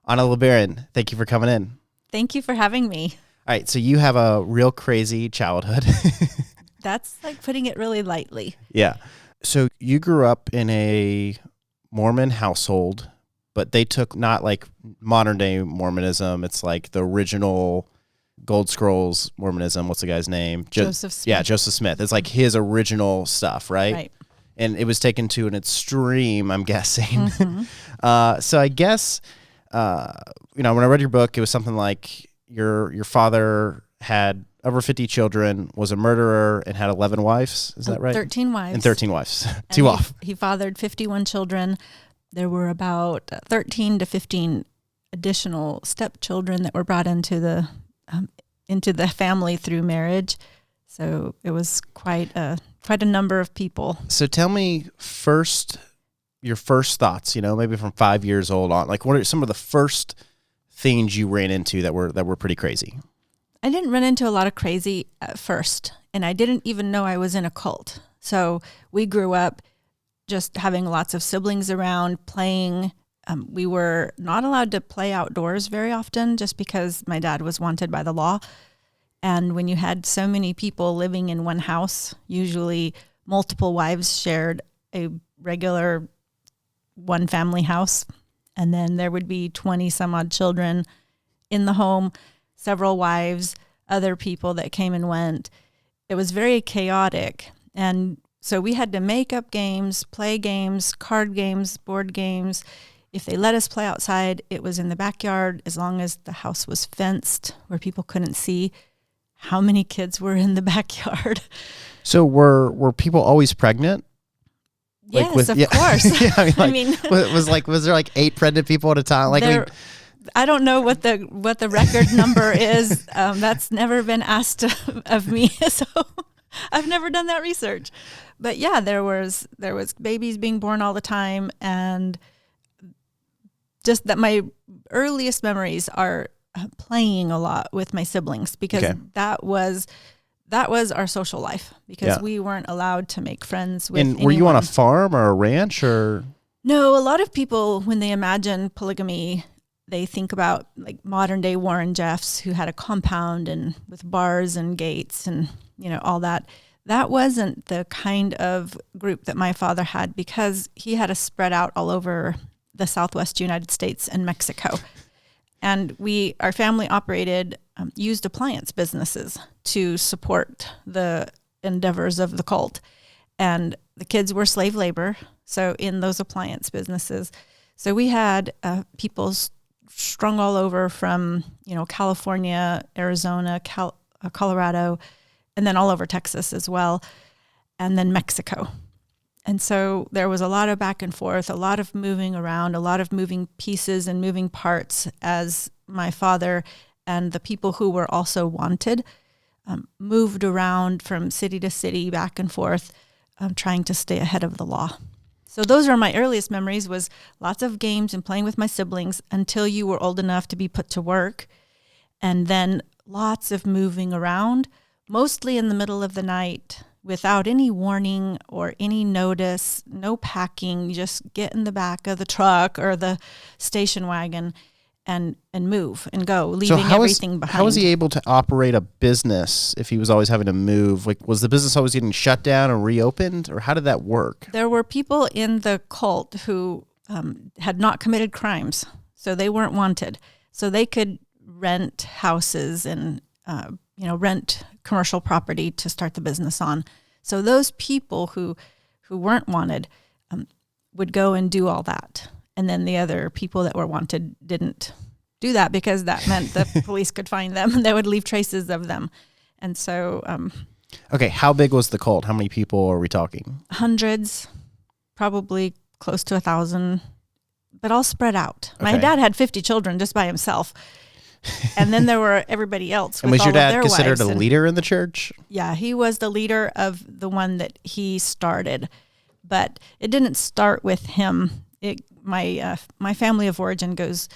Anna LeBaron, thank you for coming in. Thank you for having me. All right, so you have a real crazy childhood. That's like putting it really lightly. Yeah. So you grew up in a Mormon household, but they took not like modern day Mormonism. It's like the original Gold Scrolls Mormonism. What's the guy's name? Joseph Smith. Yeah, Joseph Smith. It's like his original stuff, right? Right. And it was taken to an extreme, I'm guessing. Mm-hmm. So I guess, when I read your book, it was something like your father had over 50 children, was a murderer, and had 11 wives. Is that right? 13 wives. And 13 wives. And Two off. He fathered 51 children. There were about 13 to 15 additional stepchildren that were brought into the family through marriage. So it was quite a number of people. So tell me your first thoughts, maybe from 5 years old on. Like, what are some of the first things you ran into that were pretty crazy? I didn't run into a lot of crazy at first, and I didn't even know I was in a cult. So we grew up just having lots of siblings around, playing. We were not allowed to play outdoors very often just because my dad was wanted by the law. And when you had so many people living in one house, usually multiple wives shared a regular one family house. And then there would be 20 some odd children in the home, several wives, other people that came and went. It was very chaotic. And so we had to make up games, play games, card games, board games. If they let us play outside, it was in the backyard, as long as the house was fenced where people couldn't see how many kids were in the backyard. So were people always pregnant? Yes, of course. Yeah, was there like 8 pregnant people at a time? I don't know what the record number is. That's never been asked of me, so I've never done that research. But yeah, there was babies being born all the time, and just that my earliest memories are playing a lot with my siblings, because that was our social life, because we weren't allowed to make friends with anyone. Were you on a farm or a ranch or? No, a lot of people, when they imagine polygamy, they think about like modern day Warren Jeffs, who had a compound and with bars and gates and, all that. That wasn't the kind of group that my father had, because he had us spread out all over the Southwest United States and Mexico. And our family operated used appliance businesses to support the endeavors of the cult. And the kids were slave labor, so in those appliance businesses. So we had people strung all over from, California, Arizona, Colorado, and then all over Texas as well, and then Mexico. And so there was a lot of back and forth, a lot of moving around, a lot of moving pieces and moving parts, as my father and the people who were also wanted moved around from city to city, back and forth, trying to stay ahead of the law. So those are my earliest memories, was lots of games and playing with my siblings until you were old enough to be put to work. And then lots of moving around, mostly in the middle of the night, without any warning or any notice, no packing. You just get in the back of the truck or the station wagon and move and go, leaving everything behind. How was he able to operate a business if he was always having to move? Like, was the business always getting shut down and reopened, or how did that work? There were people in the cult who had not committed crimes, so they weren't wanted. So they could rent houses and rent commercial property to start the business on. So those people who weren't wanted would go and do all that. And then the other people that were wanted didn't do that, because that meant the police could find them and they would leave traces of them. And so... okay, how big was the cult? How many people are we talking? Hundreds, probably close to 1,000, but all spread out. Okay. My dad had 50 children just by himself. And then there were everybody else. And was your dad considered a leader in the church? Yeah, he was the leader of the one that he started, but it didn't start with him. My family of origin goes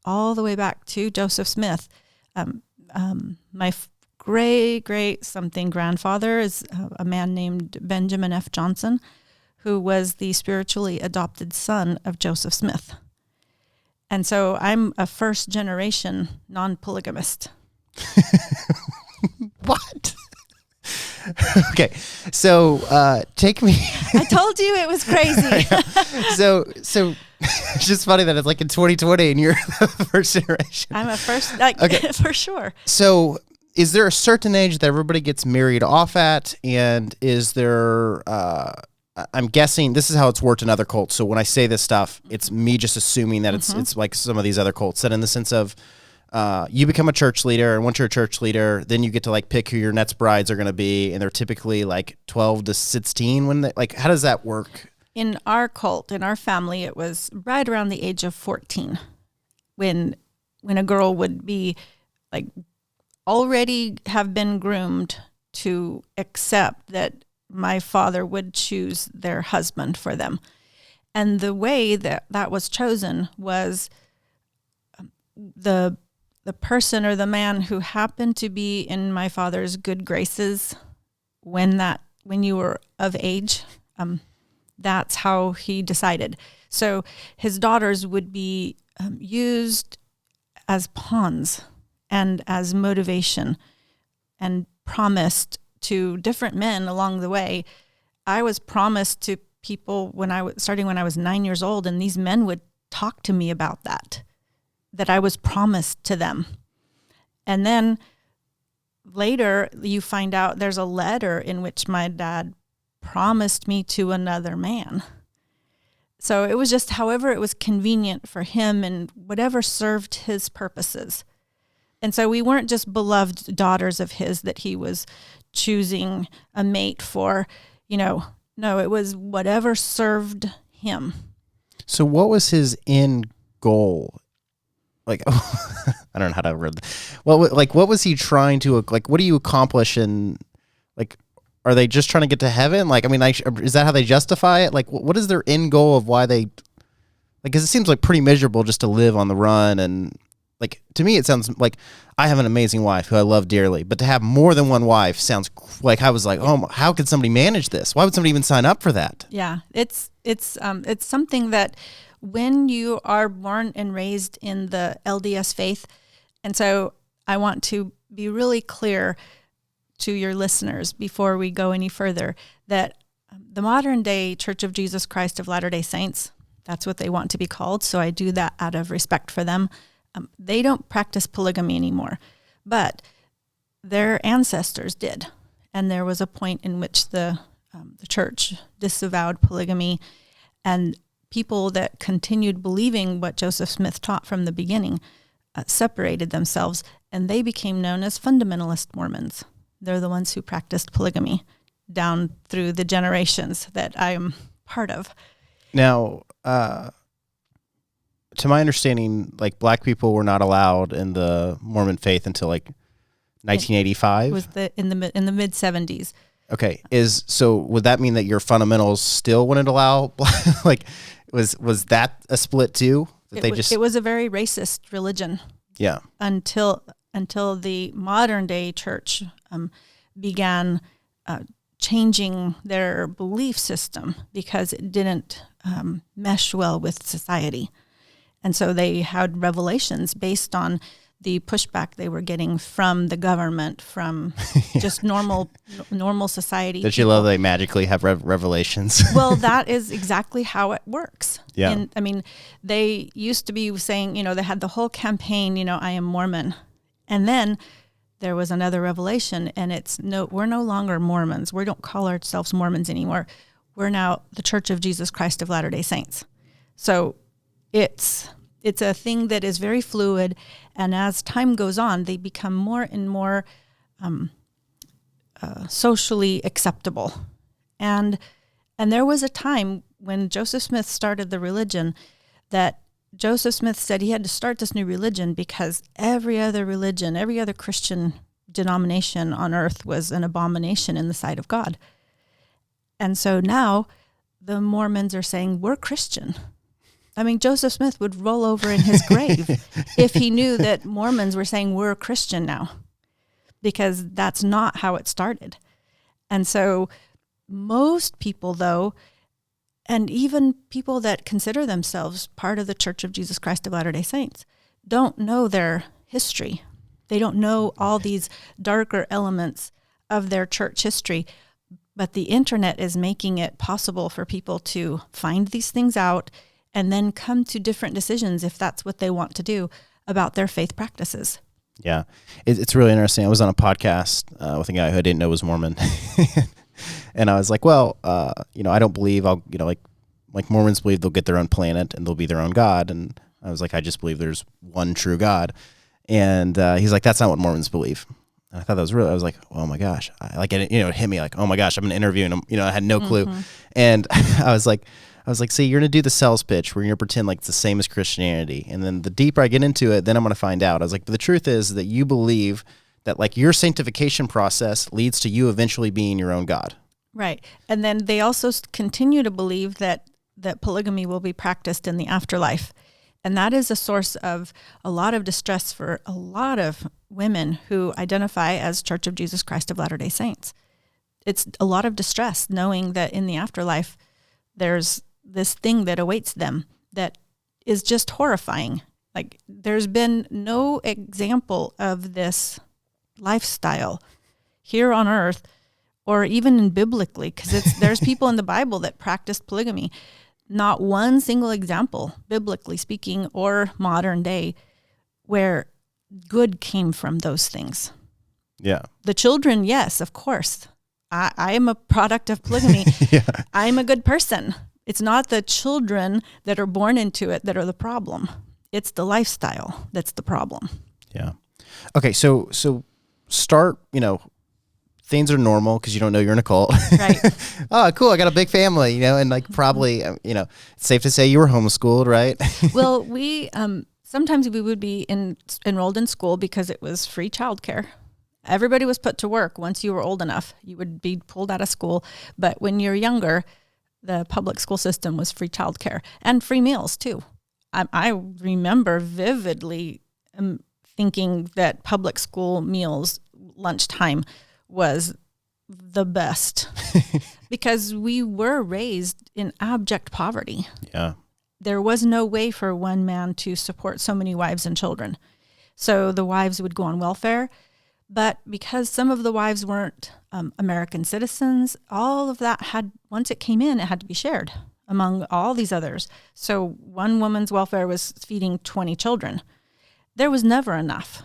all the way back to Joseph Smith. My great something grandfather is a man named Benjamin F. Johnson, who was the spiritually adopted son of Joseph Smith. And so I'm a first generation non-polygamist. What? Okay, so take me. I told you it was crazy. So it's just funny that it's like in 2020 and you're the first generation. I'm a first, Okay. for sure. So is there a certain age that everybody gets married off at? And is there, I'm guessing this is how it's worked in other cults. So when I say this stuff, it's me just assuming that it's like some of these other cults, that in the sense of, you become a church leader, and once you're a church leader, then you get to like pick who your next brides are going to be, and they're typically like 12 to 16 when they, like, how does that work? In our cult, in our family, it was right around the age of 14 when a girl would be like already have been groomed to accept that my father would choose their husband for them. And the way that was chosen was the person or the man who happened to be in my father's good graces when you were of age, that's how he decided. So his daughters would be used as pawns and as motivation and promised to different men along the way. I was promised to people starting when I was 9 years old, and these men would talk to me about that I was promised to them. And then later you find out there's a letter in which my dad promised me to another man. So it was just however it was convenient for him and whatever served his purposes. And so we weren't just beloved daughters of his that he was choosing a mate for, no, it was whatever served him. So what was his end goal? Like, I don't know how to read. Well, like, what was he trying to, like, what do you accomplish in, like, are they just trying to get to heaven? Like, I mean, is that how they justify it? Like, what is their end goal of why they, like, because it seems like pretty miserable just to live on the run. And like, to me, it sounds like I have an amazing wife who I love dearly, but to have more than one wife sounds like, I was like, oh, how could somebody manage this? Why would somebody even sign up for that? Yeah. It's something that when you are born and raised in the LDS faith, and so I want to be really clear to your listeners before we go any further that the modern day Church of Jesus Christ of Latter-day Saints, that's what they want to be called, so I do that out of respect for them. They don't practice polygamy anymore, but their ancestors did. And there was a point in which the church disavowed polygamy, and people that continued believing what Joseph Smith taught from the beginning separated themselves, and they became known as fundamentalist Mormons. They're the ones who practiced polygamy down through the generations that I am part of. Now, to my understanding, like, black people were not allowed in the Mormon faith until like 1985. It was in the mid 70s. Okay, so would that mean that your fundamentals still wouldn't allow like was that a split too? It was a very racist religion. Yeah. Until the modern day church began changing their belief system because it didn't mesh well with society. And so they had revelations based on the pushback they were getting from the government, from just normal society. Don't you love they magically have revelations? Well, that is exactly how it works. Yeah. And I mean, they used to be saying, they had the whole campaign, I am Mormon. And then there was another revelation, and we're no longer Mormons. We don't call ourselves Mormons anymore. We're now the Church of Jesus Christ of Latter-day Saints. So it's a thing that is very fluid, and as time goes on, they become more and more socially acceptable. And there was a time when Joseph Smith started the religion that Joseph Smith said he had to start this new religion because every other religion, every other Christian denomination on earth was an abomination in the sight of God. And so now the Mormons are saying, we're Christian. I mean, Joseph Smith would roll over in his grave if he knew that Mormons were saying we're Christian now, because that's not how it started. And so most people, though, And even people that consider themselves part of the Church of Jesus Christ of Latter-day Saints don't know their history. They don't know all these darker elements of their church history. But the internet is making it possible for people to find these things out and then come to different decisions, if that's what they want to do, about their faith practices. Yeah. It's really interesting. I was on a podcast with a guy who I didn't know was Mormon. And I was like, well, I don't believe like Mormons believe they'll get their own planet and they'll be their own God. And I was like, I just believe there's one true God. And he's like, that's not what Mormons believe. And I thought that was real. I was like, oh my gosh. It hit me like, oh my gosh, I'm going to interview him. I had no clue. And I was like, see, you're going to do the sales pitch where you're going to pretend like it's the same as Christianity. And then the deeper I get into it, then I'm going to find out. I was like, but the truth is that you believe that like your sanctification process leads to you eventually being your own God. Right. And then they also continue to believe that polygamy will be practiced in the afterlife. And that is a source of a lot of distress for a lot of women who identify as Church of Jesus Christ of Latter-day Saints. It's a lot of distress knowing that in the afterlife, there's this thing that awaits them that is just horrifying. Like, there's been no example of this lifestyle here on earth or even in biblically, because there's people in the Bible that practiced polygamy. Not one single example, biblically speaking, or modern day, where good came from those things. Yeah. The children, yes, of course. I am a product of polygamy. Yeah. I'm a good person. It's not the children that are born into it that are the problem. It's the lifestyle that's the problem. Yeah. Okay, so start, things are normal because you don't know you're in a cult. Right. Oh, cool. I got a big family, and like probably, it's safe to say you were homeschooled, right? Well, we, sometimes we would be enrolled in school because it was free childcare. Everybody was put to work once you were old enough. You would be pulled out of school. But when you're younger, the public school system was free childcare and free meals too. I remember vividly thinking that public school meals, lunchtime, was the best because we were raised in abject poverty. Yeah. There was no way for one man to support so many wives and children. So the wives would go on welfare, but because some of the wives weren't American citizens, all of that once it came in, it had to be shared among all these others. So one woman's welfare was feeding 20 children. There was never enough.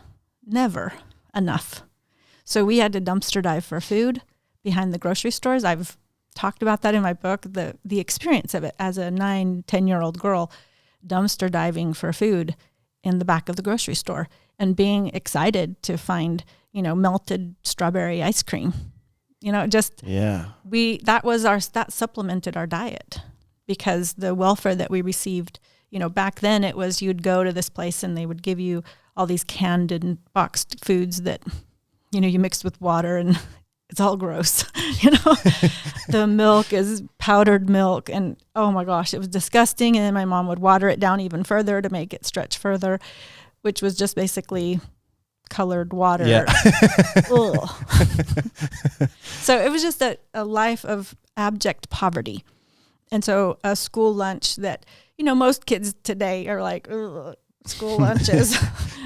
So we had to dumpster dive for food behind the grocery stores. I've talked about that in my book, the experience of it as a 9-10-year-old girl, dumpster diving for food in the back of the grocery store and being excited to find, melted strawberry ice cream. That supplemented our diet because the welfare that we received, back then it was you'd go to this place and they would give you all these canned and boxed foods that you mix with water and it's all gross. The milk is powdered milk and oh my gosh, it was disgusting. And then my mom would water it down even further to make it stretch further, which was just basically colored water. Yeah. So it was just a life of abject poverty. And so a school lunch that, most kids today are like, ugh, school lunches.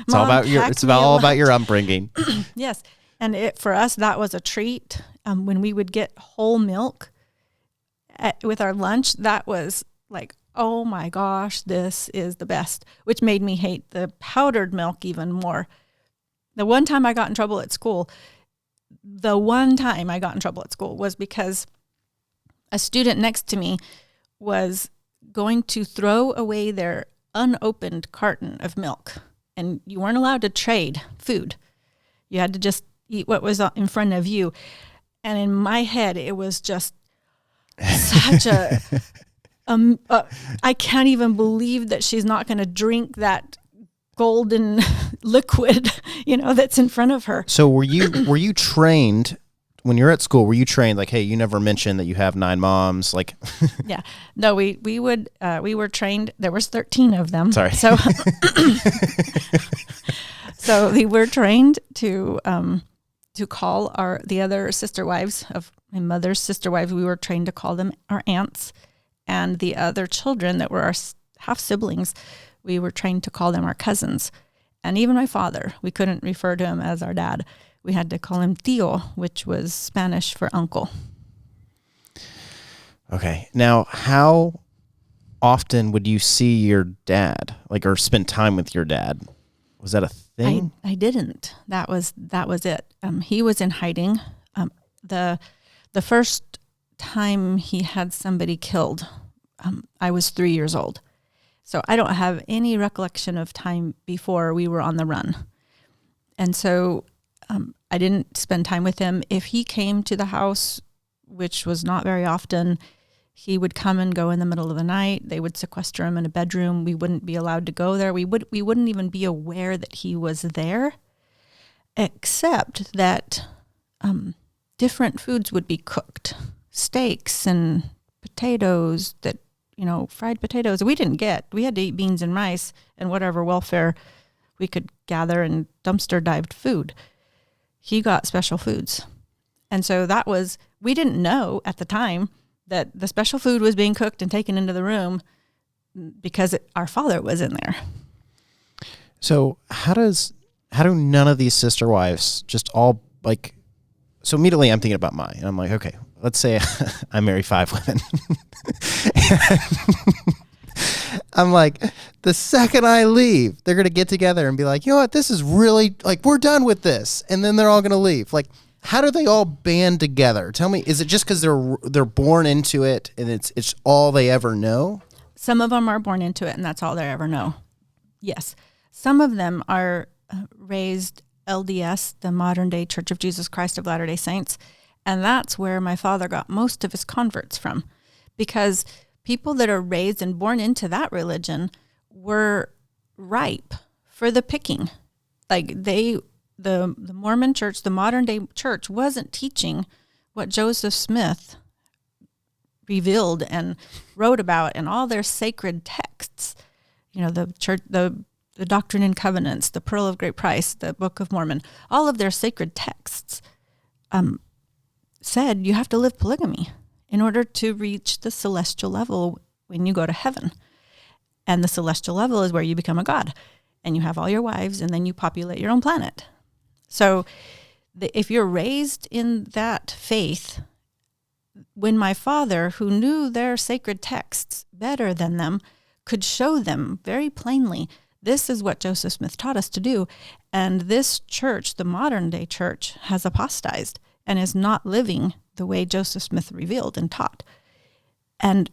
It's all about your upbringing. Yes. And for us, that was a treat. When we would get whole milk with our lunch, that was like, oh my gosh, this is the best, which made me hate the powdered milk even more. The one time I got in trouble at school was because a student next to me was going to throw away their unopened carton of milk. And you weren't allowed to trade food. You had to just eat what was in front of you. And in my head, it was just such I can't even believe that she's not going to drink that golden liquid, that's in front of her. So were you trained when you're at school? Were you trained like, hey, you never mentioned that you have 9 moms? Like, yeah, no, we were trained. There was 13 of them. Sorry. So, so we were trained to call the other sister wives of my mother's sister wives. We were trained to call them our aunts, And the other children that were our half siblings, we were trained to call them our cousins. And even my father, we couldn't refer to him as our dad. We had to call him tío, which was Spanish for uncle. Okay. Now, how often would you see your dad, like, or spend time with your dad? Was that a thing? I didn't. That was it. He was in hiding. The first time he had somebody killed, I was 3 years old. So I don't have any recollection of time before we were on the run. And so I didn't spend time with him. If he came to the house, which was not very often, he would come and go in the middle of the night. They would sequester him in a bedroom. We wouldn't be allowed to go there. We wouldn't even be aware that he was there, except that different foods would be cooked. Steaks and potatoes that, fried potatoes. We didn't get. We had to eat beans and rice and whatever welfare we could gather and dumpster dived food. He got special foods. And so we didn't know at the time that the special food was being cooked and taken into the room because our father was in there. So how do none of these sister wives just all like, so immediately I'm thinking about mine. And I'm like, okay, let's say I marry 5 women. I'm like, the second I leave, they're going to get together and be like, you know what, this is really, like, we're done with this. And then they're all going to leave. Like, how do they all band together? Tell me, is it just because they're born into it and it's all they ever know? Some of them are born into it and that's all they ever know. Yes. Some of them are raised LDS, the modern day Church of Jesus Christ of Latter-day Saints. And that's where my father got most of his converts from, because people that are raised and born into that religion were ripe for the picking. Like the Mormon church, the modern day church, wasn't teaching what Joseph Smith revealed and wrote about in all their sacred texts. The church, the Doctrine and Covenants, the Pearl of Great Price, the Book of Mormon, all of their sacred texts said you have to live polygamy in order to reach the celestial level when you go to heaven. And the celestial level is where you become a god and you have all your wives and then you populate your own planet. So if you're raised in that faith, when my father, who knew their sacred texts better than them, could show them very plainly, this is what Joseph Smith taught us to do. And this church, the modern day church, has apostatized and is not living the way Joseph Smith revealed and taught. And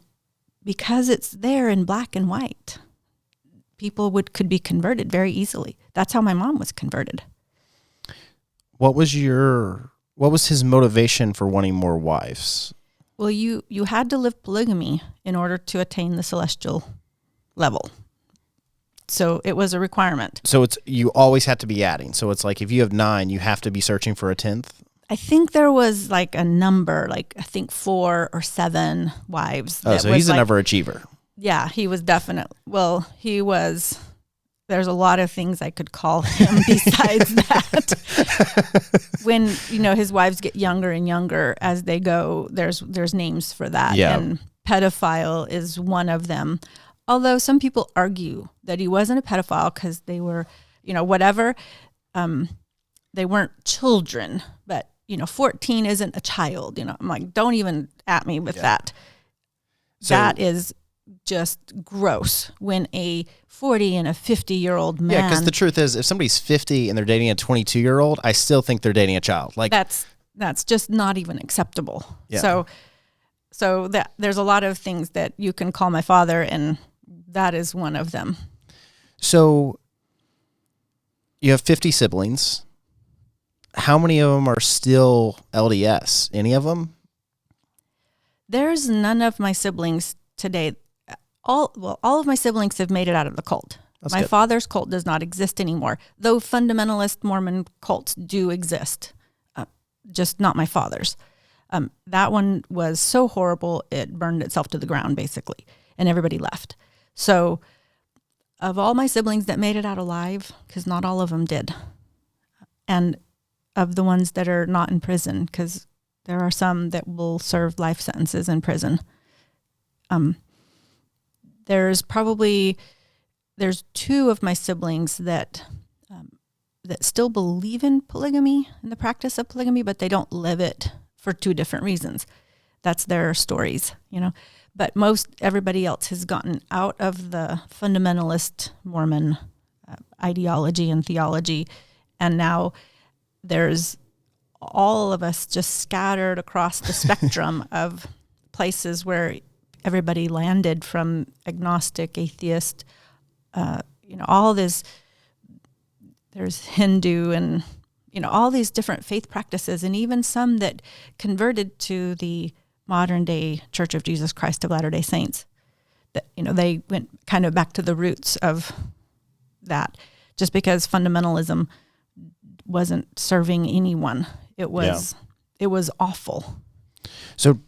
because it's there in black and white, people could be converted very easily. That's how my mom was converted. What was his motivation for wanting more wives? Well, you had to live polygamy in order to attain the celestial level. So it was a requirement. So you always have to be adding. So it's like if you have 9, you have to be searching for a 10th? I think there was like a number, like I think 4 or 7 wives. Oh, so he's an overachiever. Yeah, he was definitely. Well, he was. There's a lot of things I could call him besides that. When his wives get younger and younger as they go, there's names for that. Yeah. And pedophile is one of them. Although some people argue that he wasn't a pedophile because they were, whatever. They weren't children, but 14 isn't a child. I'm like, don't even at me with that. So, that is just gross when a 40 and a 50-year-old man. Yeah, because the truth is, if somebody's 50 and they're dating a 22-year-old, I still think they're dating a child. Like that's just not even acceptable. Yeah. So that there's a lot of things that you can call my father, and that is one of them. So you have 50 siblings. How many of them are still LDS? Any of them? There's none of my siblings today. All of my siblings have made it out of the cult. That's my good. father's cult does not exist anymore, though fundamentalist Mormon cults do exist, just not my father's. That one was so horrible, it burned itself to the ground, basically, and everybody left. So of all my siblings that made it out alive, because not all of them did, and of the ones that are not in prison, because there are some that will serve life sentences in prison, There's two of my siblings that still believe in polygamy, in the practice of polygamy, but they don't live it for two different reasons. That's their stories, But everybody else has gotten out of the fundamentalist Mormon ideology and theology, and now there's all of us just scattered across the spectrum of places where everybody landed, from agnostic, atheist, all this. There's Hindu and, all these different faith practices, and even some that converted to the modern day Church of Jesus Christ of Latter-day Saints. That, they went kind of back to the roots of that, just because fundamentalism wasn't serving anyone. It was awful. So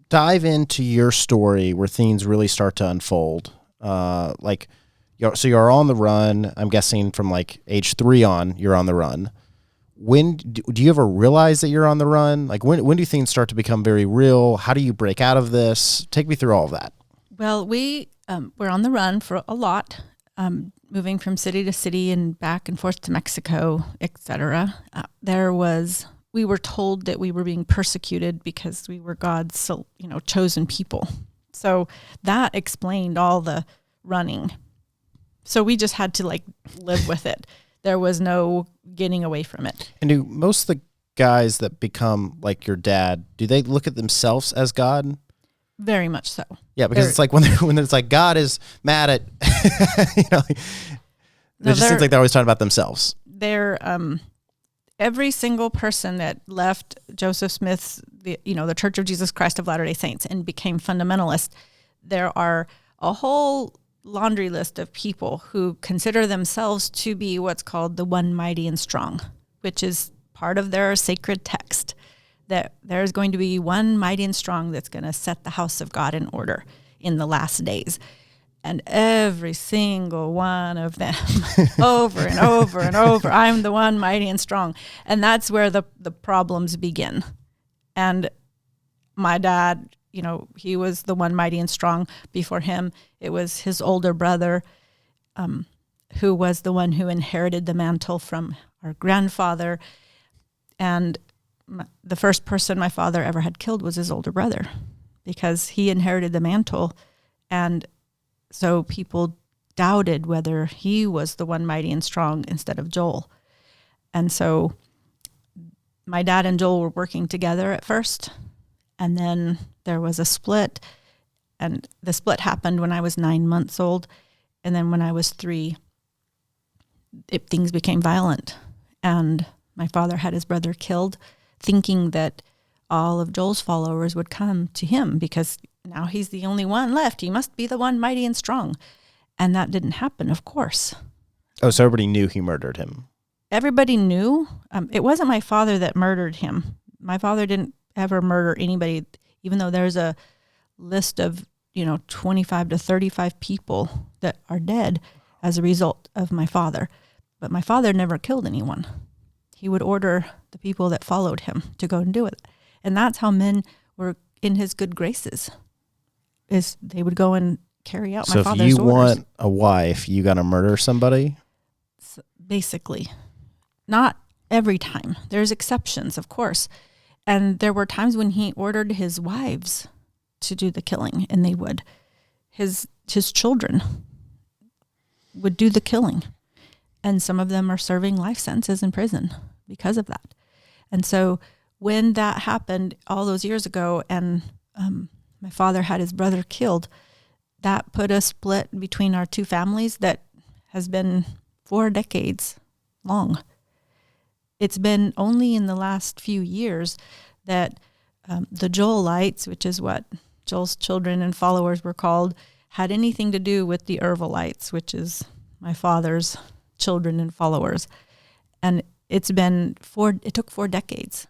dive into your story where things really start to unfold. So you're on the run. I'm guessing from like age 3 on, you're on the run. When do you ever realize that you're on the run? Like when do things start to become very real? How do you break out of this? Take me through all of that. Well, we were on the run for a lot, moving from city to city and back and forth to Mexico, etc. We were told that we were being persecuted because we were God's, chosen people. So that explained all the running. So we just had to live with it. There was no getting away from it. And do most of the guys that become like your dad, do they look at themselves as God? Very much so. Yeah, because it's like when it's like God is mad at, it just seems like they're always talking about themselves. They're every single person that left Joseph Smith's, the Church of Jesus Christ of Latter-day Saints and became fundamentalist, there are a whole laundry list of people who consider themselves to be what's called the one mighty and strong, which is part of their sacred text, that there's going to be one mighty and strong that's going to set the house of God in order in the last days. And every single one of them, over and over and over, I'm the one mighty and strong. And that's where the problems begin. And my dad, he was the one mighty and strong. Before him, it was his older brother, who was the one who inherited the mantle from our grandfather. And the first person my father ever had killed was his older brother, because he inherited the mantle. And so people doubted whether he was the one mighty and strong instead of Joel. And so my dad and Joel were working together at first, and then there was a split, and the split happened when I was 9 months old. And then when I was 3, things became violent, and my father had his brother killed, thinking that all of Joel's followers would come to him because now he's the only one left. He must be the one mighty and strong. And that didn't happen, of course. Oh, so everybody knew he murdered him. Everybody knew. It wasn't my father that murdered him. My father didn't ever murder anybody, even though there's a list of, 25 to 35 people that are dead as a result of my father. But my father never killed anyone. He would order the people that followed him to go and do it. And that's how men were in his good graces, is they would go and carry out my father's orders. So if you want a wife, you got to murder somebody? So basically. Not every time. There's exceptions, of course. And there were times when he ordered his wives to do the killing, and they would. His children would do the killing. And some of them are serving life sentences in prison because of that. And so when that happened all those years ago, and my father had his brother killed, that put a split between our two families that has been 4 decades long. It's been only in the last few years that the Joelites, which is what Joel's children and followers were called, had anything to do with the Ervelites, which is my father's children and followers. And it took 4 decades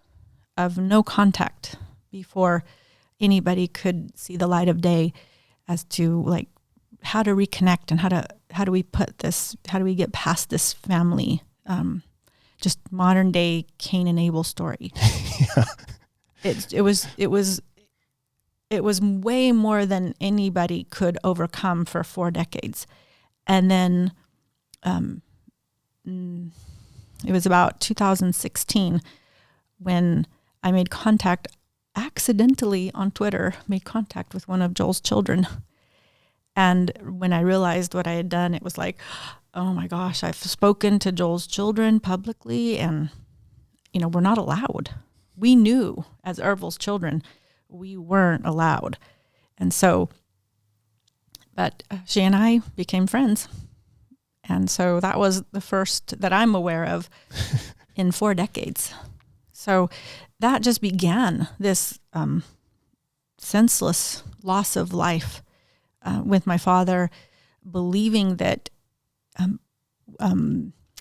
of no contact before anybody could see the light of day as to how to reconnect and how do we get past this family, just modern day Cain and Abel story. Yeah. It it was way more than anybody could overcome for 4 decades. And then it was about 2016 when I made contact, accidentally on Twitter, made contact with one of Joel's children. And when I realized what I had done, it was like, oh my gosh, I've spoken to Joel's children publicly, and, we're not allowed. We knew as Ervil's children, we weren't allowed. And so, but she and I became friends. And so that was the first that I'm aware of in 4 decades. So that just began this senseless loss of life with my father, believing that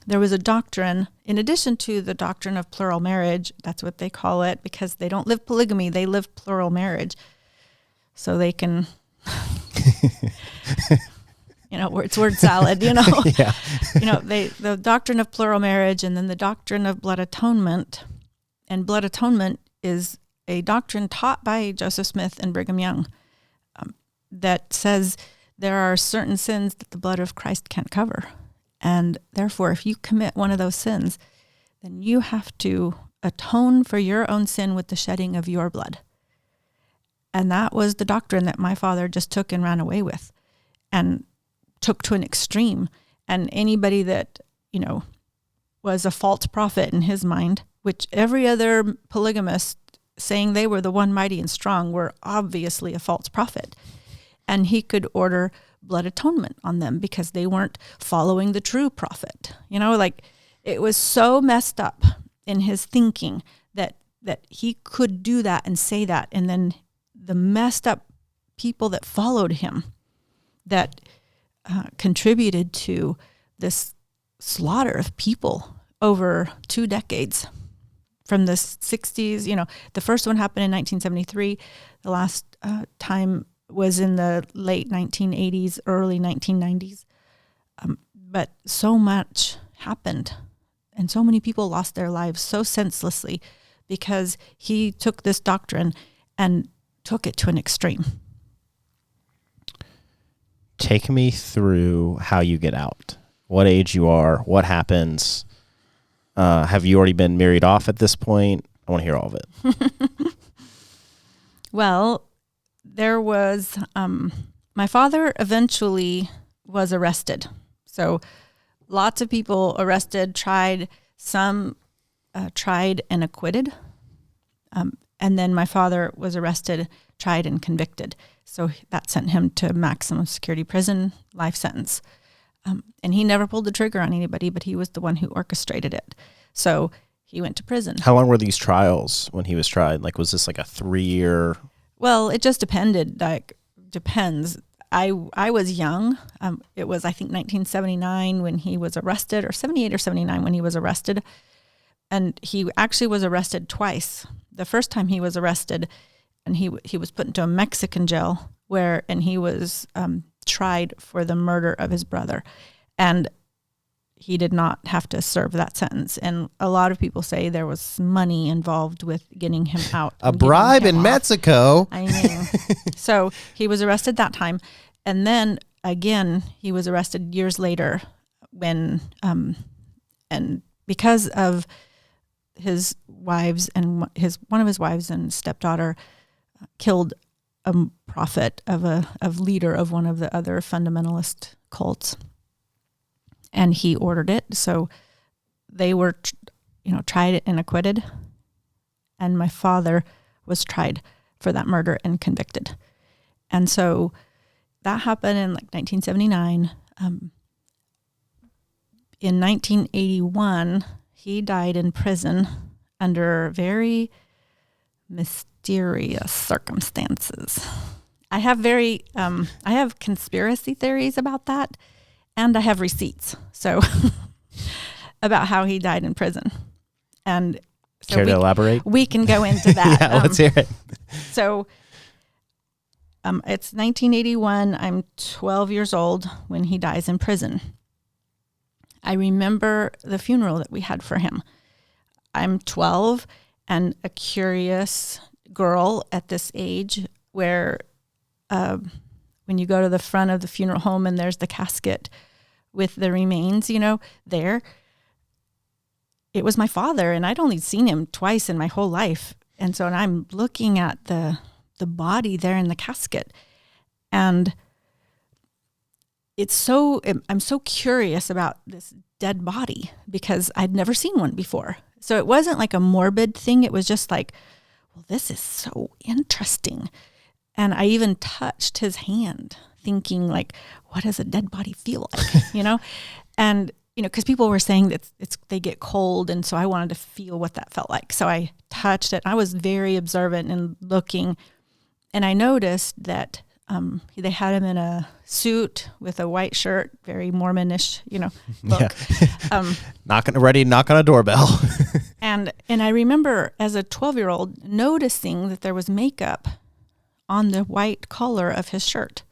there was a doctrine, in addition to the doctrine of plural marriage, that's what they call it, because they don't live polygamy, they live plural marriage. So they can, it's word salad, Yeah. The doctrine of plural marriage, and then the doctrine of blood atonement. And blood atonement is a doctrine taught by Joseph Smith and Brigham Young that says there are certain sins that the blood of Christ can't cover. And therefore, if you commit one of those sins, then you have to atone for your own sin with the shedding of your blood. And that was the doctrine that my father just took and ran away with and took to an extreme. And anybody that, was a false prophet in his mind, which every other polygamist saying they were the one mighty and strong were obviously a false prophet. And he could order blood atonement on them because they weren't following the true prophet. It was so messed up in his thinking that he could do that and say that. And then the messed up people that followed him that contributed to this slaughter of people over 2 decades. From the 60s, the first one happened in 1973. The last time was in the late 1980s, early 1990s. But so much happened, and so many people lost their lives so senselessly because he took this doctrine and took it to an extreme. Take me through how you get out. What age you are, what happens. Have you already been married off at this point? I want to hear all of it. Well, there was, my father eventually was arrested. So lots of people arrested, tried, some tried and acquitted. And then my father was arrested, tried and convicted. So that sent him to maximum security prison, life sentence. And he never pulled the trigger on anybody, but he was the one who orchestrated it. So he went to prison. How long were these trials when he was tried? Was this like a 3-year? Well, it just depended. Depends. I was young. It was, I think, 1979 when he was arrested, or 78 or 79 when he was arrested. And he actually was arrested twice. The first time he was arrested, and he was put into a Mexican jail and he was tried for the murder of his brother. And he did not have to serve that sentence. And a lot of people say there was money involved with getting him out. A bribe in Mexico. I mean, so he was arrested that time. And then again, he was arrested years later when, and because of his wives and one of his wives and stepdaughter killed a prophet of leader of one of the other fundamentalist cults. And he ordered it. So they were, tried and acquitted. And my father was tried for that murder and convicted. And so that happened in 1979. In 1981, he died in prison under very mysterious circumstances. I have conspiracy theories about that. And I have receipts, so about how he died in prison. And so care to elaborate? We can go into that. Yeah, let's hear it. So it's 1981. I'm 12 years old when he dies in prison. I remember the funeral that we had for him. I'm 12 and a curious girl at this age. where when you go to the front of the funeral home and there's the casket with the remains, there, it was my father, and I'd only seen him twice in my whole life. And so I'm looking at the body there in the casket, and I'm so curious about this dead body because I'd never seen one before. So it wasn't like a morbid thing. It was just like, well, this is so interesting. And I even touched his hand thinking like, what does a dead body feel like, And, because people were saying that they get cold. And so I wanted to feel what that felt like. So I touched it. I was very observant and looking. And I noticed that they had him in a suit with a white shirt, very Mormonish, look. Yeah. Ready to knock on a doorbell. And I remember as a 12-year-old noticing that there was makeup on the white collar of his shirt.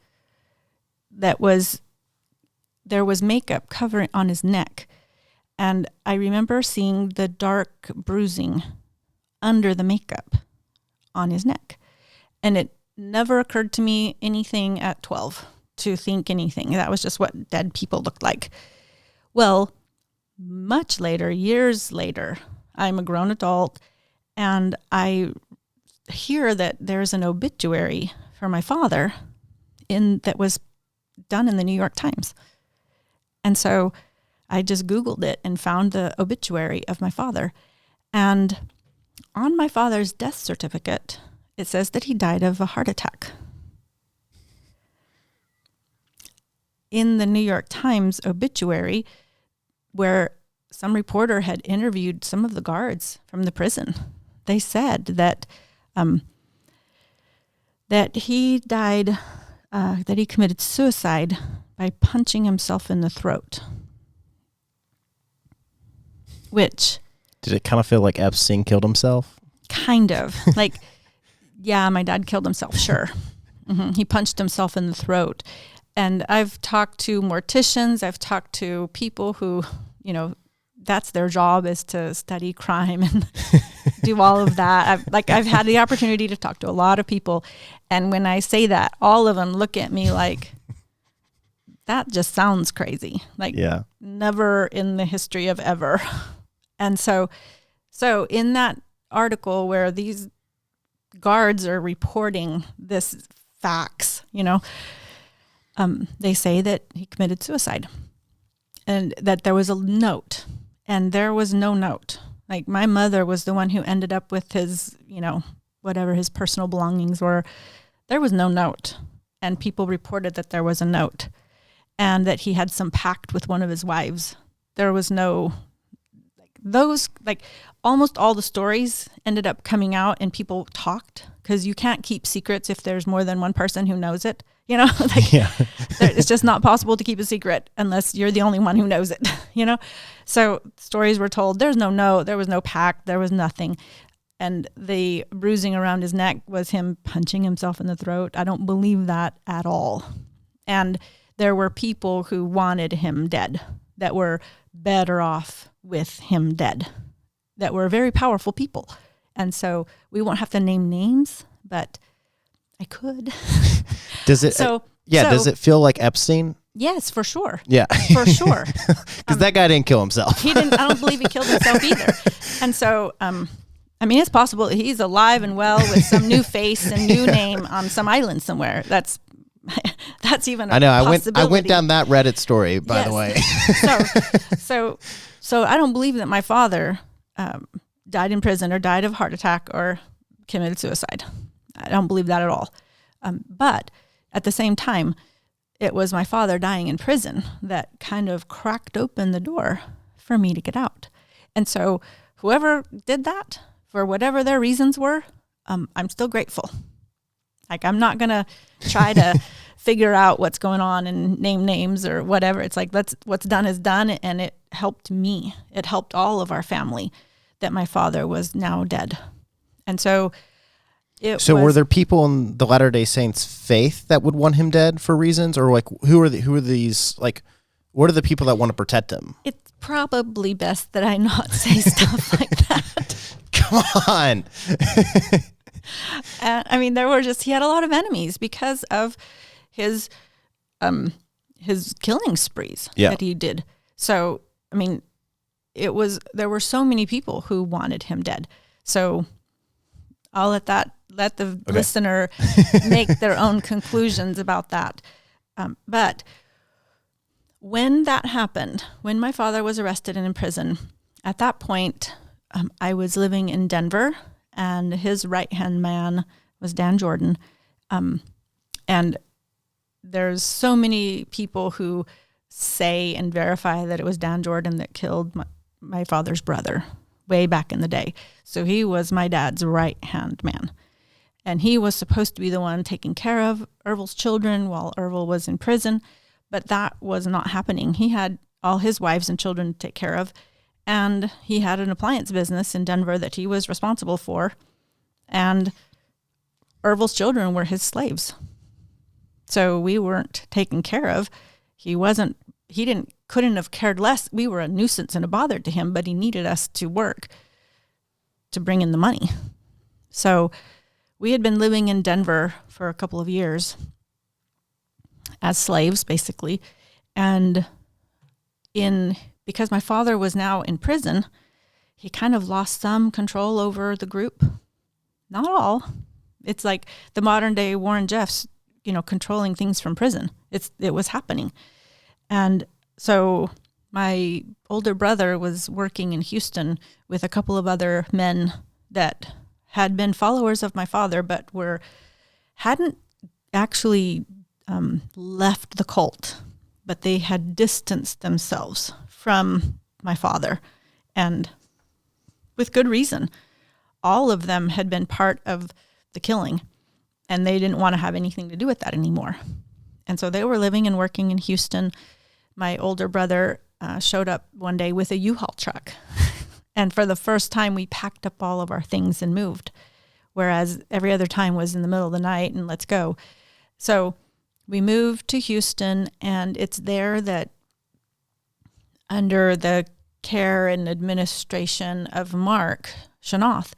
There was makeup covering on his neck. And I remember seeing the dark bruising under the makeup on his neck. And it never occurred to me anything at 12 to think anything. That was just what dead people looked like. Well, much later, years later, I'm a grown adult, and I hear that there's an obituary for my father that was done in the New York Times. And so I just Googled it and found the obituary of my father. And on my father's death certificate, it says that he died of a heart attack. In the New York Times obituary, where some reporter had interviewed some of the guards from the prison, they said that he died, that he committed suicide by punching himself in the throat. Which... Did it kind of feel like Epstein killed himself? Kind of. Like, yeah, my dad killed himself, sure. Mm-hmm. He punched himself in the throat. And I've talked to morticians. I've talked to people who, that's their job, is to study crime and do all of that. I've had the opportunity to talk to a lot of people. And when I say that, all of them look at me like, that just sounds crazy. Like, yeah. Never in the history of ever. And so in that article where these guards are reporting this facts, they say that he committed suicide and that there was a note, and there was no note. Like, my mother was the one who ended up with his, whatever his personal belongings were. There was no note, and people reported that there was a note and that he had some pact with one of his wives. There was no... almost all the stories ended up coming out, and people talked, because you can't keep secrets if there's more than one person who knows it. It's just not possible to keep a secret unless you're the only one who knows it. So stories were told. There's no note, there was no pact, there was nothing. And the bruising around his neck was him punching himself in the throat. I don't believe that at all. And there were people who wanted him dead, that were better off with him dead, that were very powerful people. And so we won't have to name names, but I could. Does it? Does it feel like Epstein? Yes, for sure. Yeah, for sure. Because that guy didn't kill himself. He didn't. I don't believe he killed himself either. And so, it's possible that he's alive and well with some new face and new name on some island somewhere. That's even a possibility. I went down that Reddit story, by the way. So I don't believe that my father died in prison or died of a heart attack or committed suicide. I don't believe that at all. But at the same time, it was my father dying in prison that kind of cracked open the door for me to get out. And so whoever did that, for whatever their reasons were, I'm still grateful. Like, I'm not going to try to figure out what's going on and name names or whatever. It's like, what's done is done. And it helped me. It helped all of our family that my father was now dead. And so were there people in the Latter-day Saints faith that would want him dead for reasons, or like who are these, like, what are the people that want to protect him? It's probably best that I not say stuff like that. Come on. And I mean, he had a lot of enemies because of his killing sprees that he did. So, I mean, there were so many people who wanted him dead. So I'll let the listener make their own conclusions about that. But when that happened, when my father was arrested and in prison, at that point, I was living in Denver, and his right-hand man was Dan Jordan. And there's so many people who say and verify that it was Dan Jordan that killed my father's brother way back in the day. So he was my dad's right-hand man. And he was supposed to be the one taking care of Ervil's children while Ervil was in prison. But that was not happening. He had all his wives and children to take care of. And he had an appliance business in Denver that he was responsible for. And Ervil's children were his slaves. So we weren't taken care of. Couldn't have cared less. We were a nuisance and a bother to him, but he needed us to work to bring in the money. So we had been living in Denver for a couple of years as slaves, basically. And because my father was now in prison, he kind of lost some control over the group. Not all. It's like the modern day Warren Jeffs, controlling things from prison. It was happening. And so my older brother was working in Houston with a couple of other men that had been followers of my father, but hadn't actually left the cult, but they had distanced themselves from my father, and with good reason. All of them had been part of the killing, and they didn't want to have anything to do with that anymore. And so they were living and working in Houston. My older brother showed up one day with a U-Haul truck. And for the first time, we packed up all of our things and moved, whereas every other time was in the middle of the night and let's go. So we moved to Houston, and it's there that under the care and administration of Mark Shanoth,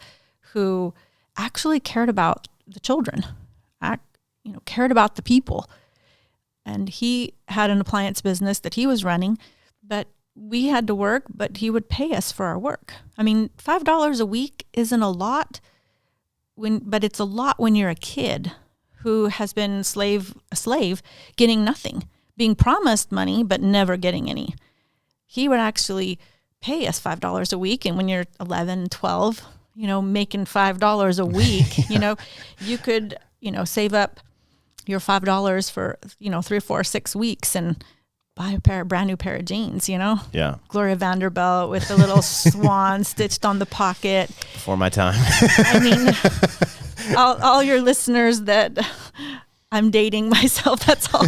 who actually cared about the children, cared about the people. And he had an appliance business that he was running, but we had to work, but he would pay us for our work. I mean, $5 a week isn't a lot, but it's a lot when you're a kid who has been a slave, getting nothing, being promised money, but never getting any. He would actually pay us $5 a week. And when you're 11, 12, making $5 a week, you could, save up your $5 for, 3 or 4 or 6 weeks and buy a brand new pair of jeans, Yeah. Gloria Vanderbilt with the little swan stitched on the pocket. Before my time. I mean, all your listeners that I'm dating myself, that's all.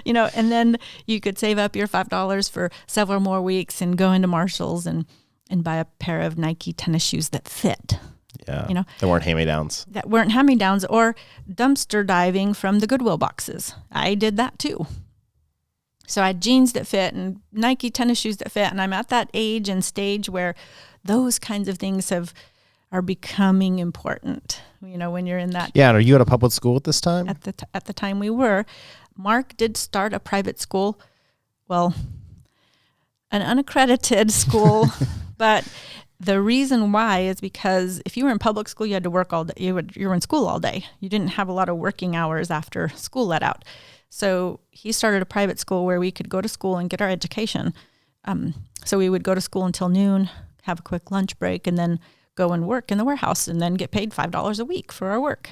And then you could save up your $5 for several more weeks and go into Marshall's and buy a pair of Nike tennis shoes that fit. Yeah. They weren't hand-me-downs. That weren't hand-me-downs, or dumpster diving from the Goodwill boxes. I did that too. So I had jeans that fit and Nike tennis shoes that fit. And I'm at that age and stage where those kinds of things are becoming important, when you're in that. Yeah. And are you at a public school at this time? At the time we were. Mark did start a private school, an unaccredited school, but the reason why is because if you were in public school, you had to work all day. You were in school all day. You didn't have a lot of working hours after school let out. So he started a private school where we could go to school and get our education. So we would go to school until noon, have a quick lunch break, and then go and work in the warehouse and then get paid $5 a week for our work,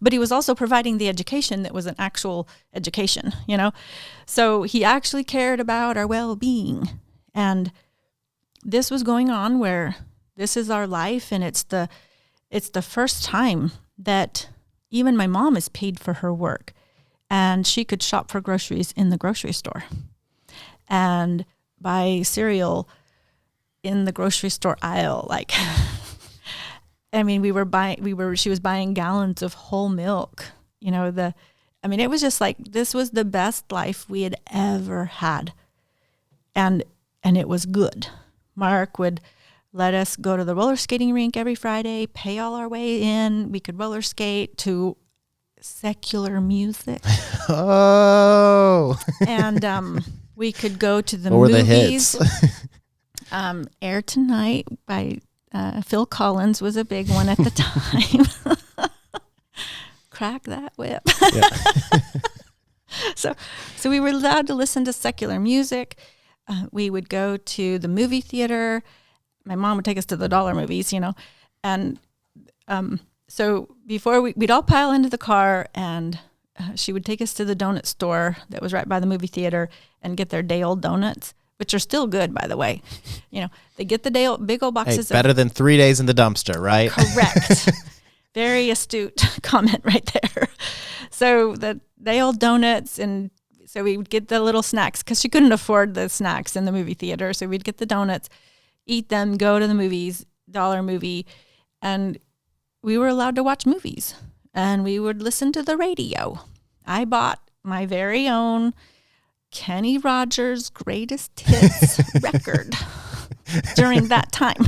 But he was also providing the education that was an actual education, So he actually cared about our well-being. And this was going on where this is our life, and it's the first time that even my mom is paid for her work. And she could shop for groceries in the grocery store and buy cereal in the grocery store aisle. She was buying gallons of whole milk, it was just like, this was the best life we had ever had. And it was good. Mark would let us go to the roller skating rink every Friday, pay all our way in. We could roller skate to secular music. Oh. And we could go to the what were movies. the hits? Air Tonight by Phil Collins was a big one at the time. Crack that whip. Yeah. So we were allowed to listen to secular music. We would go to the movie theater. My mom would take us to the dollar movies, and so before we'd all pile into the car, and she would take us to the donut store that was right by the movie theater and get their day-old donuts, which are still good, by the way. They get the big old boxes. Better than 3 days in the dumpster, right? Correct. Very astute comment right there. So the day-old donuts, and so we would get the little snacks because she couldn't afford the snacks in the movie theater. So we'd get the donuts, eat them, go to the movies, dollar movie, and we were allowed to watch movies. And we would listen to the radio. I bought my very own Kenny Rogers Greatest Hits record during that time.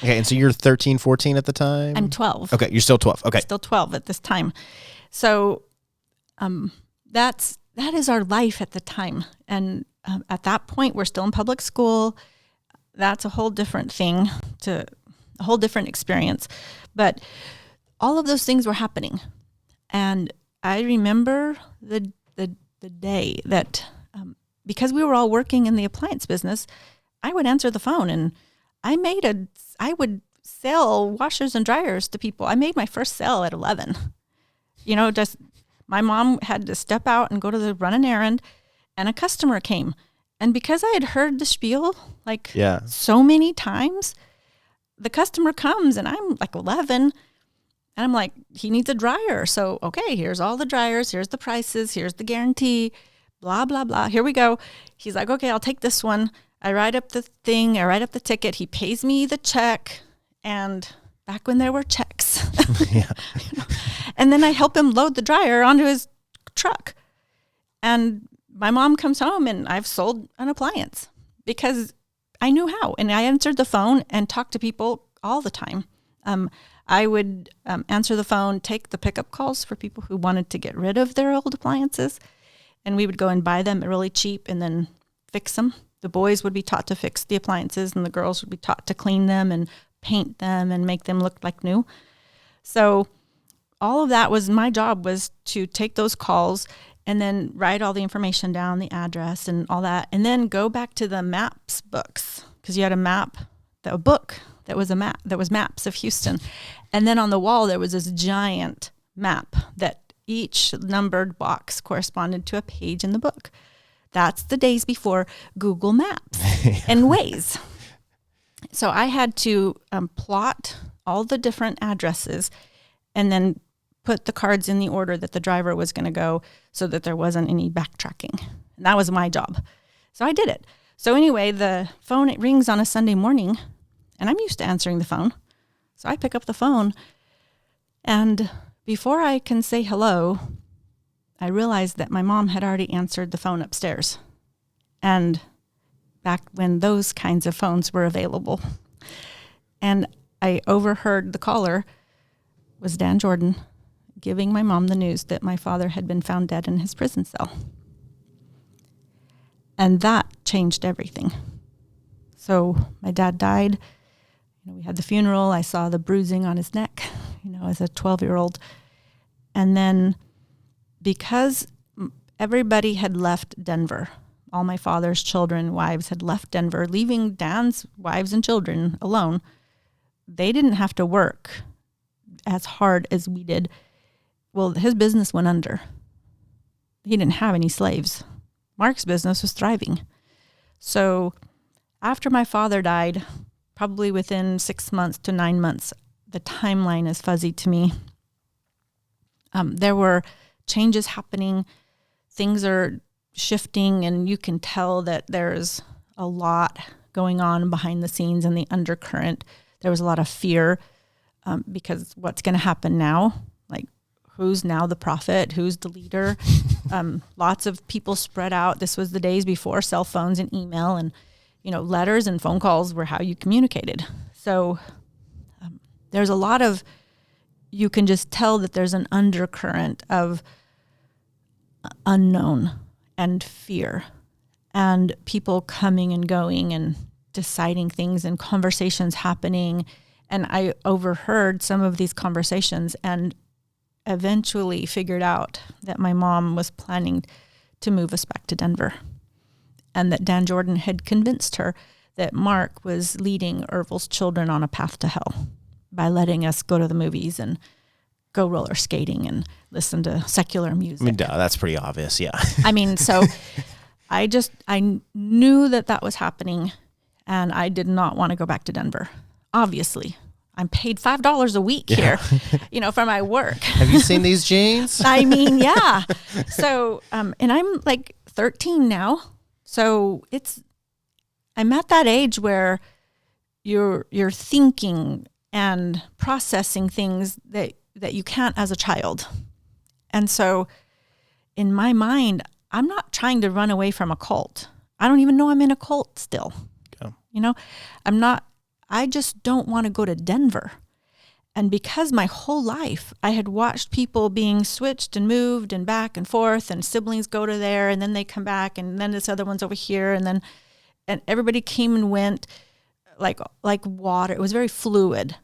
Okay, and so you're 13, 14 at the time? I'm 12. Okay, you're still 12. Okay. Still 12 at this time. So that is our life at the time. And at that point, we're still in public school. That's a whole different thing, a whole different experience. But all of those things were happening. And I remember the day that, because we were all working in the appliance business, I would answer the phone, and I would sell washers and dryers to people. I made my first sale at 11. Just my mom had to step out and go to run an errand, and a customer came. And because I had heard the spiel so many times, the customer comes, and I'm like 11, and I'm like, he needs a dryer. So, okay, here's all the dryers. Here's the prices. Here's the guarantee, blah, blah, blah. Here we go. He's like, okay, I'll take this one. I write up the thing. I write up the ticket. He pays me the check. And back when there were checks. Yeah. And then I help him load the dryer onto his truck. And my mom comes home, and I've sold an appliance because I knew how. And I answered the phone and talked to people all the time. I would answer the phone, take the pickup calls for people who wanted to get rid of their old appliances, and we would go and buy them really cheap and then fix them. The boys would be taught to fix the appliances, and the girls would be taught to clean them and paint them and make them look like new. So all of that was my job, was to take those calls and then write all the information down, the address and all that, and then go back to the maps books, because you had a book that was a map, that was maps of Houston. And then on the wall, there was this giant map that each numbered box corresponded to a page in the book. That's the days before Google Maps and Waze. So I had to plot all the different addresses and then put the cards in the order that the driver was going to go so that there wasn't any backtracking. And that was my job. So I did it. So anyway, the phone, it rings on a Sunday morning, and I'm used to answering the phone. So I pick up the phone, and before I can say hello, I realized that my mom had already answered the phone upstairs. And back when those kinds of phones were available. And I overheard the caller was Dan Jordan giving my mom the news that my father had been found dead in his prison cell. And that changed everything. So my dad died. We had the funeral. I saw the bruising on his neck, as a 12-year-old. And then because everybody had left Denver, all my father's children, wives had left Denver, leaving Dan's wives and children alone, they didn't have to work as hard as we did. Well, his business went under. He didn't have any slaves. Mark's business was thriving. So after my father died, probably within 6 months to 9 months, the timeline is fuzzy to me. There were changes happening. Things are shifting, and you can tell that there's a lot going on behind the scenes in the undercurrent. There was a lot of fear because what's going to happen now? Like, who's now the prophet? Who's the leader? Lots of people spread out. This was the days before cell phones and email, and letters and phone calls were how you communicated. So there's a lot of, you can just tell that there's an undercurrent of unknown and fear and people coming and going and deciding things and conversations happening. And I overheard some of these conversations and eventually figured out that my mom was planning to move us back to Denver, and that Dan Jordan had convinced her that Mark was leading Ervil's children on a path to hell by letting us go to the movies and go roller skating and listen to secular music. I mean, that's pretty obvious, yeah. I mean, so I knew that was happening, and I did not want to go back to Denver. Obviously, I'm paid $5 a week here, for my work. Have you seen these jeans? I mean, yeah. So, and I'm like 13 now. So I'm at that age where you're thinking and processing things that you can't as a child. And so in my mind, I'm not trying to run away from a cult. I don't even know I'm in a cult still. Yeah. I just don't want to go to Denver. And because my whole life I had watched people being switched and moved and back and forth, and siblings go to there and then they come back, and then this other one's over here, and everybody came and went like water. It was very fluid.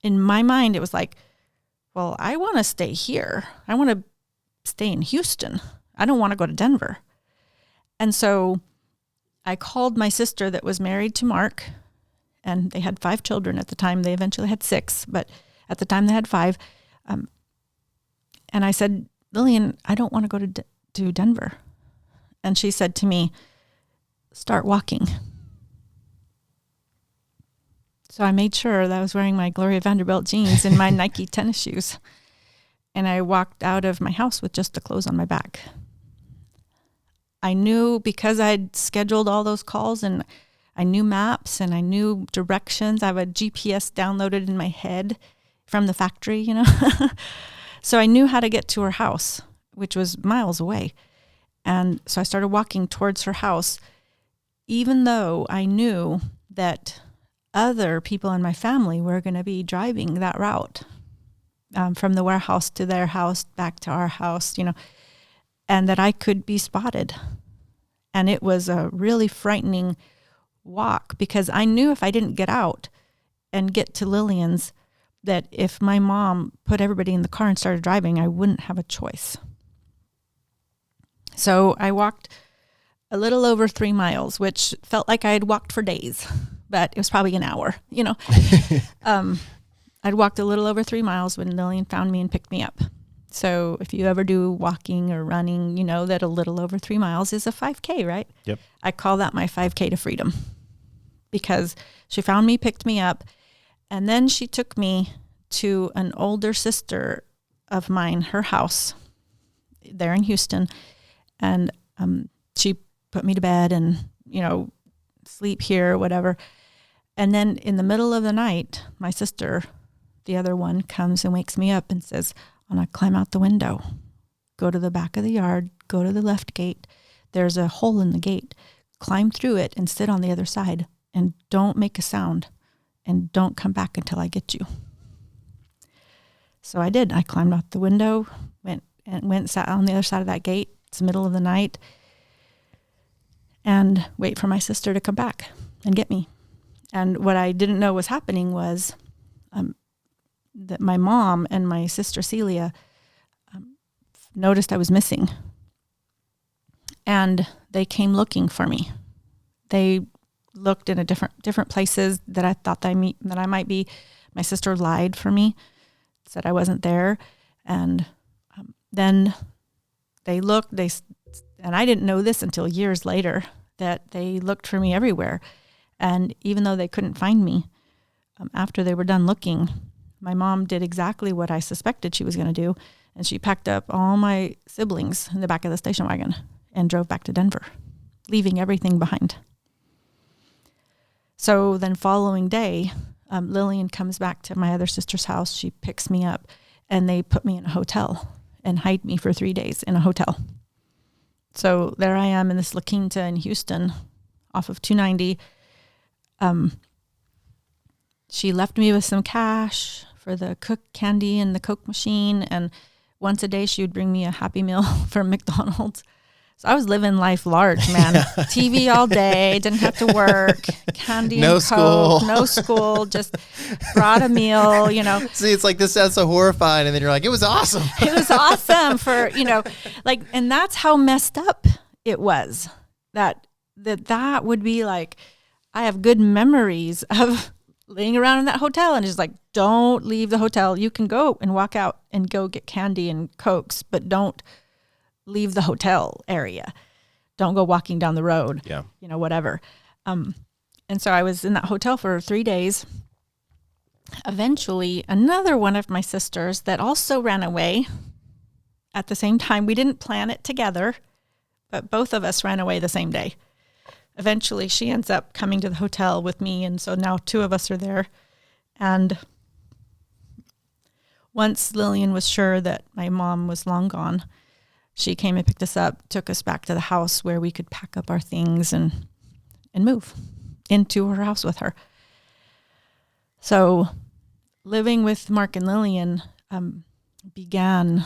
In my mind, it was like, well, I want to stay here. I want to stay in Houston. I don't want to go to Denver. And so I called my sister that was married to Mark, and they had 5 children at the time. They eventually had 6, but at the time they had 5. And I said, Lillian, I don't want to go to Denver. And she said to me, start walking. So I made sure that I was wearing my Gloria Vanderbilt jeans and my Nike tennis shoes. And I walked out of my house with just the clothes on my back. I knew, because I'd scheduled all those calls and I knew maps and I knew directions. I have a GPS downloaded in my head from the factory, So I knew how to get to her house, which was miles away. And so I started walking towards her house, even though I knew that other people in my family were going to be driving that route, from the warehouse to their house, back to our house, and that I could be spotted. And it was a really frightening walk, because I knew if I didn't get out and get to Lillian's, that if my mom put everybody in the car and started driving, I wouldn't have a choice. So I walked a little over 3 miles, which felt like I had walked for days, but it was probably an hour, I'd walked a little over 3 miles when Lillian found me and picked me up. So if you ever do walking or running, you know that a little over 3 miles is a 5K, right? Yep. I call that my 5K to freedom, because she found me, picked me up, and then she took me to an older sister of mine, her house there in Houston. And she put me to bed and, sleep here, whatever. And then in the middle of the night, my sister, the other one, comes and wakes me up and says, Anna, climb out the window, go to the back of the yard, go to the left gate. There's a hole in the gate. Climb through it and sit on the other side, and don't make a sound, and don't come back until I get you. So I did. I climbed out the window, went sat on the other side of that gate. It's the middle of the night, and wait for my sister to come back and get me. And what I didn't know was happening was that my mom and my sister Celia noticed I was missing, and they came looking for me. They looked in different places that I thought that I might be. My sister lied for me, said I wasn't there, and then they looked. And I didn't know this until years later, that they looked for me everywhere. And even though they couldn't find me, after they were done looking, my mom did exactly what I suspected she was going to do. And she packed up all my siblings in the back of the station wagon and drove back to Denver, leaving everything behind. So then following day, Lillian comes back to my other sister's house. She picks me up, and they put me in a hotel and hide me for 3 days in a hotel. So there I am in this La Quinta in Houston, off of 290. She left me with some cash for the candy and the Coke machine. And once a day, she would bring me a Happy Meal from McDonald's. So I was living life large, man. TV all day, didn't have to work, candy no and school. Coke, no school, just brought a meal, See, it's like, this sounds so horrifying. And then you're like, it was awesome. It was awesome for, and that's how messed up it was. That would be like, I have good memories of laying around in that hotel and just like, don't leave the hotel. You can go and walk out and go get candy and Cokes, but don't leave the hotel area. Don't go walking down the road. Yeah. Whatever. And so I was in that hotel for 3 days. Eventually, another one of my sisters that also ran away at the same time. We didn't plan it together, but both of us ran away the same day. Eventually, she ends up coming to the hotel with me, and so now 2 of us are there. And once Lillian was sure that my mom was long gone, she came and picked us up, took us back to the house where we could pack up our things and move into her house with her. So living with Mark and Lillian began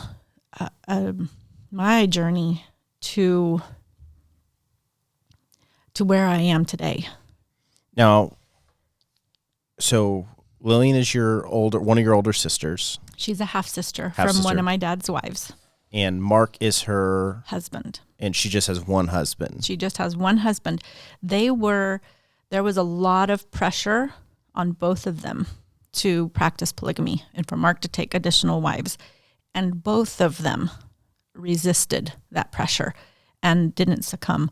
my journey to where I am today. Now, so Lillian is one of your older sisters. She's a half-sister from one of my dad's wives. And Mark is her husband. And she just has one husband. She just has one husband. There was a lot of pressure on both of them to practice polygamy and for Mark to take additional wives. And both of them resisted that pressure and didn't succumb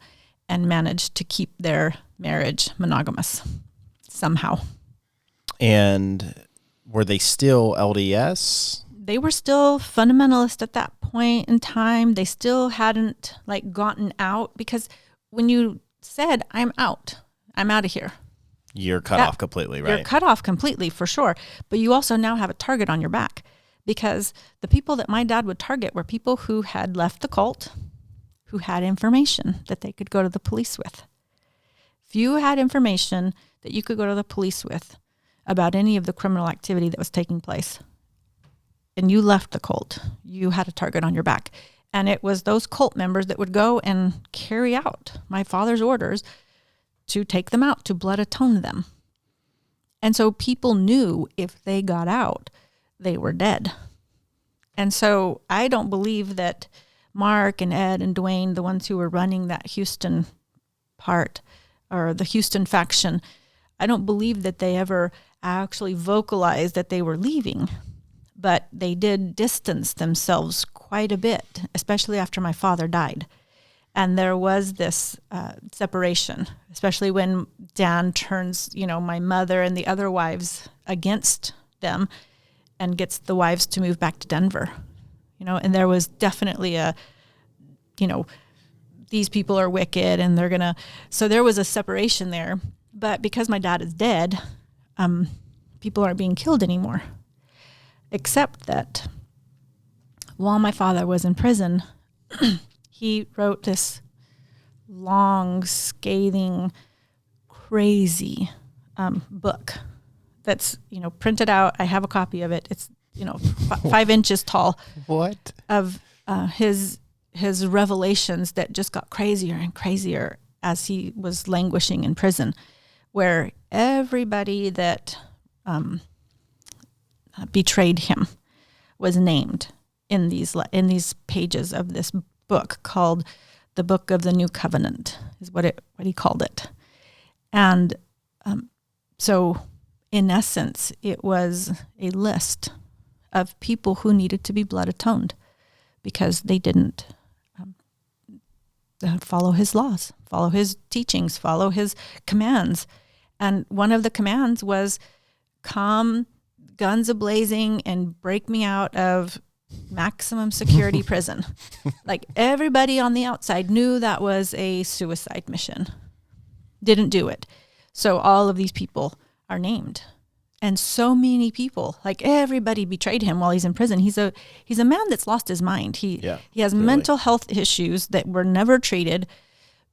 and managed to keep their marriage monogamous somehow. And were they still LDS? They were still fundamentalist at that point in time. They still hadn't gotten out, because when you said, I'm out of here. You're cut off completely, right? You're cut off completely, for sure. But you also now have a target on your back, because the people that my dad would target were people who had left the cult, who had information that they could go to the police with. If you had information that you could go to the police with about any of the criminal activity that was taking place, and you left the cult, you had a target on your back. And it was those cult members that would go and carry out my father's orders to take them out, to blood atone them. And so people knew if they got out, they were dead. And so I don't believe that Mark and Ed and Dwayne, the ones who were running that Houston part, or the Houston faction, I don't believe that they ever actually vocalized that they were leaving. But they did distance themselves quite a bit, especially after my father died. And there was this separation, especially when Dan turns, my mother and the other wives against them and gets the wives to move back to Denver. And there was definitely these people are wicked and so there was a separation there. But because my dad is dead, people aren't being killed anymore. Except that while my father was in prison, he wrote this long, scathing, crazy book that's, printed out. I have a copy of it. It's, 5 inches tall. What? Of his revelations that just got crazier and crazier as he was languishing in prison, where everybody that betrayed him was named in these pages of this book called the Book of the New Covenant, is what he called it. And so in essence, it was a list of people who needed to be blood atoned because they didn't follow his laws, follow his teachings, follow his commands. And one of the commands was come guns a-blazing and break me out of maximum security prison. Everybody on the outside knew that was a suicide mission. Didn't do it. So all of these people are named. And so many people, everybody betrayed him while he's in prison. He's a man that's lost his mind. He has mental health issues that were never treated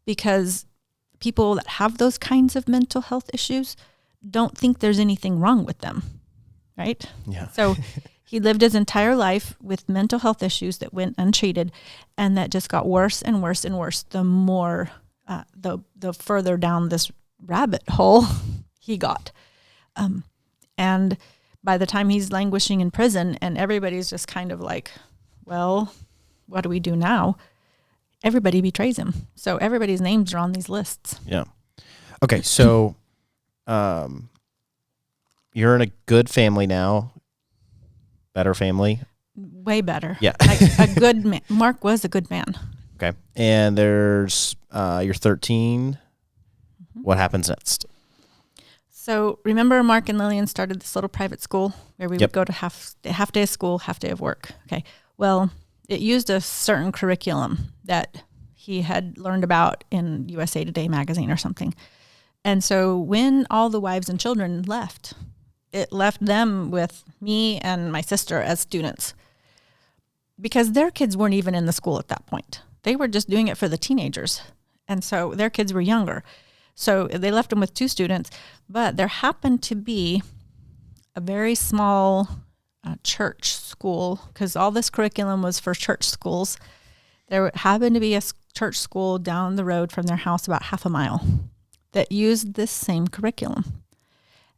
because people that have those kinds of mental health issues don't think there's anything wrong with them, right? Yeah. So he lived his entire life with mental health issues that went untreated, and that just got worse and worse and worse the more, the further down this rabbit hole he got. And by the time he's languishing in prison and everybody's just kind of like, well, what do we do now? Everybody betrays him. So everybody's names are on these lists. Yeah. Okay. So, you're in a good family now. Better family. Way better. Yeah. Like a good man. Mark was a good man. Okay. And there's, you're 13. Mm-hmm. What happens next? So remember Mark and Lillian started this little private school where we would go to half day of school, half day of work. Okay. Well, it used a certain curriculum that he had learned about in USA Today magazine or something. And so when all the wives and children left, it left them with me and my sister as students, because their kids weren't even in the school at that point. They were just doing it for the teenagers. And so their kids were younger. So they left them with 2 students, but there happened to be a very small church school, because all this curriculum was for church schools. There happened to be a church school down the road from their house about half a mile that used this same curriculum.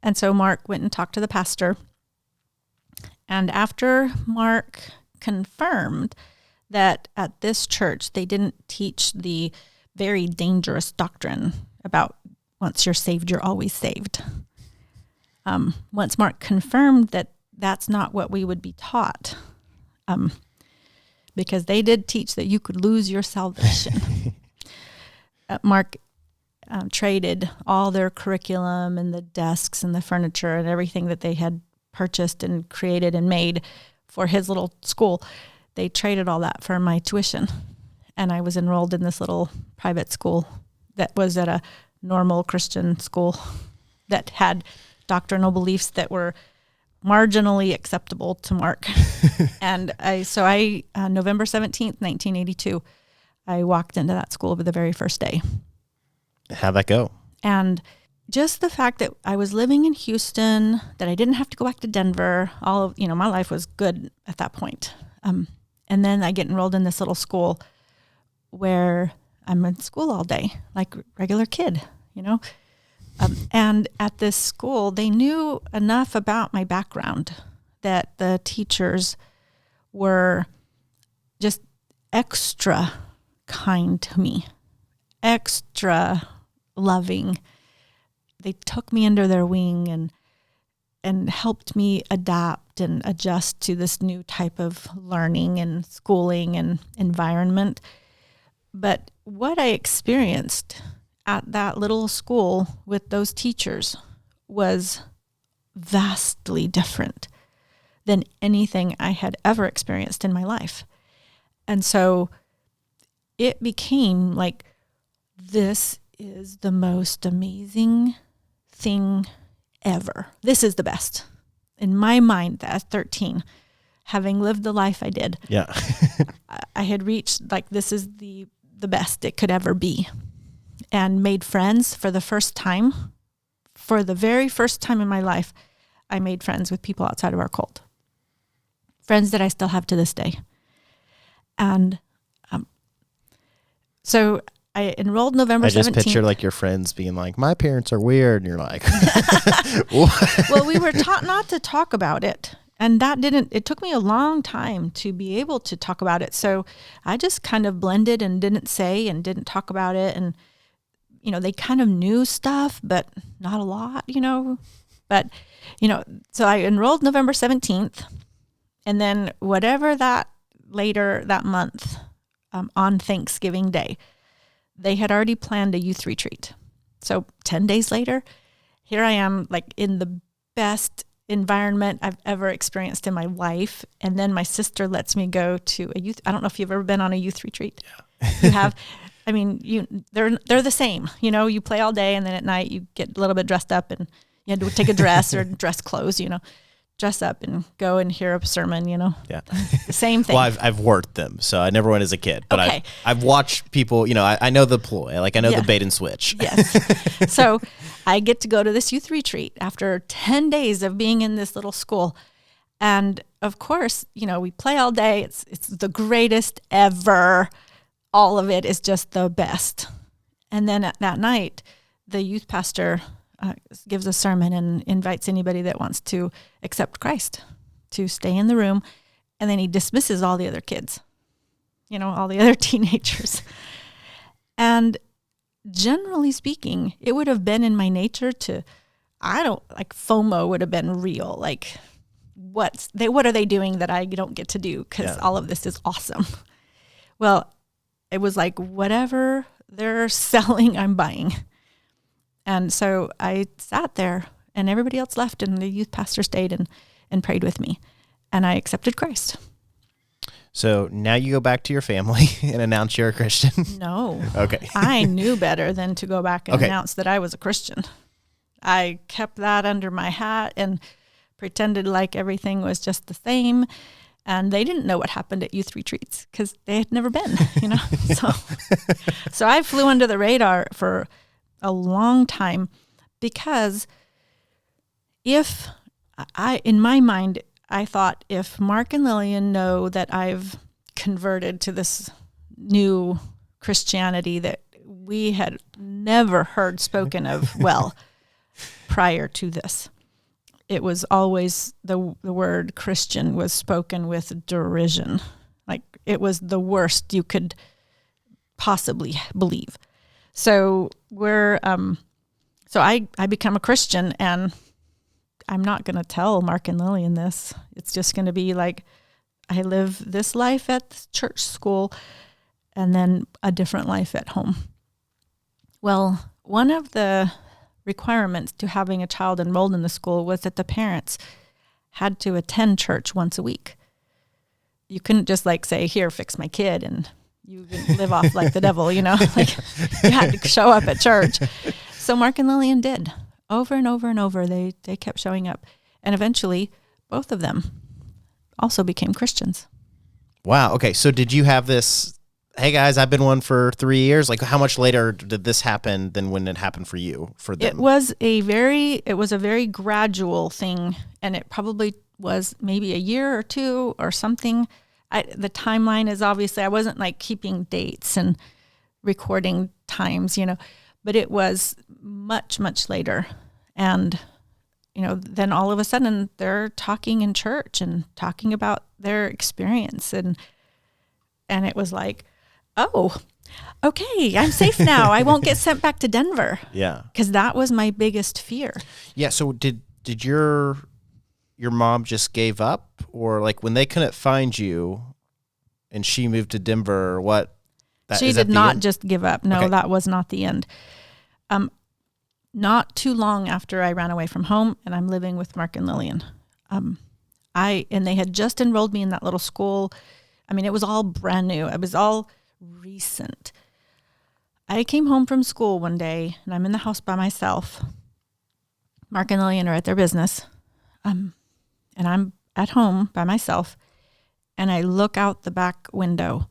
And so Mark went and talked to the pastor. And after Mark confirmed that at this church, they didn't teach the very dangerous doctrine about once you're saved, you're always saved. Once Mark confirmed that that's not what we would be taught, because they did teach that you could lose your salvation. Mark traded all their curriculum and the desks and the furniture and everything that they had purchased and created and made for his little school. They traded all that for my tuition. And I was enrolled in this little private school that was at a normal Christian school that had doctrinal beliefs that were marginally acceptable to Mark. And I November 17th, 1982, I walked into that school for the very first day. How'd that go? And just the fact that I was living in Houston, that I didn't have to go back to Denver, my life was good at that point. And then I get enrolled in this little school where I'm in school all day, like a regular kid, and at this school, they knew enough about my background that the teachers were just extra kind to me, extra loving. They took me under their wing and helped me adapt and adjust to this new type of learning and schooling and environment. But what I experienced at that little school with those teachers was vastly different than anything I had ever experienced in my life. And so it became like, this is the most amazing thing ever. This is the best. In my mind, at 13, having lived the life I did, yeah, I had reached, like, this is the best it could ever be, and made friends for the first time. For the very first time in my life, I made friends with people outside of our cult. Friends that I still have to this day. And so I enrolled November 17th. I just picture like your friends being like, my parents are weird. And you're like, well, we were taught not to talk about it. And it took me a long time to be able to talk about it. So I just kind of blended and didn't say and didn't talk about it. And, they kind of knew stuff, but not a lot, But, so I enrolled November 17th. And then whatever that month, on Thanksgiving Day, they had already planned a youth retreat. So 10 days later, here I am, like, in the best environment I've ever experienced in my life. And then my sister lets me go to I don't know if you've ever been on a youth retreat. Yeah. You have, they're the same, you play all day and then at night you get a little bit dressed up and you had to take a dress or dress clothes, dress up and go and hear a sermon, Yeah. the same thing. Well, I've worked them, so I never went as a kid, but Okay. I've watched people, I know the ploy, like I know Yeah. the bait and switch. Yes. So I get to go to this youth retreat after 10 days of being in this little school. And of course, we play all day. It's the greatest ever. All of it is just the best. And then at that night, the youth pastor gives a sermon and invites anybody that wants to accept Christ to stay in the room. And then he dismisses all the other kids, all the other teenagers. And generally speaking, it would have been in my nature FOMO would have been real. Like, what are they doing that I don't get to do? Because all of this is awesome. Well, it was like, whatever they're selling, I'm buying. And so I sat there and everybody else left and the youth pastor stayed and prayed with me. And I accepted Christ. So now you go back to your family and announce you're a Christian? No. Okay. I knew better than to go back and announce that I was a Christian. I kept that under my hat and pretended like everything was just the same. And they didn't know what happened at youth retreats because they had never been, So I flew under the radar for a long time because in my mind, I thought if Mark and Lillian know that I've converted to this new Christianity that we had never heard spoken of prior to this. It was always the word Christian was spoken with derision. Like it was the worst you could possibly believe. So I become a Christian, and I'm not going to tell Mark and Lillian this. It's just going to be like I live this life at the church school and then a different life at home. Well, one of the requirements to having a child enrolled in the school was that the parents had to attend church once a week. You couldn't just say, here, fix my kid, and you live off like the devil, like you had to show up at church. So Mark and Lillian did over and over and over. They kept showing up, and eventually both of them also became Christians. Wow. Okay. So did you have this, hey guys, I've been one for 3 years. Like how much later did this happen than when it happened for them? It was a very gradual thing, and it probably was maybe a year or two or something. The timeline is obviously, I wasn't keeping dates and recording times, but it was much, much later. And, then all of a sudden they're talking in church and talking about their experience. And it was like, oh, okay, I'm safe now. I won't get sent back to Denver. Yeah. Because that was my biggest fear. Yeah. So did your mom just gave up, or when they couldn't find you and she moved to Denver, or what? She did not just give up. No, okay. That was not the end. Not too long after I ran away from home and I'm living with Mark and Lillian. And they had just enrolled me in that little school. I mean, it was all brand new. It was all recent. I came home from school one day and I'm in the house by myself. Mark and Lillian are at their business. And I'm at home by myself. And I look out the back window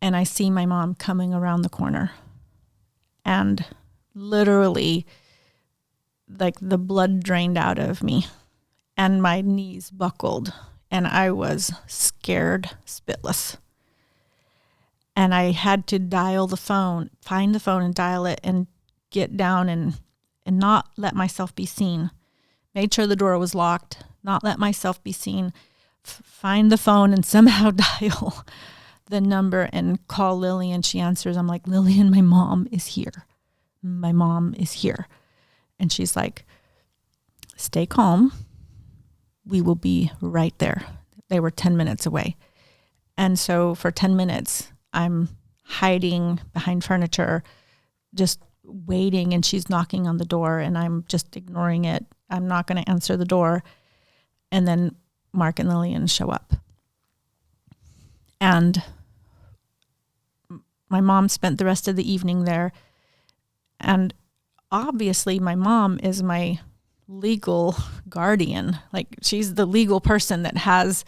and I see my mom coming around the corner. And literally, the blood drained out of me and my knees buckled and I was scared spitless. And I had to find the phone and dial it and get down and not let myself be seen. Made sure the door was locked, not let myself be seen, find the phone and somehow dial the number and call Lillian. She answers. I'm like, Lillian, my mom is here. My mom is here. And she's like, stay calm. We will be right there. They were 10 minutes away. And so for 10 minutes, I'm hiding behind furniture, just waiting, and she's knocking on the door and I'm just ignoring it. I'm not going to answer the door. And then Mark and Lillian show up. And my mom spent the rest of the evening there. And obviously my mom is my legal guardian. Like, she's the legal person that has,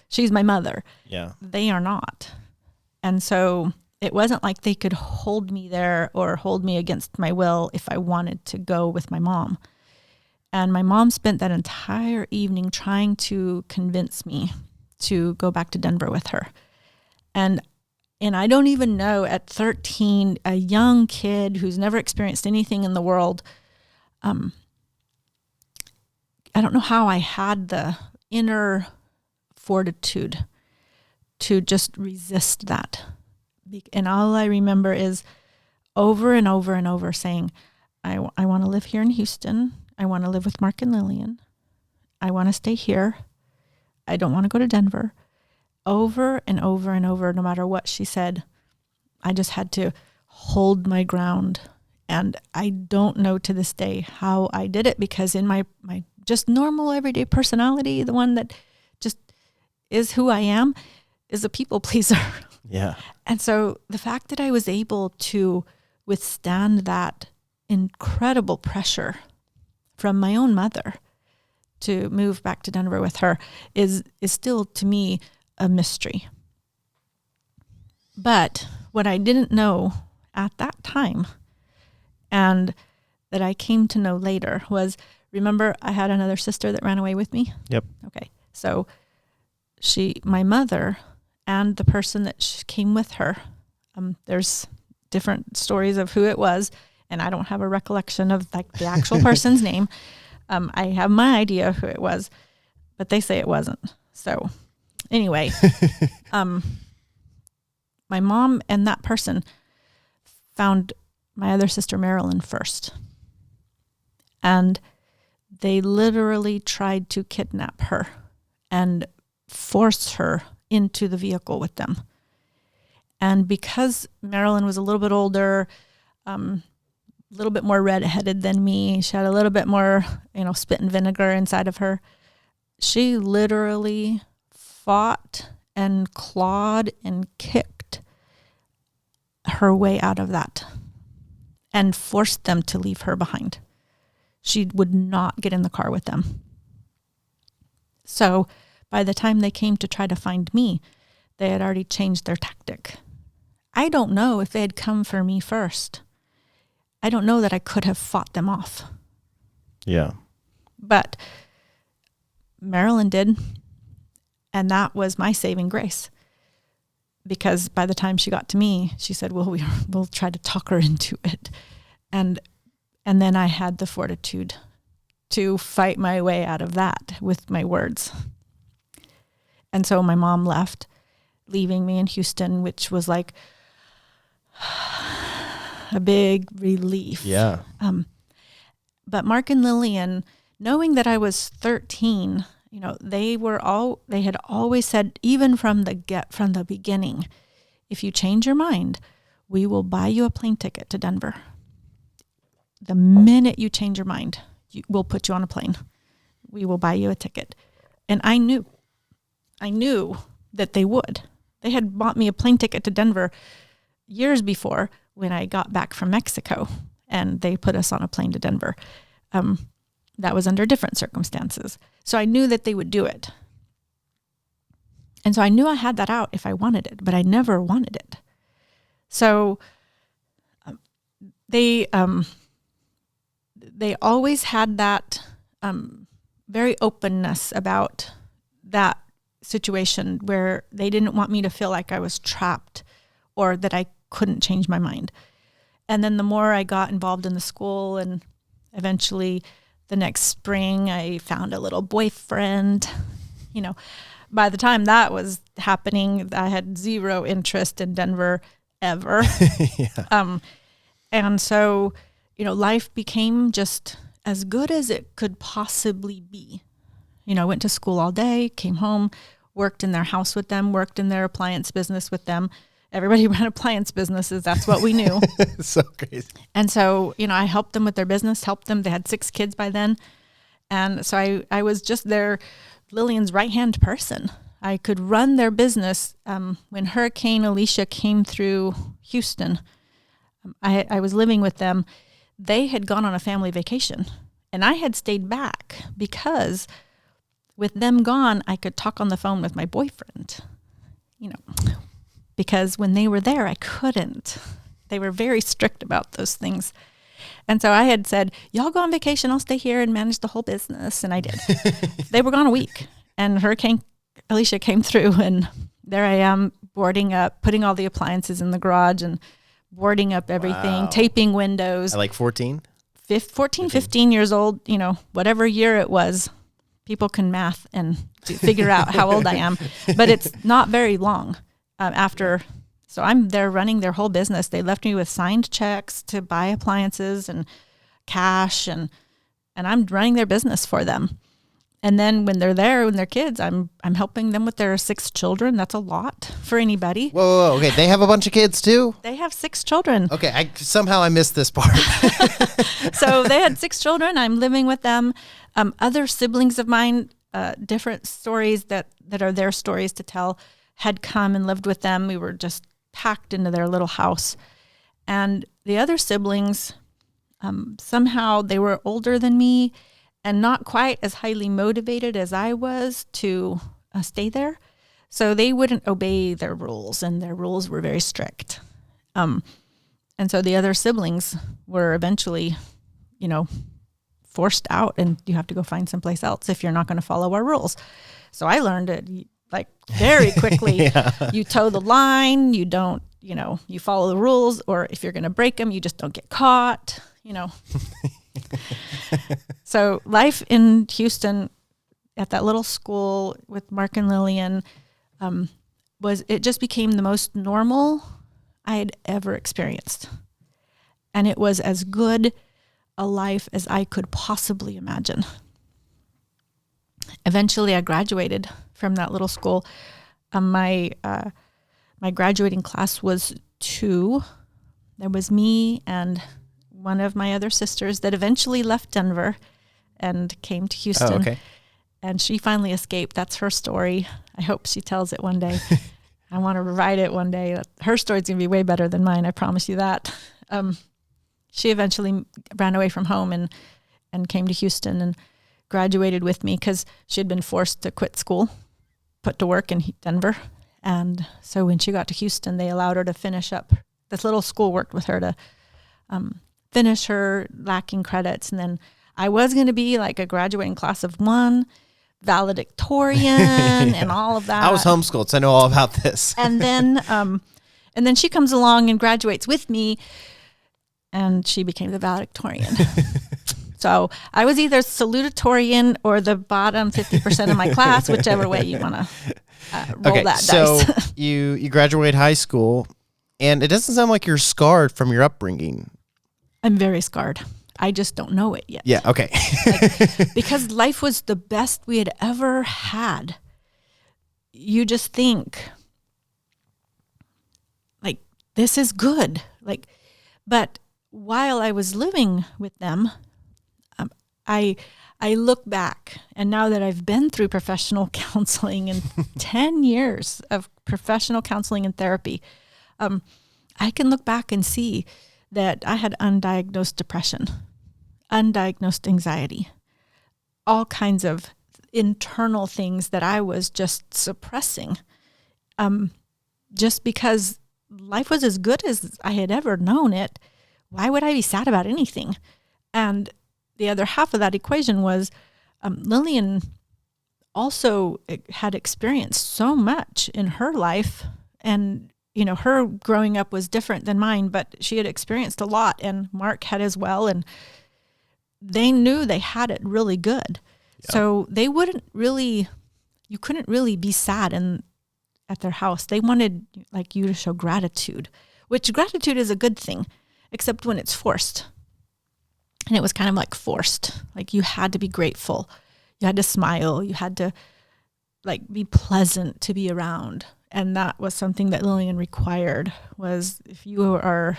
she's my mother. Yeah. They are not. And so it wasn't like they could hold me there or hold me against my will if I wanted to go with my mom. And my mom spent that entire evening trying to convince me to go back to Denver with her. And I don't even know, at 13, a young kid who's never experienced anything in the world, I don't know how I had the inner fortitude to just resist that. And all I remember is over and over and over saying, I want to live here in Houston. I want to live with Mark and Lillian. I want to stay here. I don't want to go to Denver. Over and over and over, no matter what she said, I just had to hold my ground. And I don't know to this day how I did it, because in my just normal everyday personality, the one that just is who I am, is a people pleaser. Yeah. And so the fact that I was able to withstand that incredible pressure from my own mother to move back to Denver with her is still, to me, a mystery. But what I didn't know at that time, and that I came to know later, was, remember, I had another sister that ran away with me? Yep. Okay. So my mother and the person that came with her, there's different stories of who it was, and I don't have a recollection of like the actual person's name. I have my idea of who it was, but they say it wasn't. So anyway, my mom and that person found my other sister Marilyn first. And they literally tried to kidnap her and force her into the vehicle with them. And because Marilyn was a little bit older, a little bit more redheaded than me, she had a little bit more, spit and vinegar inside of her. She literally fought and clawed and kicked her way out of that and forced them to leave her behind. She would not get in the car with them. So by the time they came to try to find me, they had already changed their tactic. I don't know if they had come for me first. I don't know that I could have fought them off. Yeah. But Marilyn did. And that was my saving grace. Because by the time she got to me, she said, well, we'll try to talk her into it. And then I had the fortitude to fight my way out of that with my words. And so my mom left, leaving me in Houston, which was like a big relief. Yeah. But Mark and Lillian, knowing that I was 13, they had always said, even from the beginning, if you change your mind, we will buy you a plane ticket to Denver. The minute you change your mind, we'll put you on a plane. We will buy you a ticket. And I knew that they would. They had bought me a plane ticket to Denver years before when I got back from Mexico, and they put us on a plane to Denver. That was under different circumstances. So I knew that they would do it. And so I knew I had that out if I wanted it, but I never wanted it. So they always had that very openness about that situation where they didn't want me to feel like I was trapped or that I couldn't change my mind. And then the more I got involved in the school, and eventually the next spring I found a little boyfriend, by the time that was happening, I had zero interest in Denver ever. Yeah. And so, life became just as good as it could possibly be. I went to school all day, came home, worked in their house with them, worked in their appliance business with them. Everybody ran appliance businesses. That's what we knew. So crazy. And so, I helped them with their business, helped them. They had 6 kids by then. And so I was just Lillian's right-hand person. I could run their business. When Hurricane Alicia came through Houston, I was living with them. They had gone on a family vacation And I had stayed back because with them gone, I could talk on the phone with my boyfriend, because when they were there, I couldn't. They were very strict about those things. And so I had said, y'all go on vacation, I'll stay here and manage the whole business. And I did. They were gone a week, and Hurricane Alicia came through, and there I am boarding up, putting all the appliances in the garage and boarding up everything, taping windows. At like 14? 15 years old, whatever year it was. People can math and figure out how old I am, but it's not very long after. So I'm there running their whole business. They left me with signed checks to buy appliances and cash, and I'm running their business for them. And then when they're there, when they're kids, I'm helping them with their 6 children. That's a lot for anybody. Whoa. Okay, they have a bunch of kids too? They have 6 children. Okay, somehow I missed this part. So they had 6 children. I'm living with them. Other siblings of mine, different stories that are their stories to tell, had come and lived with them. We were just packed into their little house. And the other siblings, somehow they were older than me and not quite as highly motivated as I was to stay there. So they wouldn't obey their rules, and their rules were very strict. And so the other siblings were eventually, forced out, and you have to go find someplace else if you're not going to follow our rules. So I learned it like very quickly. Yeah. You toe the line, you don't, you follow the rules, or if you're going to break them, you just don't get caught, So life in Houston at that little school with Mark and Lillian it just became the most normal I had ever experienced. And it was as good a life as I could possibly imagine. Eventually I graduated from that little school. My graduating class was 2. There was me and one of my other sisters that eventually left Denver and came to Houston. Oh, okay. And she finally escaped. That's her story. I hope she tells it one day. I want to write it one day. Her story's going to be way better than mine. I promise you that. She eventually ran away from home and came to Houston and graduated with me because she had been forced to quit school, put to work in Denver. And so when she got to Houston, they allowed her to finish up. This little school worked with her to finish her lacking credits. And then I was going to be like a graduating class of 1, valedictorian, yeah, and all of that. I was homeschooled, so I know all about this. And then she comes along and graduates with me, and she became the valedictorian. So I was either salutatorian or the bottom 50% of my class, whichever way you want to roll that so dice. So you graduate high school, and it doesn't sound like you're scarred from your upbringing. I'm very scarred. I just don't know it yet. Yeah, okay. Because life was the best we had ever had. You just think, like, this is good. But while I was living with them, I look back, and now that I've been through professional counseling and 10 years of professional counseling and therapy, I can look back and see that I had undiagnosed depression, undiagnosed anxiety, all kinds of internal things that I was just suppressing, just because life was as good as I had ever known it. Why would I be sad about anything? And the other half of that equation was Lillian also had experienced so much in her life, and her growing up was different than mine, but she had experienced a lot, and Mark had as well, and they knew they had it really good. Yeah. So they you couldn't really be sad at their house. They wanted you to show gratitude, which gratitude is a good thing, except when it's forced. And it was kind of forced. You had to be grateful. You had to smile. You had to be pleasant to be around. And that was something that Lillian required, was if you are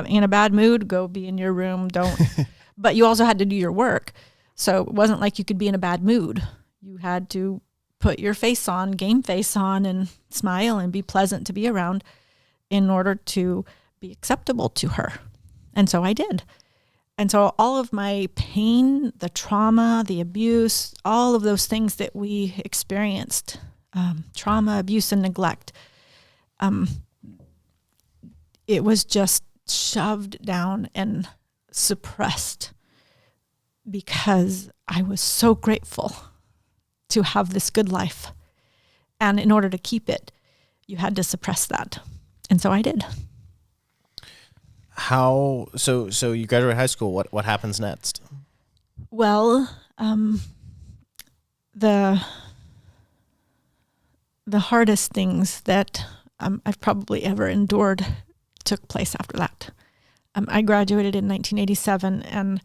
in a bad mood, go be in your room. Don't. But you also had to do your work. So it wasn't like you could be in a bad mood. You had to put your face on, game face on, and smile and be pleasant to be around in order to be acceptable to her. And so I did. And so all of my pain, the trauma, the abuse, all of those things that we experienced, trauma, abuse, and neglect, it was just shoved down and suppressed because I was so grateful to have this good life. And in order to keep it, you had to suppress that. And so I did. How, so you graduate high school, what happens next? Well, the hardest things that I've probably ever endured took place after that. I graduated in 1987 and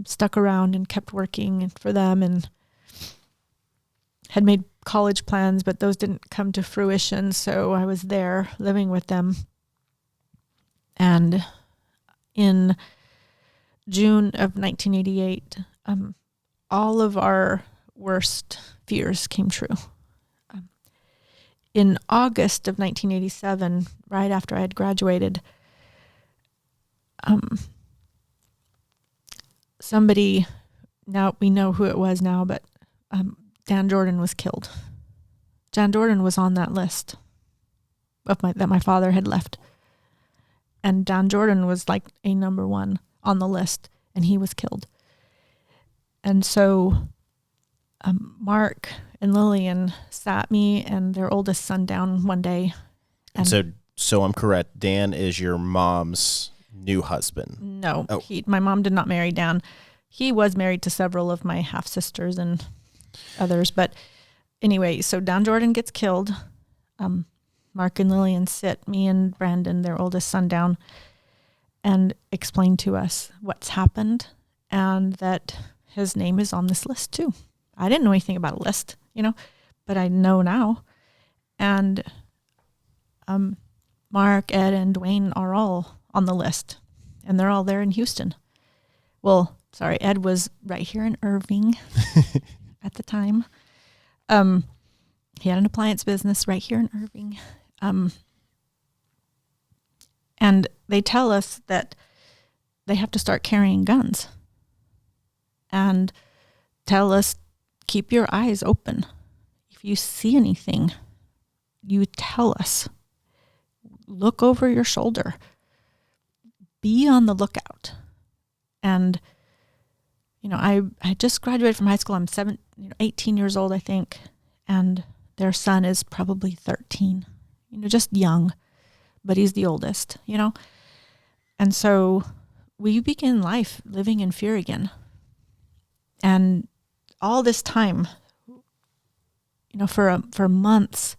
stuck around and kept working for them and had made college plans, but those didn't come to fruition. So I was there living with them. And in June of 1988, all of our worst fears came true. In August of 1987, right after I had graduated, somebody, now we know who it was now, but Dan Jordan was killed. Dan Jordan was on that list that my father had left. And Dan Jordan was like a number one on the list, and he was killed. And so Mark and Lillian sat me and their oldest son down one day. And so I'm correct, Dan is your mom's new husband? No, my mom did not marry Dan. He was married to several of my half-sisters and others. But anyway, so Dan Jordan gets killed. Mark and Lillian sit me and Brandon, their oldest son, down and explain to us what's happened and that his name is on this list too. I didn't know anything about a list, but I know now. And Mark, Ed, and Dwayne are all on the list, and they're all there in Houston. Well, sorry, Ed was right here in Irving at the time. He had an appliance business right here in Irving. And they tell us that they have to start carrying guns and tell us, keep your eyes open. If you see anything, you tell us. Look over your shoulder. Be on the lookout. And, I just graduated from high school. I'm 18 years old, I think. And their son is probably 13, just young, but he's the oldest, And so we begin life living in fear again. And all this time, for months,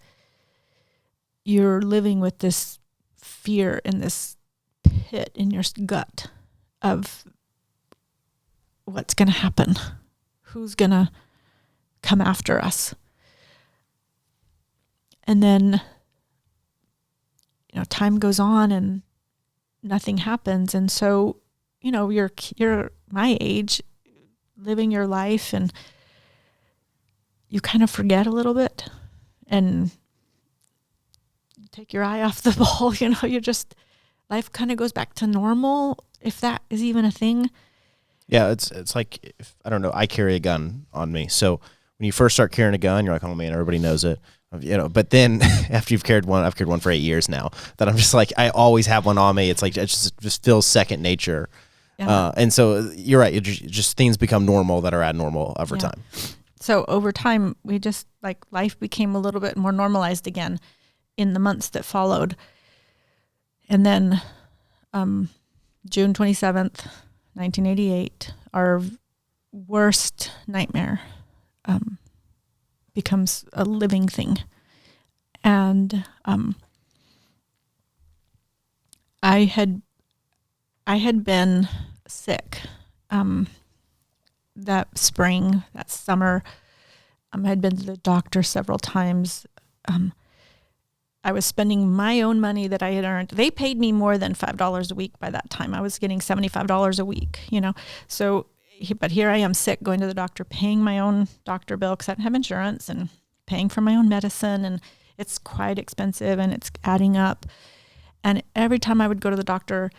you're living with this fear in this pit in your gut of what's going to happen, who's going to come after us. And then, time goes on and nothing happens. And so, you're my age, living your life, and you kind of forget a little bit and take your eye off the ball. Life kind of goes back to normal, if that is even a thing. Yeah, it's like, I don't know, I carry a gun on me. So when you first start carrying a gun, you're like, oh man, everybody knows it. But then after I've carried one for 8 years now, that I'm just like, I always have one on me. It's like, it just feels second nature. Yeah. And so you're right. Just things become normal that are abnormal over time. So over time, we just life became a little bit more normalized again in the months that followed. And then June 27th, 1988, our worst nightmare becomes a living thing. And I had been sick that spring, that summer. I had been to the doctor several times. I was spending my own money that I had earned. They paid me more than $5 a week by that time. I was getting $75 a week, So, but here I am sick, going to the doctor, paying my own doctor bill because I didn't have insurance, and paying for my own medicine, and it's quite expensive and it's adding up. And every time I would go to the doctor,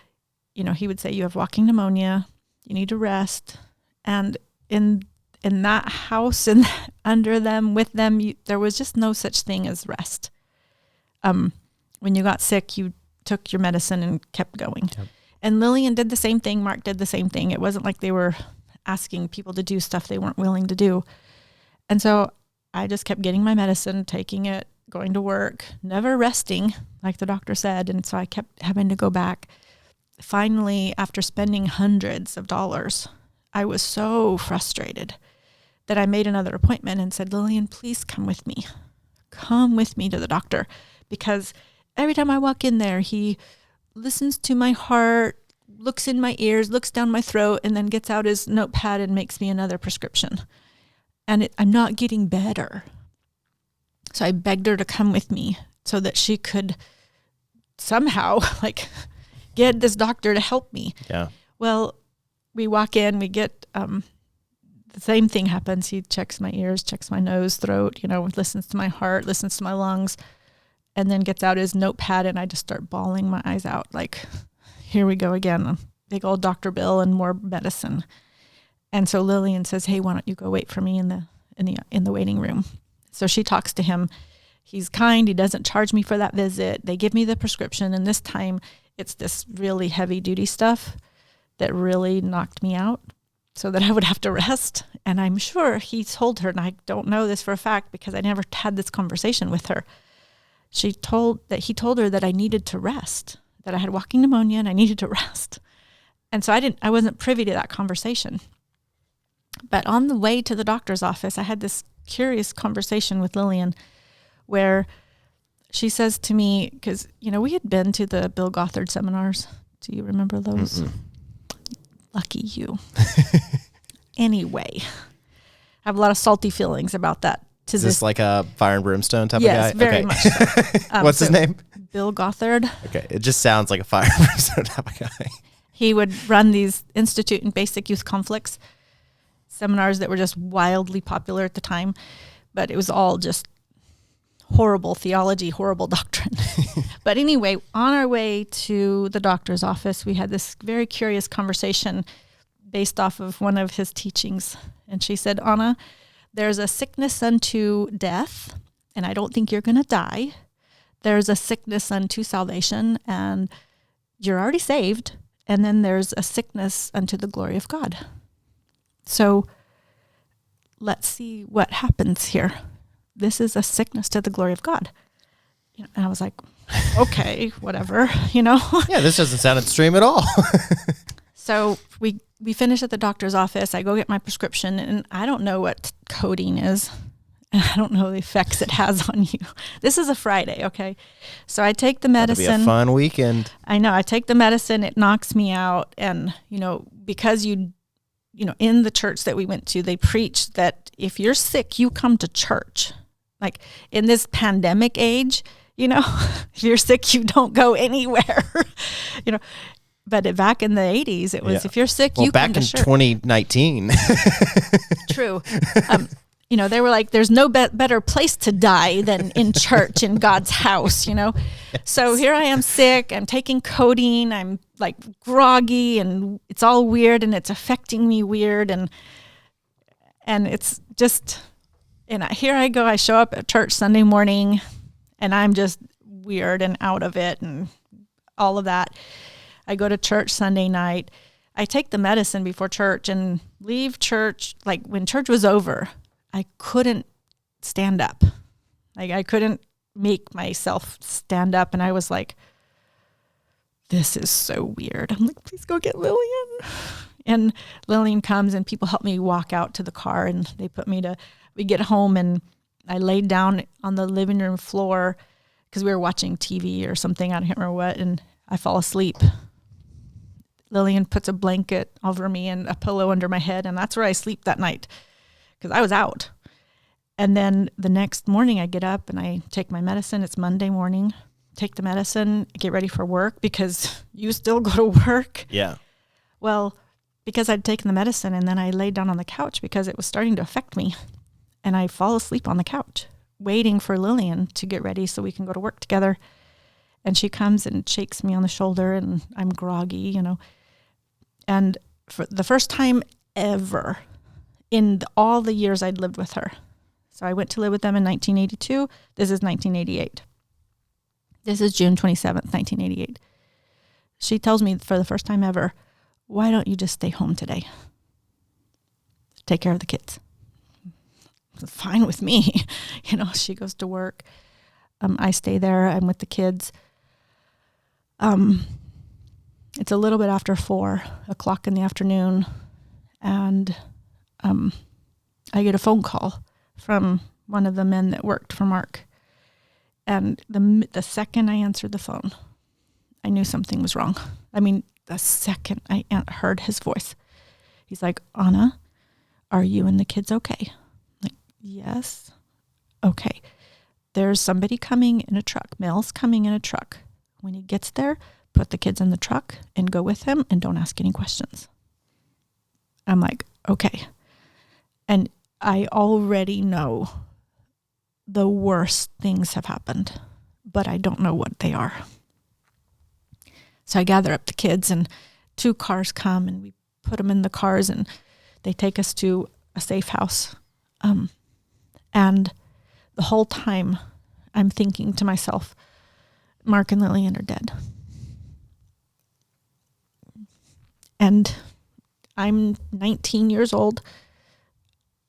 he would say, you have walking pneumonia. You need to rest. And in that house and under them, with them, there was just no such thing as rest. When you got sick, you took your medicine and kept going. Yep. And Lillian did the same thing. Mark did the same thing. It wasn't like they were asking people to do stuff they weren't willing to do. And so I just kept getting my medicine, taking it, going to work, never resting, like the doctor said. And so I kept having to go back. Finally, after spending hundreds of dollars, I was so frustrated that I made another appointment and said, Lillian, please come with me. Come with me to the doctor. Because every time I walk in there, he listens to my heart, looks in my ears, looks down my throat, and then gets out his notepad and makes me another prescription. And I'm not getting better. So I begged her to come with me so that she could somehow get this doctor to help me. Yeah. Well, we walk in, we get the same thing happens. He checks my ears, checks my nose, throat, listens to my heart, listens to my lungs, and then gets out his notepad, and I just start bawling my eyes out. Like, here we go again, a big old doctor bill and more medicine. And so Lillian says, hey, why don't you go wait for me in the waiting room? So she talks to him. He's kind. He doesn't charge me for that visit. They give me the prescription, and this time it's this really heavy duty stuff that really knocked me out so that I would have to rest. And I'm sure he told her, and I don't know this for a fact because I never had this conversation with her. He told her that I needed to rest, that I had walking pneumonia and I needed to rest. And so I wasn't privy to that conversation. But on the way to the doctor's office, I had this curious conversation with Lillian where she says to me, because, we had been to the Bill Gothard seminars. Do you remember those? Mm-mm. Lucky you. Anyway, I have a lot of salty feelings about that. Is this like a fire and brimstone type yes, of guy? Yes, very much so. What's his name? Bill Gothard. Okay, it just sounds like a fire and brimstone type of guy. He would run these Institute and Basic Youth Conflicts seminars that were just wildly popular at the time, but it was all just horrible theology, horrible doctrine. But anyway, on our way to the doctor's office, we had this very curious conversation based off of one of his teachings. And she said, Anna, there's a sickness unto death, and I don't think you're going to die. There's a sickness unto salvation, and you're already saved. And then there's a sickness unto the glory of God. So let's see what happens here. This is a sickness to the glory of God. And I was like, okay, whatever, Yeah, this doesn't sound extreme at all. So we finish at the doctor's office. I go get my prescription, and I don't know what codeine is. And I don't know the effects it has on you. This is a Friday, okay? So I take the medicine. That'll be a fun weekend. I know. I take the medicine. It knocks me out. And, because in the church that we went to, they preach that if you're sick, you come to church. Like in this pandemic age, if you're sick, you don't go anywhere, But back in the 80s, it was, if you're sick, you come to church. Back in 2019. True. They were like, there's no better place to die than in church, in God's house, Yes. So here I am sick. I'm taking codeine. I'm like groggy, and it's all weird, and it's affecting me weird. And it's just, here I go. I show up at church Sunday morning, and I'm just weird and out of it and all of that. I go to church Sunday night. I take the medicine before church and leave church. Like when church was over, I couldn't stand up. Like I couldn't make myself stand up. And I was like, this is so weird. I'm like, please go get Lillian. And Lillian comes, and people help me walk out to the car, and they put me we get home, and I laid down on the living room floor because we were watching TV or something. I don't remember what. And I fall asleep. Lillian puts a blanket over me and a pillow under my head, and that's where I sleep that night because I was out. And then the next morning I get up and I take my medicine. It's Monday morning. Take the medicine, get ready for work because you still go to work. Yeah. Well, because I'd taken the medicine, and then I laid down on the couch because it was starting to affect me. And I fall asleep on the couch waiting for Lillian to get ready so we can go to work together. And she comes and shakes me on the shoulder, and I'm groggy, And for the first time ever in all the years I'd lived with her. So I went to live with them in 1982. This is 1988. This is June 27th, 1988. She tells me for the first time ever, why don't you just stay home today? Take care of the kids. It's fine with me. She goes to work. I stay there. I'm with the kids. It's a little bit after 4:00 in the afternoon. And I get a phone call from one of the men that worked for Mark. And the second I answered the phone, I knew something was wrong. I mean, the second I heard his voice, he's like, Anna, are you and the kids okay? I'm like, yes. Okay. There's somebody coming in a truck. Mel's coming in a truck. When he gets there, put the kids in the truck and go with him and don't ask any questions. I'm like, okay. And I already know the worst things have happened, but I don't know what they are. So I gather up the kids and 2 cars come and we put them in the cars and they take us to a safe house. And the whole time I'm thinking to myself, Mark and Lillian are dead. And I'm 19 years old.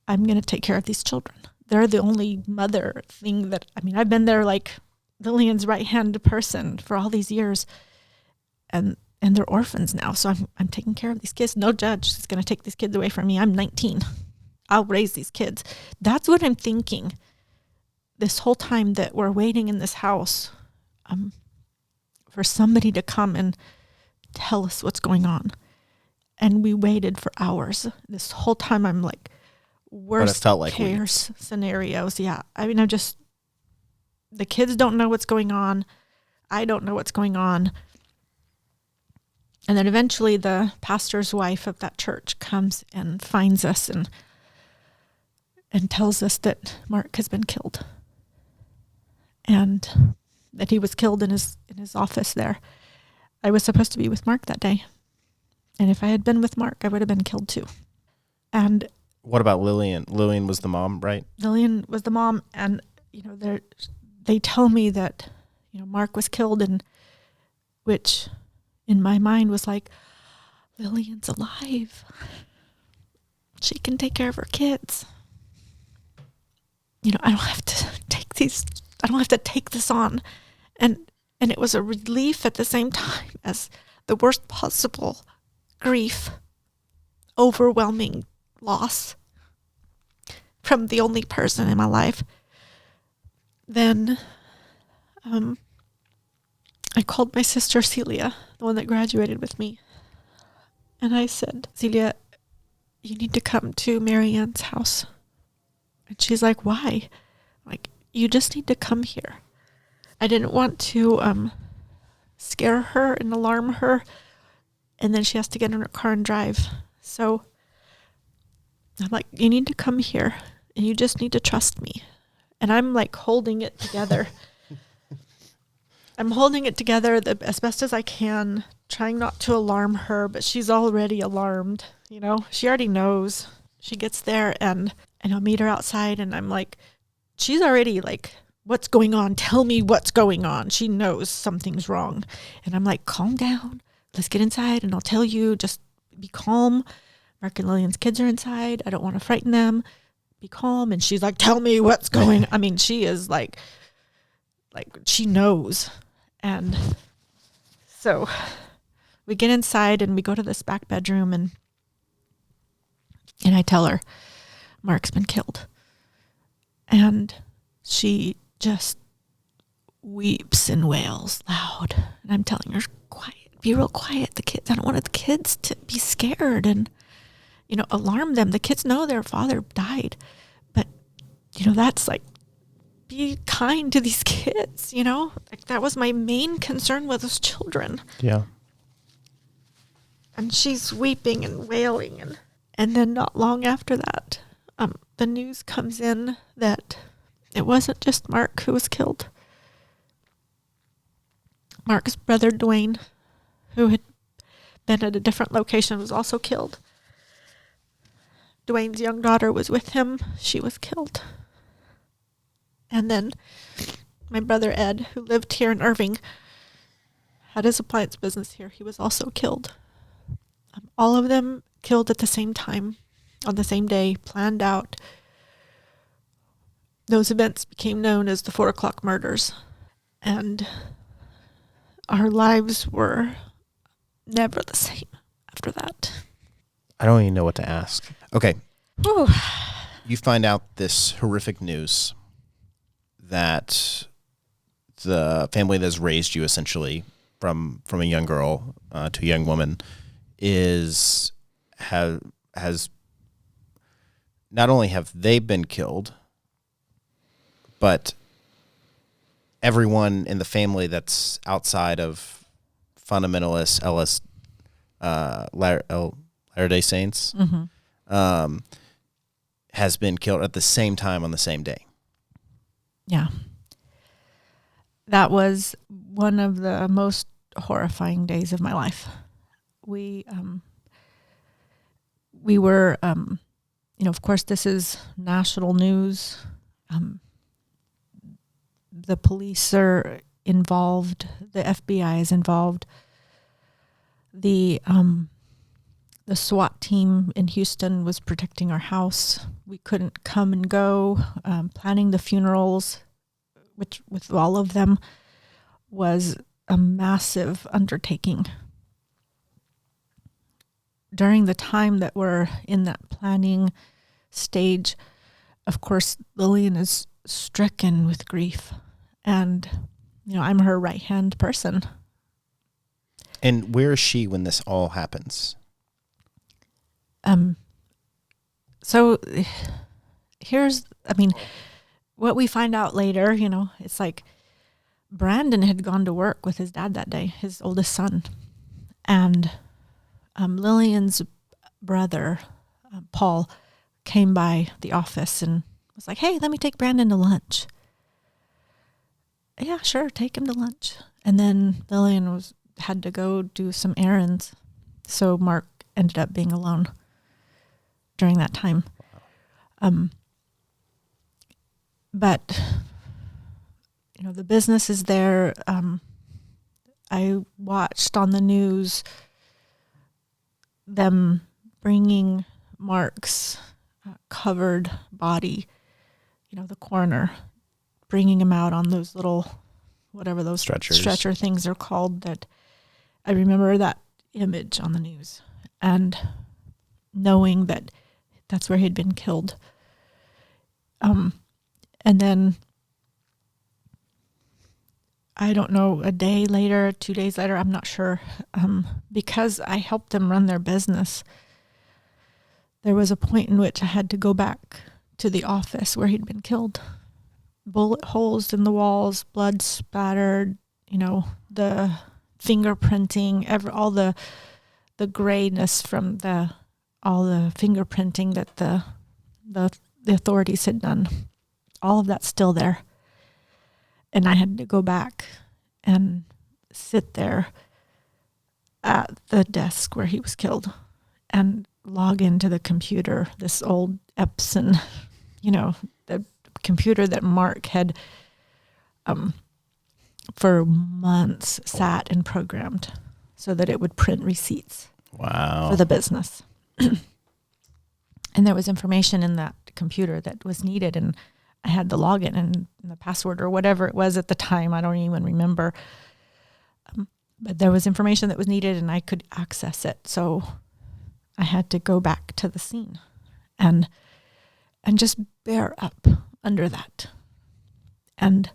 I'm going to take care of these children. They're the only mother thing I've been there like Lillian's right-hand person for all these years. And they're orphans now. So I'm taking care of these kids. No judge is going to take these kids away from me. I'm 19. I'll raise these kids. That's what I'm thinking this whole time that we're waiting in this house for somebody to come and tell us what's going on. And we waited for hours. This whole time I'm like, worst case scenarios. Yeah. I mean, the kids don't know what's going on. I don't know what's going on. And then eventually the pastor's wife of that church comes and finds us and tells us that Mark has been killed. And that he was killed in his office there. I was supposed to be with Mark that day. And if I had been with Mark, I would have been killed too. And what about Lillian? Lillian was the mom, right? Lillian was the mom. And, they tell me that, Mark was killed, and which in my mind was like, Lillian's alive. She can take care of her kids. I don't have to take this on. And it was a relief at the same time as the worst possible grief, overwhelming loss from the only person in my life. Then I called my sister Celia, the one that graduated with me. And I said, Celia, you need to come to Marianne's house. And she's like, why? Like, you just need to come here. I didn't want to scare her and alarm her. And then she has to get in her car and drive. So I'm like, you need to come here and you just need to trust me. And I'm like holding it together. I'm holding it together as best as I can, trying not to alarm her, but she's already alarmed. She already knows. She gets there and I'll meet her outside and I'm like, she's already like, what's going on? Tell me what's going on. She knows something's wrong. And I'm like, calm down. Let's get inside and I'll tell you. Just be calm. Mark and Lillian's kids are inside. I don't want to frighten them. Be calm. And she's like, tell me what's going on. I mean, she is like she knows. And so we get inside and we go to this back bedroom and I tell her, Mark's been killed. And she just weeps and wails loud. And I'm telling her, quiet, be real quiet. The kids, I don't want the kids to be scared and, alarm them. The kids know their father died. But, that's like, be kind to these kids, Like, that was my main concern with those children. Yeah. And she's weeping and wailing. And then not long after that, the news comes in that it wasn't just Mark who was killed. Mark's brother, Dwayne, who had been at a different location, was also killed. Dwayne's young daughter was with him. She was killed. And then my brother Ed, who lived here in Irving, had his appliance business here. He was also killed. All of them killed at the same time, on the same day, planned out. Those events became known as the 4 o'clock murders. And our lives were never the same after that. I don't even know what to ask. Okay. Whew. You find out this horrific news that the family that's raised you essentially from a young girl to a young woman has not only have they been killed, but everyone in the family that's outside of fundamentalist Latter-day Saints has been killed at the same time on the same day. Yeah. That was one of the most horrifying days of my life. We were, of course, this is national news. The police are involved. The FBI is involved. The SWAT team in Houston was protecting our house. We couldn't come and go. Planning the funerals, which with all of them was a massive undertaking. During the time that we're in that planning stage, of course, Lillian is stricken with grief. And, I'm her right-hand person. And where is she when this all happens? So what we find out later, it's like Brandon had gone to work with his dad that day, his oldest son. And Lillian's brother, Paul, came by the office and was like, "Hey, let me take Brandon to lunch." Yeah, sure, take him to lunch. And then Lillian had to go do some errands. So Mark ended up being alone during that time. But, the business is there. I watched on the news them bringing Mark's covered body, the coroner, bringing him out on those little, whatever those stretcher things are called. That I remember that image on the news and knowing that that's where he'd been killed. And then I don't know, a day later, 2 days later, I'm not sure, because I helped them run their business. There was a point in which I had to go back to the office where he'd been killed. Bullet holes in the walls, blood spattered, the fingerprinting, all the grayness from all the fingerprinting that the authorities had done. All of that's still there. And I had to go back and sit there at the desk where he was killed and log into the computer, this old Epson, the computer that Mark had for months sat and programmed so that it would print receipts. Wow. For the business. And there was information in that computer that was needed, and I had the login and the password or whatever it was at the time. I don't even remember. But there was information that was needed and I could access it. So I had to go back to the scene and just bear up under that and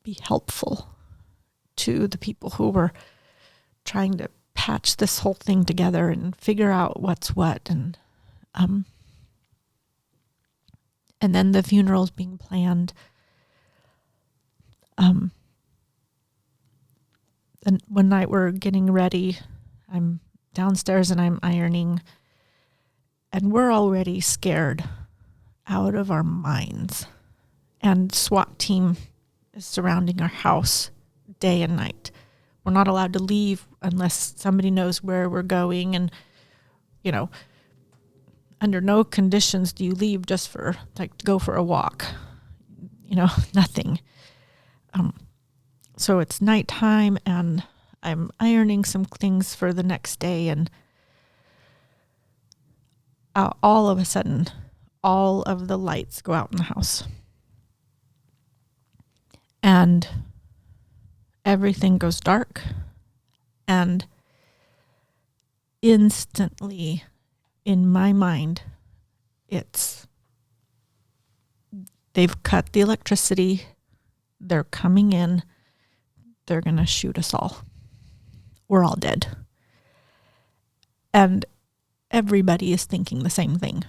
be helpful to the people who were trying to patch this whole thing together and figure out what's what. And then the funerals being planned. And one night we're getting ready. I'm downstairs and I'm ironing. And we're already scared out of our minds. And SWAT team is surrounding our house day and night We're not allowed to leave unless somebody knows where we're going. And, you know, under no conditions do you leave just for, like, to go for a walk. You know, nothing. So it's nighttime, and I'm ironing some things for the next day, and all of a sudden, all of the lights go out in the house. And everything goes dark, and instantly in my mind, they've cut the electricity, they're coming in, they're going to shoot us all. We're all dead. And everybody is thinking the same thing.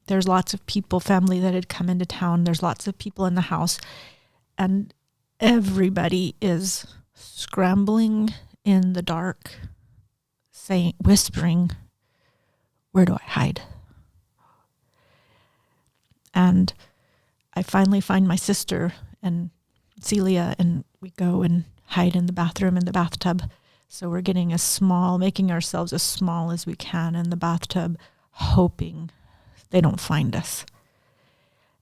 There's lots of people, family that had come into town. There's lots of people in the house. And everybody is scrambling in the dark, whispering, where do I hide? And I finally find my sister and Celia, and we go and hide in the bathroom, in the bathtub. So we're making ourselves as small as we can in the bathtub, hoping they don't find us.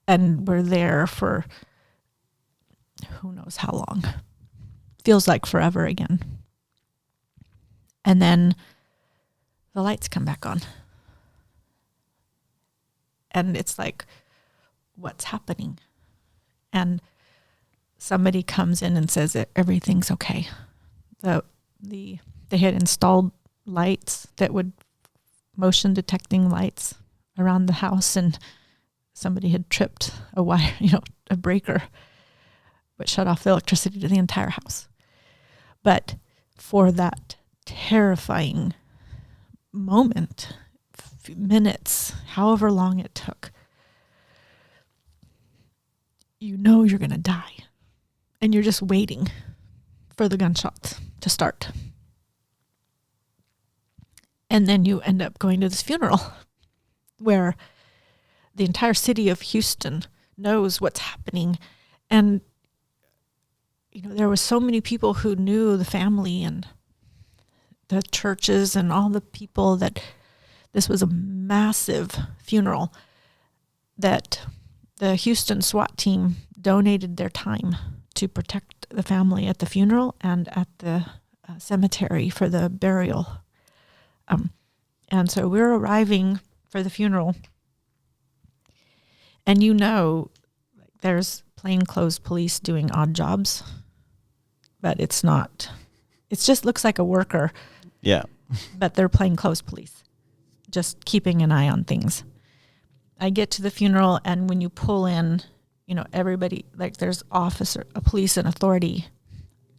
And we're there for who knows how long. Feels like forever again. And then the lights come back on. And it's like, what's happening? And somebody comes in and says that everything's okay. They had installed lights that would motion detecting lights around the house, and somebody had tripped a wire, a breaker, which shut off the electricity to the entire house. But for that terrifying moment, minutes, however long it took, you're going to die. And you're just waiting for the gunshots to start. And then you end up going to this funeral where the entire city of Houston knows what's happening. And, there was so many people who knew the family and the churches and all the people that this was a massive funeral, that the Houston SWAT team donated their time to protect the family at the funeral and at the cemetery for the burial. And so we're arriving for the funeral, and there's plainclothes police doing odd jobs, but it's not. It just looks like a worker. Yeah. But they're plainclothes police, just keeping an eye on things. I get to the funeral, and when you pull in, everybody, like, there's a police and authority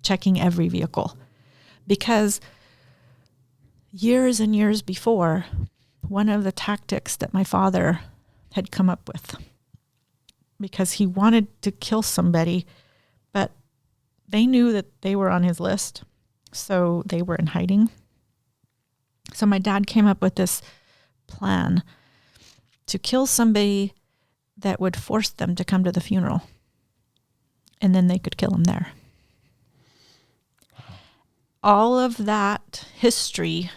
checking every vehicle. Because years and years before, one of the tactics that my father had come up with, because he wanted to kill somebody, but they knew that they were on his list, so they were in hiding. So my dad came up with this plan to kill somebody that would force them to come to the funeral, and then they could kill him there. All of that history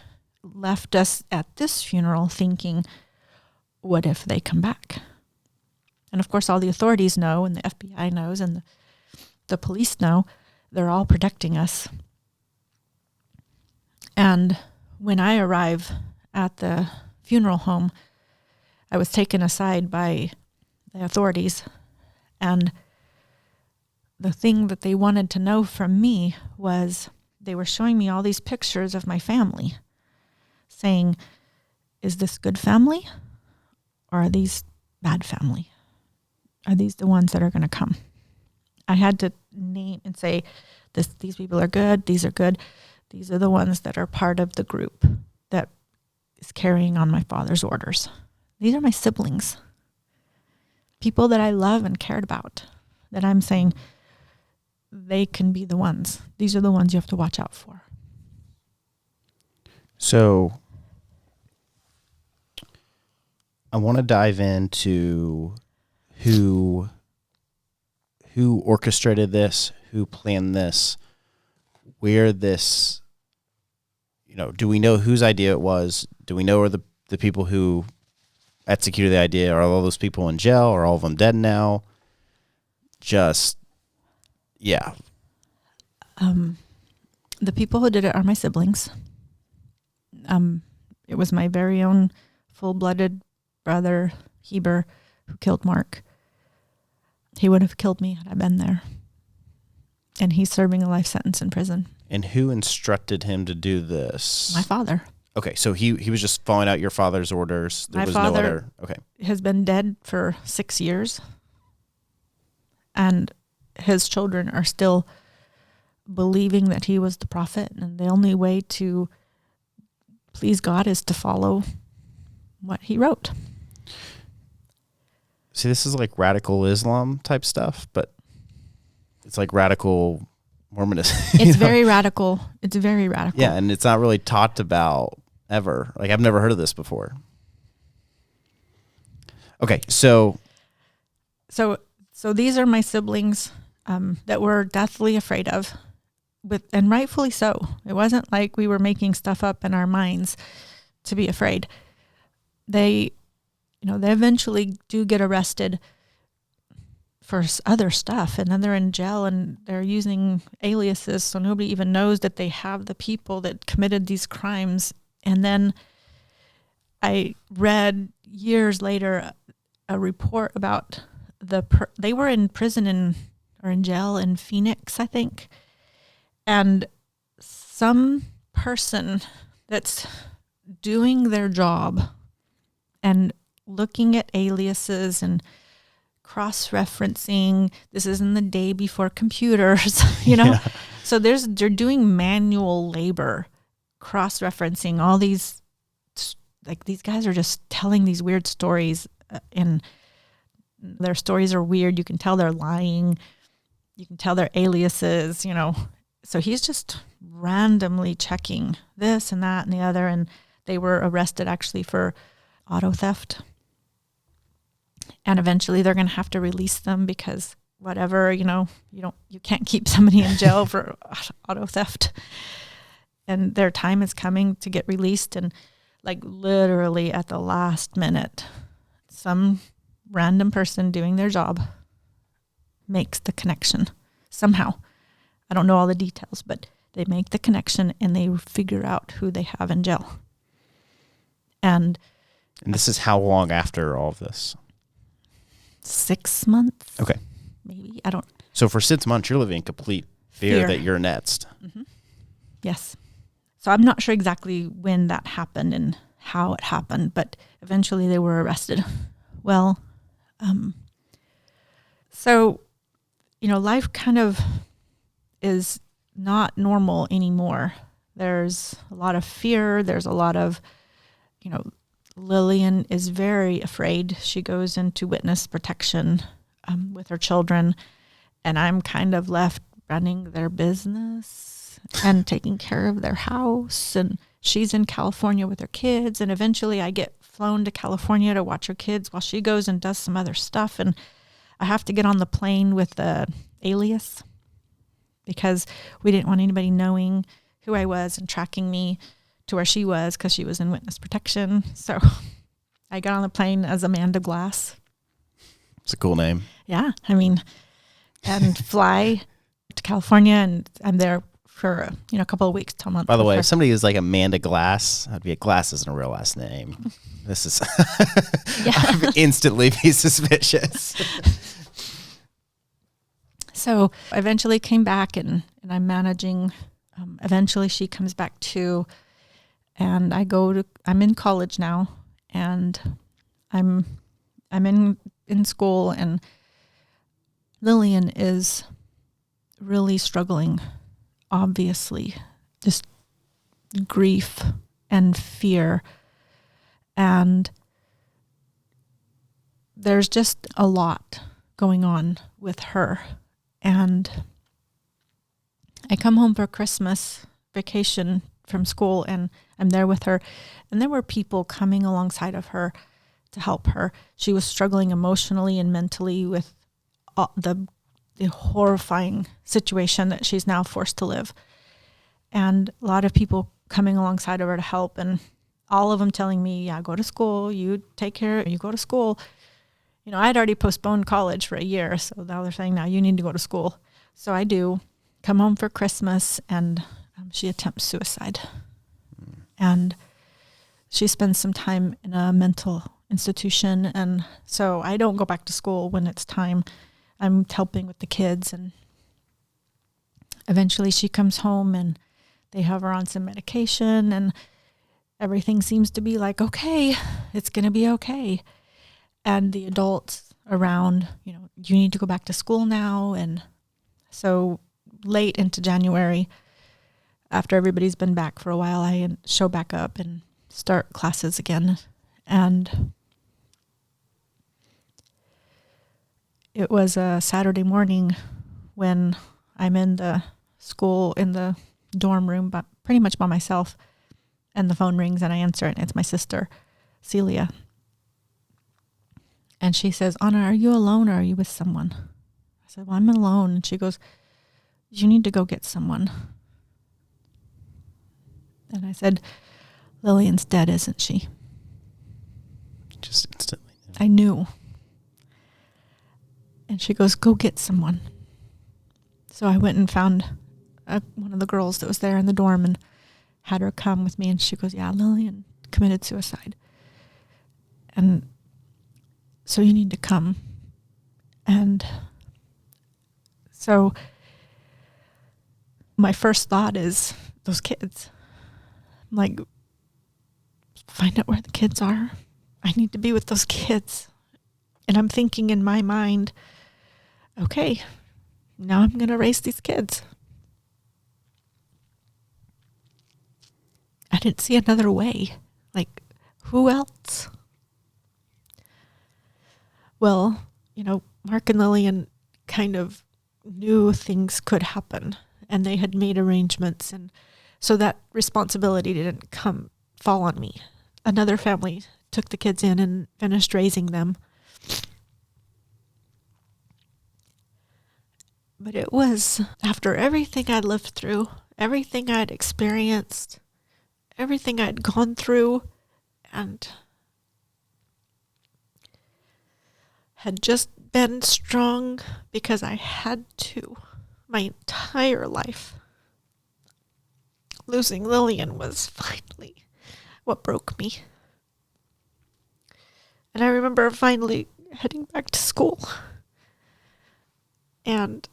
left us at this funeral thinking, what if they come back? And of course, all the authorities know, and the FBI knows, and the police know. They're all protecting us. And when I arrive at the funeral home, I was taken aside by the authorities, and the thing that they wanted to know from me was they were showing me all these pictures of my family, saying, is this good family, or are these bad family? Are these the ones that are going to come? I had to name and say, these people are good, these are good. These are the ones that are part of the group that is carrying on my father's orders. These are my siblings, people that I love and cared about, that I'm saying they can be the ones. These are the ones you have to watch out for. So I want to dive into who orchestrated this, who planned this, where this, do we know whose idea it was? Do we know are the people who executed the idea? Are all those people in jail? Are all of them dead now? Just, yeah. The people who did it are my siblings. It was my very own full-blooded brother, Heber, who killed Mark. He would have killed me had I been there. And he's serving a life sentence in prison. And who instructed him to do this? My father. Okay, so he was just following out your father's orders. There My was father no other. Okay. Has been dead for 6 years. And his children are still believing that he was the prophet. And the only way to please God is to follow what he wrote. See, this is like radical Islam type stuff, but it's like radical Mormonism. It's very radical. It's very radical. Yeah, and it's not really talked about ever. Like, I've never heard of this before. Okay, so these are my siblings that we're deathly afraid of, and rightfully so. It wasn't like we were making stuff up in our minds to be afraid. They eventually do get arrested for other stuff, and then they're in jail and they're using aliases, so nobody even knows that they have the people that committed these crimes. And then I read years later a report about they were in prison or in jail in Phoenix, I think, and some person that's doing their job and looking at aliases and cross-referencing. This is in the day before computers, Yeah. So they're doing manual labor, cross-referencing all these. Like, these guys are just telling these weird stories, and their stories are weird. You can tell they're lying. You can tell they're aliases. So he's just randomly checking this and that and the other, and they were arrested actually for auto theft. And eventually they're going to have to release them because whatever, you can't keep somebody in jail for auto theft. And their time is coming to get released. And like literally at the last minute, some random person doing their job makes the connection somehow. I don't know all the details, but they make the connection and they figure out who they have in jail. And this is how long after all of this? 6 months. Okay. Maybe. I don't. So for 6 months, you're living in complete fear that you're next. Mm-hmm. Yes. So I'm not sure exactly when that happened and how it happened, but eventually they were arrested. Well, so, life kind of is not normal anymore. There's a lot of fear. There's a lot of, Lillian is very afraid. She goes into witness protection with her children, and I'm kind of left running their business and taking care of their house. And she's in California with her kids, and eventually I get flown to California to watch her kids while she goes and does some other stuff. And I have to get on the plane with the alias because we didn't want anybody knowing who I was and tracking me to where she was because she was in witness protection. So I got on the plane as Amanda Glass. It's a cool name. Yeah. And fly to California, and I'm there for, a couple of weeks till a month. By the way, if somebody is like Amanda Glass, I'd be Glass isn't a real last name. This is I would instantly be suspicious. So I eventually came back and I'm managing. Eventually she comes back too. And I'm in college now, and I'm in school, and Lillian is really struggling, obviously, just grief and fear. And there's just a lot going on with her. And I come home for Christmas vacation from school, and I'm there with her, and there were people coming alongside of her to help her. She was struggling emotionally and mentally with the horrifying situation that she's now forced to live. and a lot of people coming alongside of her to help, and all of them telling me, yeah, go to school, you take care, you go to school. You know, I'd already postponed college for a year, so now they're saying, now you need to go to school. So I do, come home for Christmas, and she attempts suicide. And she spends some time in a mental institution, and so I don't go back to school when it's time. I'm helping with the kids, and eventually she comes home, and they have her on some medication, and everything seems to be like, okay, it's going to be okay. And the adults around, you know, you need to go back to school now. And so late into January, after everybody's been back for a while, I show back up and start classes again. And it was a Saturday morning when I'm in the school, in the dorm room, but pretty much by myself. And the phone rings and I answer it, and it's my sister, Celia. And she says, Anna, are you alone or are you with someone? I said, well, I'm alone. And she goes, you need to go get someone. And I said, Lillian's dead, isn't she? Just instantly. I knew. And she goes, go get someone. So I went and found one of the girls that was there in the dorm and had her come with me. And she goes, yeah, Lillian committed suicide. And so you need to come. And so my first thought is those kids. I'm like, find out where the kids are. I need to be with those kids. And I'm thinking in my mind, okay, now I'm going to raise these kids. I didn't see another way. Like, who else? Well, you know, Mark and Lillian kind of knew things could happen, and they had made arrangements, and so that responsibility didn't fall on me. Another family took the kids in and finished raising them. But it was after everything I'd lived through, everything I'd experienced, everything I'd gone through, and had just been strong because I had to my entire life. Losing Lillian was finally what broke me. And I remember finally heading back to school and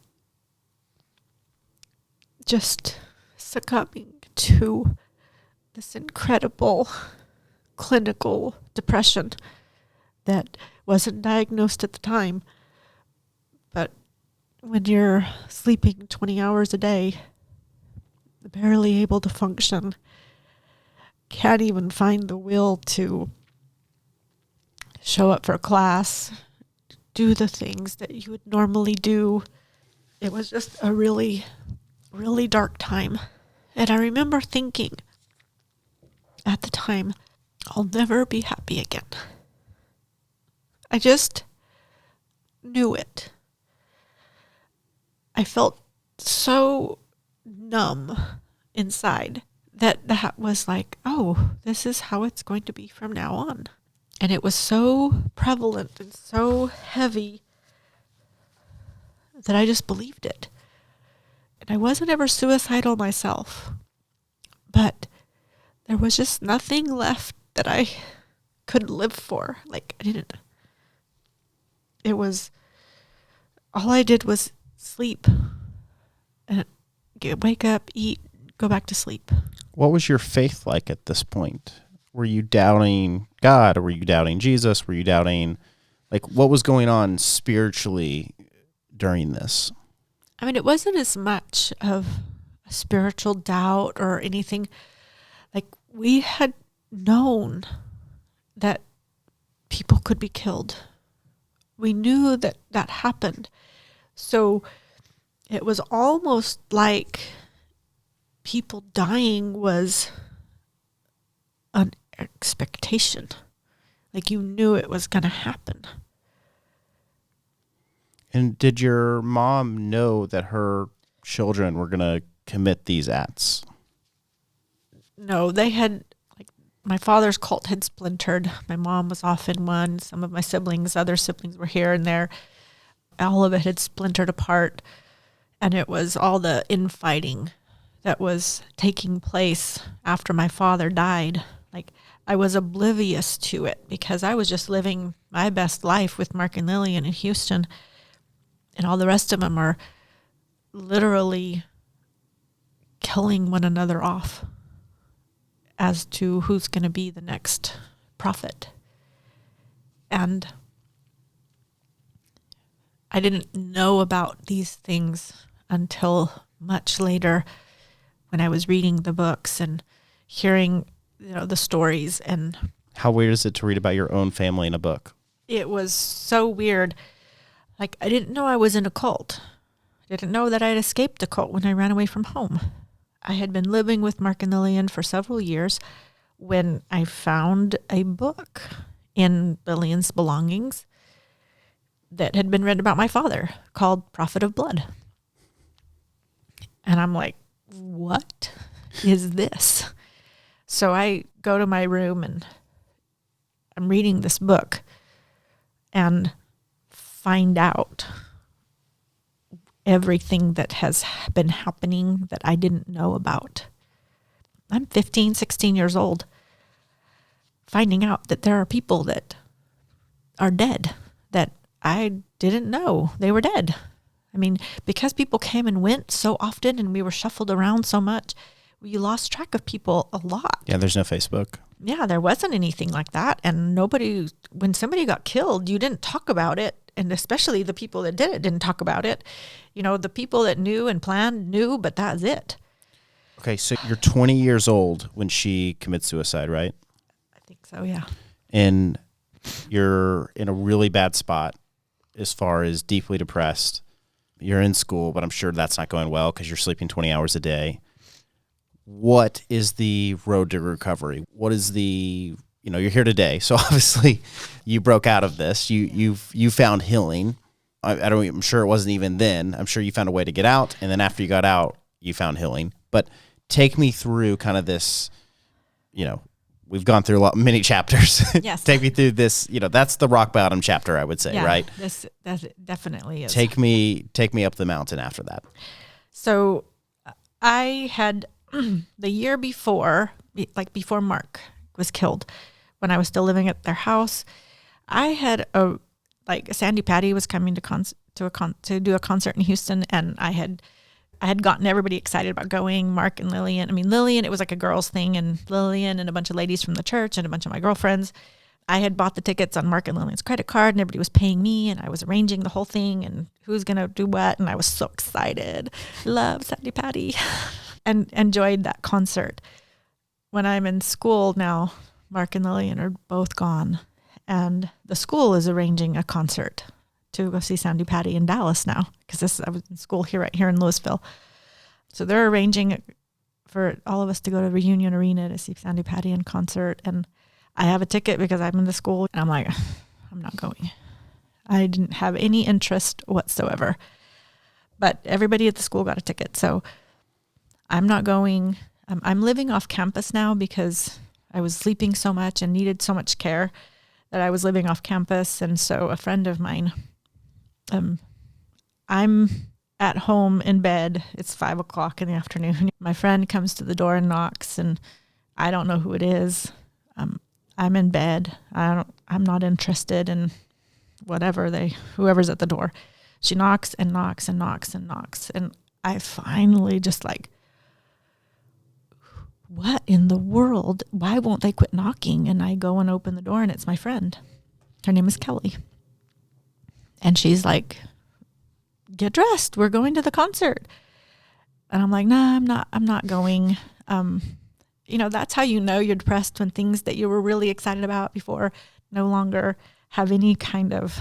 just succumbing to this incredible clinical depression that wasn't diagnosed at the time. But when you're sleeping 20 hours a day, barely able to function, can't even find the will to show up for class, do the things that you would normally do. It was just a really, really dark time. And I remember thinking at the time, I'll never be happy again. I just knew it. I felt so numb inside that was like, oh, this is how it's going to be from now on. And it was so prevalent and so heavy that I just believed it. And I wasn't ever suicidal myself, but there was just nothing left that I could live for. Like, I didn't. It was, all I did was sleep and wake up, eat, go back to sleep. What was your faith like at this point? Were you doubting God, or were you doubting Jesus? Were you doubting, like, what was going on spiritually during this? I mean, it wasn't as much of a spiritual doubt or anything. Like, we had known that people could be killed. We knew that that happened. So it was almost like people dying was an expectation. Like, you knew it was going to happen. And did your mom know that her children were going to commit these acts? No, they had, like, my father's cult had splintered. My mom was off in one. Some of my other siblings were here and there. All of it had splintered apart. And it was all the infighting that was taking place after my father died. Like, I was oblivious to it because I was just living my best life with Mark and Lillian in Houston. And all the rest of them are literally killing one another off as to who's going to be the next prophet. And I didn't know about these things until much later when I was reading the books and hearing, the stories. And How weird is it to read about your own family in a book? it was so weird. Like, I didn't know I was in a cult. I didn't know that I had escaped a cult when I ran away from home. I had been living with Mark and Lillian for several years when I found a book in Lillian's belongings that had been written about my father called Prophet of Blood. And I'm like, what is this? So I go to my room and I'm reading this book and find out everything that has been happening that I didn't know about. I'm 15, 16 years old, finding out that there are people that are dead that I didn't know they were dead. I mean, because people came and went so often and we were shuffled around so much, we lost track of people a lot. Yeah, there's no Facebook. Yeah, there wasn't anything like that. And when somebody got killed, you didn't talk about it. And especially the people that did it didn't talk about it. The people that knew and planned knew, but that's it. Okay, so you're 20 years old when she commits suicide, right? I think so, yeah. And you're in a really bad spot as far as deeply depressed. You're in school, but I'm sure that's not going well because you're sleeping 20 hours a day. What is the road to recovery? What is you're here today, so obviously you broke out of this. You found healing. I'm sure it wasn't even then. I'm sure you found a way to get out, and then after you got out, you found healing. But take me through kind of this. We've gone through many chapters. Yes. Take me through this. That's the rock bottom chapter, I would say, Yeah, right? That definitely is. Take me up the mountain after that. So I had the year before, before Mark was killed, when I was still living at their house, I had Sandy Patty was coming to do a concert in Houston, and I had gotten everybody excited about going. Mark and Lillian. I mean, Lillian, it was like a girls thing, and Lillian and a bunch of ladies from the church and a bunch of my girlfriends. I had bought the tickets on Mark and Lillian's credit card, and everybody was paying me, and I was arranging the whole thing and who's going to do what, and I was so excited. Love Sandy Patty. And enjoyed that concert. When I'm in school now, Mark and Lillian are both gone, and the school is arranging a concert to go see Sandy Patty in Dallas now, because I was in school right here in Louisville. So they're arranging for all of us to go to Reunion Arena to see Sandy Patty in concert, and I have a ticket because I'm in the school, and I'm like, I'm not going. I didn't have any interest whatsoever, but everybody at the school got a ticket, so I'm not going. I'm living off campus now because I was sleeping so much and needed so much care that I was living off campus. And so a friend of mine, I'm at home in bed. It's 5:00 in the afternoon. My friend comes to the door and knocks, and I don't know who it is. I'm in bed. I'm not interested in whoever's at the door. She knocks and knocks and knocks and knocks. And I finally just what in the world? Why won't they quit knocking? And I go and open the door, and it's my friend. Her name is Kelly. And she's like, get dressed. We're going to the concert. And I'm like, no, I'm not going. That's how you know you're depressed, when things that you were really excited about before no longer have any kind of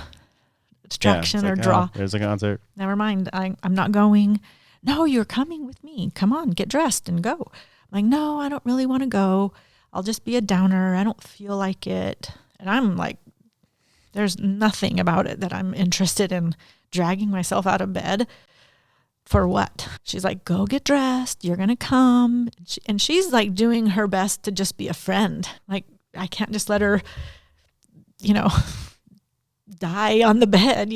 distraction or draw. There's a concert. Never mind. I'm not going. No, you're coming with me. Come on, get dressed and go. I'm like, no, I don't really want to go. I'll just be a downer. I don't feel like it. And I'm like, there's nothing about it that I'm interested in dragging myself out of bed for what? She's like, go get dressed. You're going to come. And she's like doing her best to just be a friend. Like, I can't just let her, die on the bed,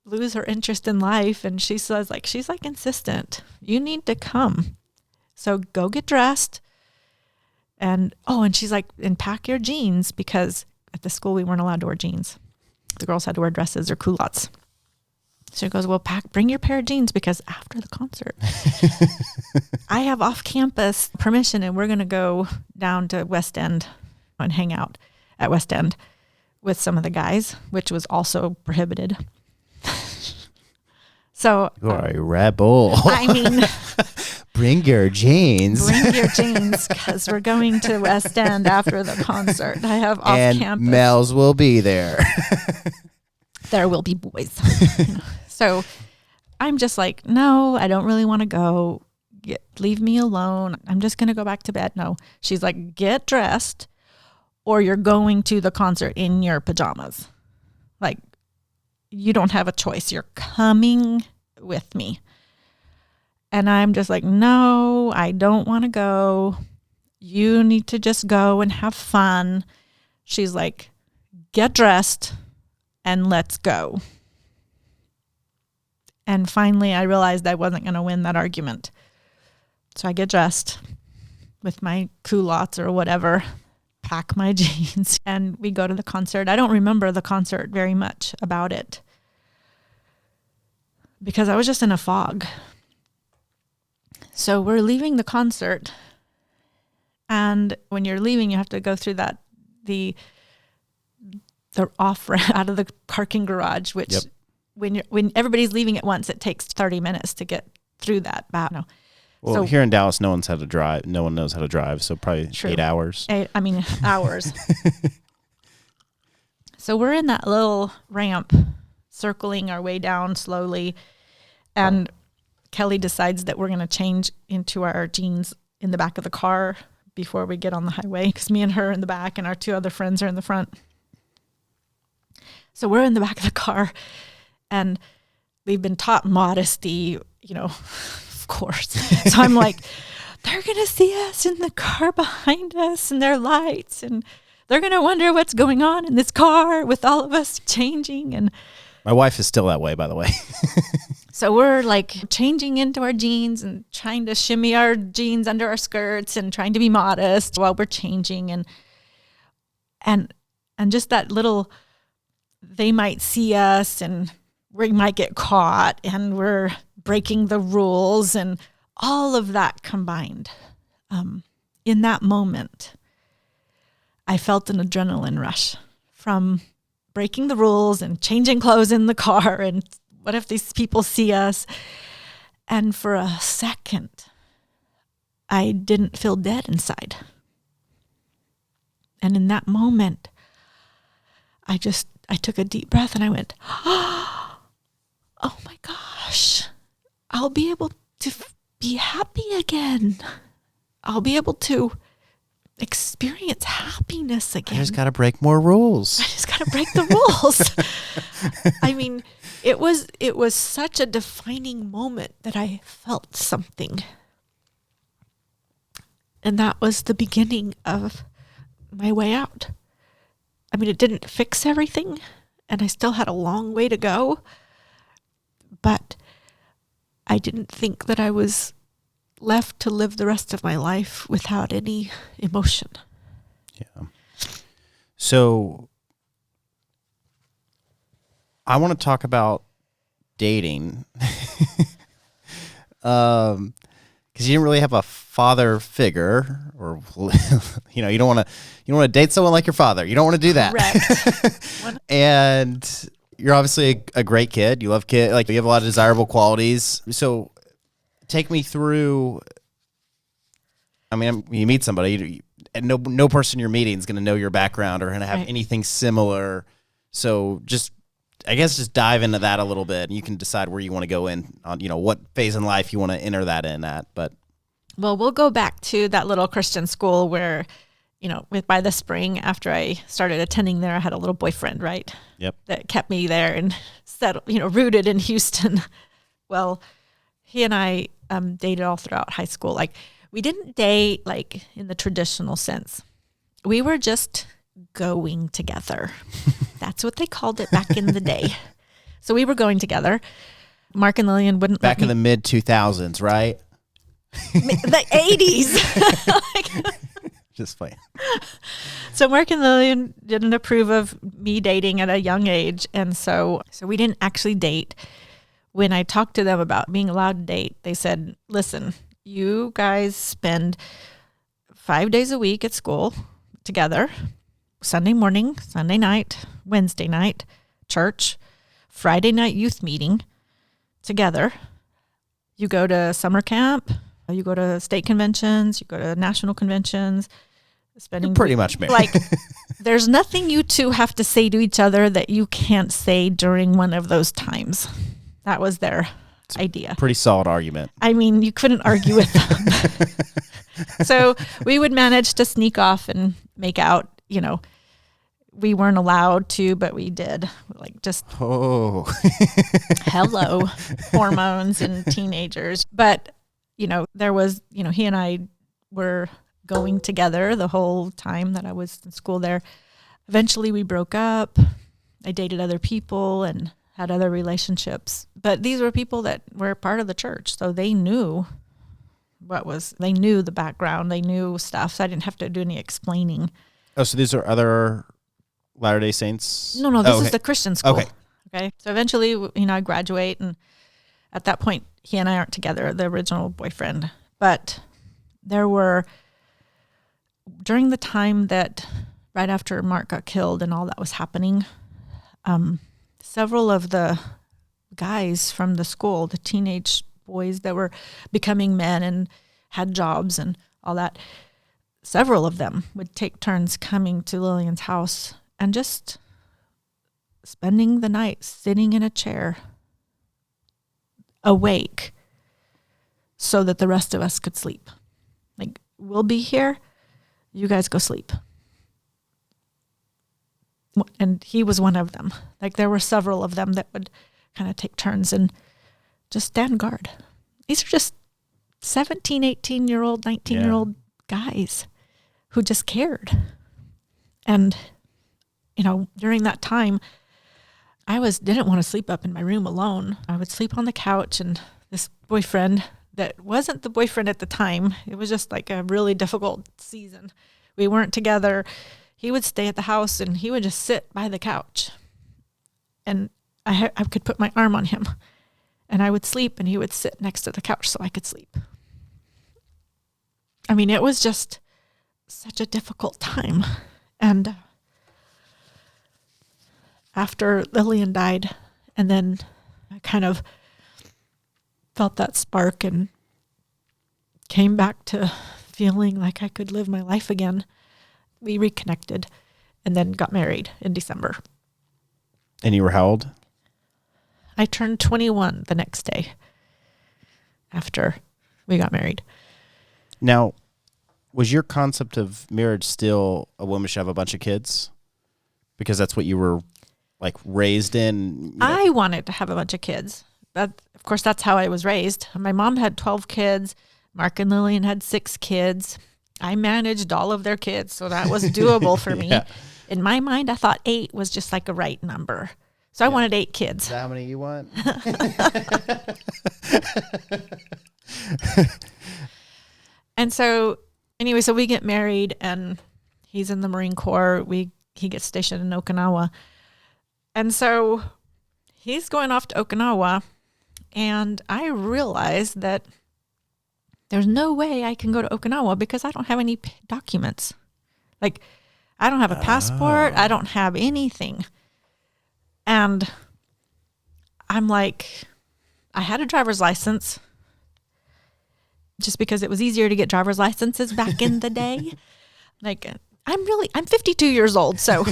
lose her interest in life. And she says, like, she's like insistent. You need to come. So go get dressed. And she's like, and pack your jeans, because at the school we weren't allowed to wear jeans. The girls had to wear dresses or culottes. So she goes, well, bring your pair of jeans, because after the concert, I have off-campus permission, and we're going to go down to West End and hang out at West End with some of the guys, which was also prohibited. So you are a rebel. I mean, bring your jeans. Bring your jeans, because we're going to West End after the concert. I have off-campus. And Mel's will be there. There will be boys. So I'm just like, no, I don't really want to go. Leave me alone. I'm just going to go back to bed. No. She's like, get dressed, or you're going to the concert in your pajamas. Like, you don't have a choice. You're coming with me. And I'm just like, no, I don't want to go. You need to just go and have fun. She's like, get dressed and let's go. And finally, I realized I wasn't going to win that argument. So I get dressed with my culottes or whatever, pack my jeans, and we go to the concert. I don't remember the concert very much about it, because I was just in a fog. So we're leaving the concert, and when you're leaving, you have to go through the off ramp out of the parking garage, which when everybody's leaving at once, it takes 30 minutes to get through that. Well, here in Dallas, no one knows how to drive, so probably 8 hours. Hours. So we're in that little ramp, circling our way down slowly, and Kelly decides that we're going to change into our jeans in the back of the car before we get on the highway, because me and her are in the back and our two other friends are in the front. So we're in the back of the car, and we've been taught modesty, of course. So I'm like, they're going to see us in the car behind us and their lights, and they're going to wonder what's going on in this car with all of us changing. And my wife is still that way, by the way. So we're like changing into our jeans and trying to shimmy our jeans under our skirts and trying to be modest while we're changing. And just that little, they might see us and we might get caught and we're breaking the rules, and all of that combined. In that moment, I felt an adrenaline rush from breaking the rules and changing clothes in the car, and what if these people see us? And for a second, I didn't feel dead inside. And in that moment, I took a deep breath and I went, oh my gosh, I'll be able to be happy again. I'll be able to experience happiness again. I just got to break more rules. I just got to break the rules. I mean, it was such a defining moment that I felt something. And that was the beginning of my way out. I mean, it didn't fix everything, and I still had a long way to go, but I didn't think that I was left to live the rest of my life without any emotion. Yeah. So I want to talk about dating. Because you didn't really have a father figure, or you don't want to date someone like your father. You don't want to do that. Correct. And you're obviously a great kid. You love kids. Like, you have a lot of desirable qualities. So take me through. I mean, you meet somebody, and no person you're meeting is going to know your background or going to have anything similar. So just dive into that a little bit, and you can decide where you want to go in on, what phase in life you want to enter that in at. But well, we'll go back to that little Christian school where, by the spring after I started attending there, I had a little boyfriend, right? Yep. That kept me there and settled, rooted in Houston. Well, he and I dated all throughout high school. Like, we didn't date like in the traditional sense. We were just going together. That's what they called it back in the day. So we were going together. Mark and Lillian wouldn't Back let in the mid 2000s, right? the 80s. Just playing. So Mark and Lillian didn't approve of me dating at a young age. And so we didn't actually date. When I talked to them about being allowed to date, they said, listen, you guys spend 5 days a week at school together, Sunday morning, Sunday night, Wednesday night, church, Friday night youth meeting together. You go to summer camp, you go to state conventions, you go to national conventions, spending You're pretty much married. Like, there's nothing you two have to say to each other that you can't say during one of those times. That was their idea. Pretty solid argument. I mean, you couldn't argue with them. So we would manage to sneak off and make out. You know, we weren't allowed to, but we did. Like, just hello, hormones and teenagers. But, you know, there was, you know, he and I were going together the whole time that I was in school there. Eventually we broke up. I dated other people and had other relationships. But these were people that were part of the church. So they knew they knew the background. They knew stuff. So I didn't have to do any explaining. Oh, so these are other Latter-day Saints? No, this is the Christian school. Okay. So eventually, you know, I graduate, and at that point, he and I aren't together, the original boyfriend. But there were, during the time that, right after Mark got killed and all that was happening, several of the guys from the school, the teenage boys that were becoming men and had jobs and all that, several of them would take turns coming to Lillian's house and just spending the night sitting in a chair awake so that the rest of us could sleep. Like, we'll be here, you guys go sleep. And he was one of them. Like, there were several of them that would kind of take turns and just stand guard. These are just 17, 18-year-old, 19-year-old guys who just cared. And, you know, during that time, I didn't want to sleep up in my room alone. I would sleep on the couch, and this boyfriend that wasn't the boyfriend at the time, it was just like a really difficult season. We weren't together. He would stay at the house, and he would just sit by the couch. And I could put my arm on him, and I would sleep, and he would sit next to the couch so I could sleep. I mean, it was just such a difficult time. And after Lillian died, and then I kind of felt that spark and came back to feeling like I could live my life again, we reconnected and then got married in December. And you were how old? I turned 21 the next day after we got married. Now, was your concept of marriage still a woman should have a bunch of kids? Because that's what you were like raised in? You know? I wanted to have a bunch of kids. But of course, that's how I was raised. My mom had 12 kids. Mark and Lillian had 6 kids. I managed all of their kids, so that was doable for me. In my mind, I thought 8 was just like a right number. So I wanted 8 kids. Is that how many you want? And so, anyway, so we get married, and he's in the Marine Corps. He gets stationed in Okinawa. And so he's going off to Okinawa, and I realized that there's no way I can go to Okinawa because I don't have any documents. Like, I don't have a passport. I don't have anything. And I'm like, I had a driver's license just because it was easier to get driver's licenses back in the day. Like, I'm 52 years old. So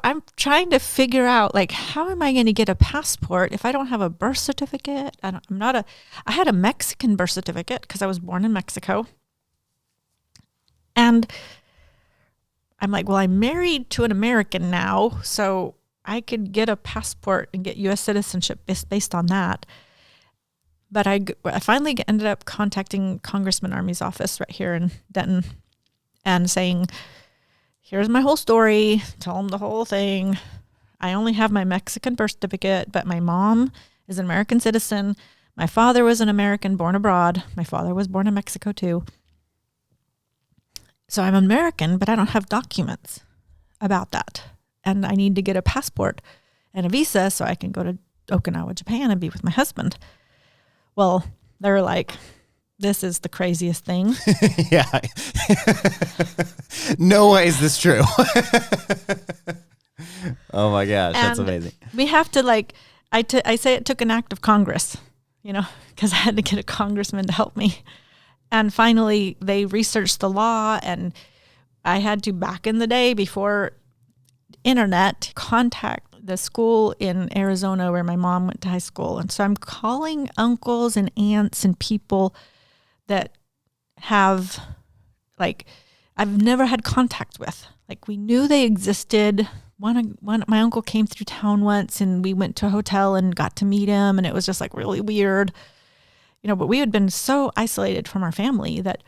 I'm trying to figure out, like, how am I going to get a passport if I don't have a birth certificate? I had a Mexican birth certificate because I was born in Mexico. And I'm like, well, I'm married to an American now, so I could get a passport and get U.S. citizenship based on that. But I finally ended up contacting Congressman Army's office right here in Denton and saying, here's my whole story. Tell them the whole thing. I only have my Mexican birth certificate, but my mom is an American citizen. My father was an American born abroad. My father was born in Mexico too. So I'm American, but I don't have documents about that. And I need to get a passport and a visa so I can go to Okinawa, Japan and be with my husband. Well, they're like, this is the craziest thing. Yeah. No way is this true. Oh my gosh, that's amazing. We have to I say it took an act of Congress, because I had to get a congressman to help me. And finally, they researched the law, and I had to, back in the day before internet, contact the school in Arizona where my mom went to high school. And so I'm calling uncles and aunts and people that have, I've never had contact with. We knew they existed. One my uncle came through town once, and we went to a hotel and got to meet him, and it was just really weird. But we had been so isolated from our family that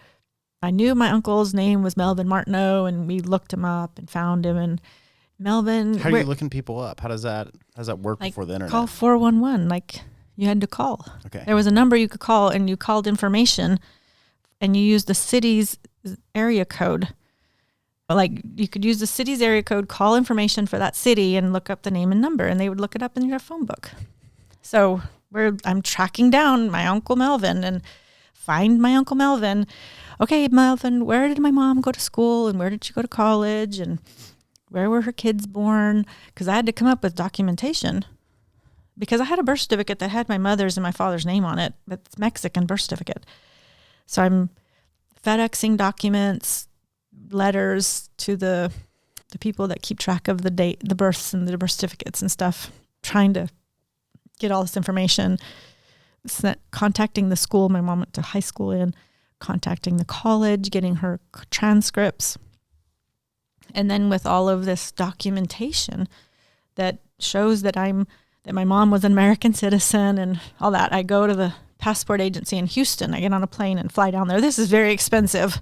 I knew my uncle's name was Melvin Martineau, and we looked him up and found him. And Melvin, how are you looking people up? How does that work before the internet? Call 411. You had to call. Okay. There was a number you could call, and you called information, and you used the city's area code. You could use the city's area code, call information for that city, and look up the name and number, and they would look it up in your phone book. So I'm tracking down my Uncle Melvin and find my Uncle Melvin. Okay, Melvin, where did my mom go to school, and where did she go to college, and where were her kids born? Because I had to come up with documentation, because I had a birth certificate that had my mother's and my father's name on it, but it's Mexican birth certificate. So I'm FedExing documents, letters to the people that keep track of the date, the births and the birth certificates and stuff, trying to get all this information, contacting the school my mom went to high school in, contacting the college, getting her transcripts. And then with all of this documentation that shows that my mom was an American citizen and all that, I go to the passport agency in Houston. I get on a plane and fly down there. This is very expensive.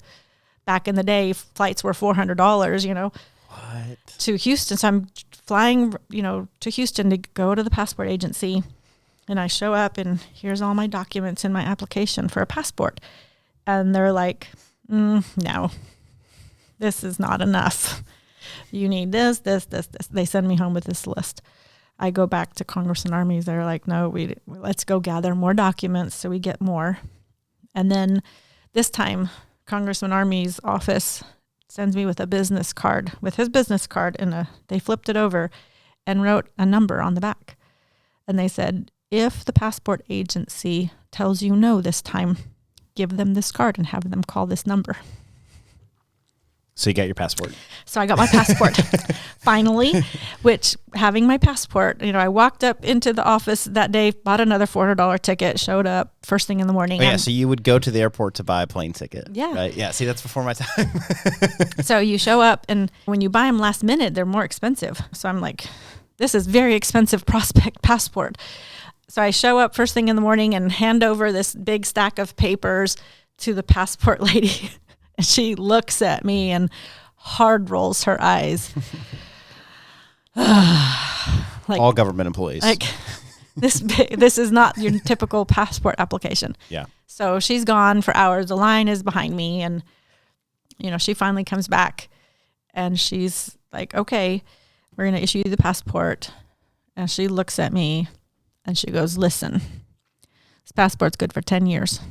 Back in the day, flights were $400, What? to Houston. So I'm flying, to Houston to go to the passport agency. And I show up, and here's all my documents in my application for a passport. And they're like, no, this is not enough. You need this. They send me home with this list. I go back to Congress and Armies. They're like, no, let's go gather more documents so we get more. And then this time, Congressman Army's office sends me with a business card, with his business card, and they flipped it over and wrote a number on the back. And they said, if the passport agency tells you no this time, give them this card and have them call this number. So you got your passport. So I got my passport finally, which, having my passport, I walked up into the office that day, bought another $400 ticket, showed up first thing in the morning. Oh, yeah, so you would go to the airport to buy a plane ticket. Yeah. Right? Yeah, see, that's before my time. So you show up, and when you buy them last minute, they're more expensive. So I'm like, this is very expensive prospect passport. So I show up first thing in the morning and hand over this big stack of papers to the passport lady. And she looks at me and hard rolls her eyes. All government employees. This is not your typical passport application. Yeah. So she's gone for hours. The line is behind me, and she finally comes back, and she's like, "Okay, we're going to issue you the passport." And she looks at me, and she goes, "Listen, this passport's good for 10 years.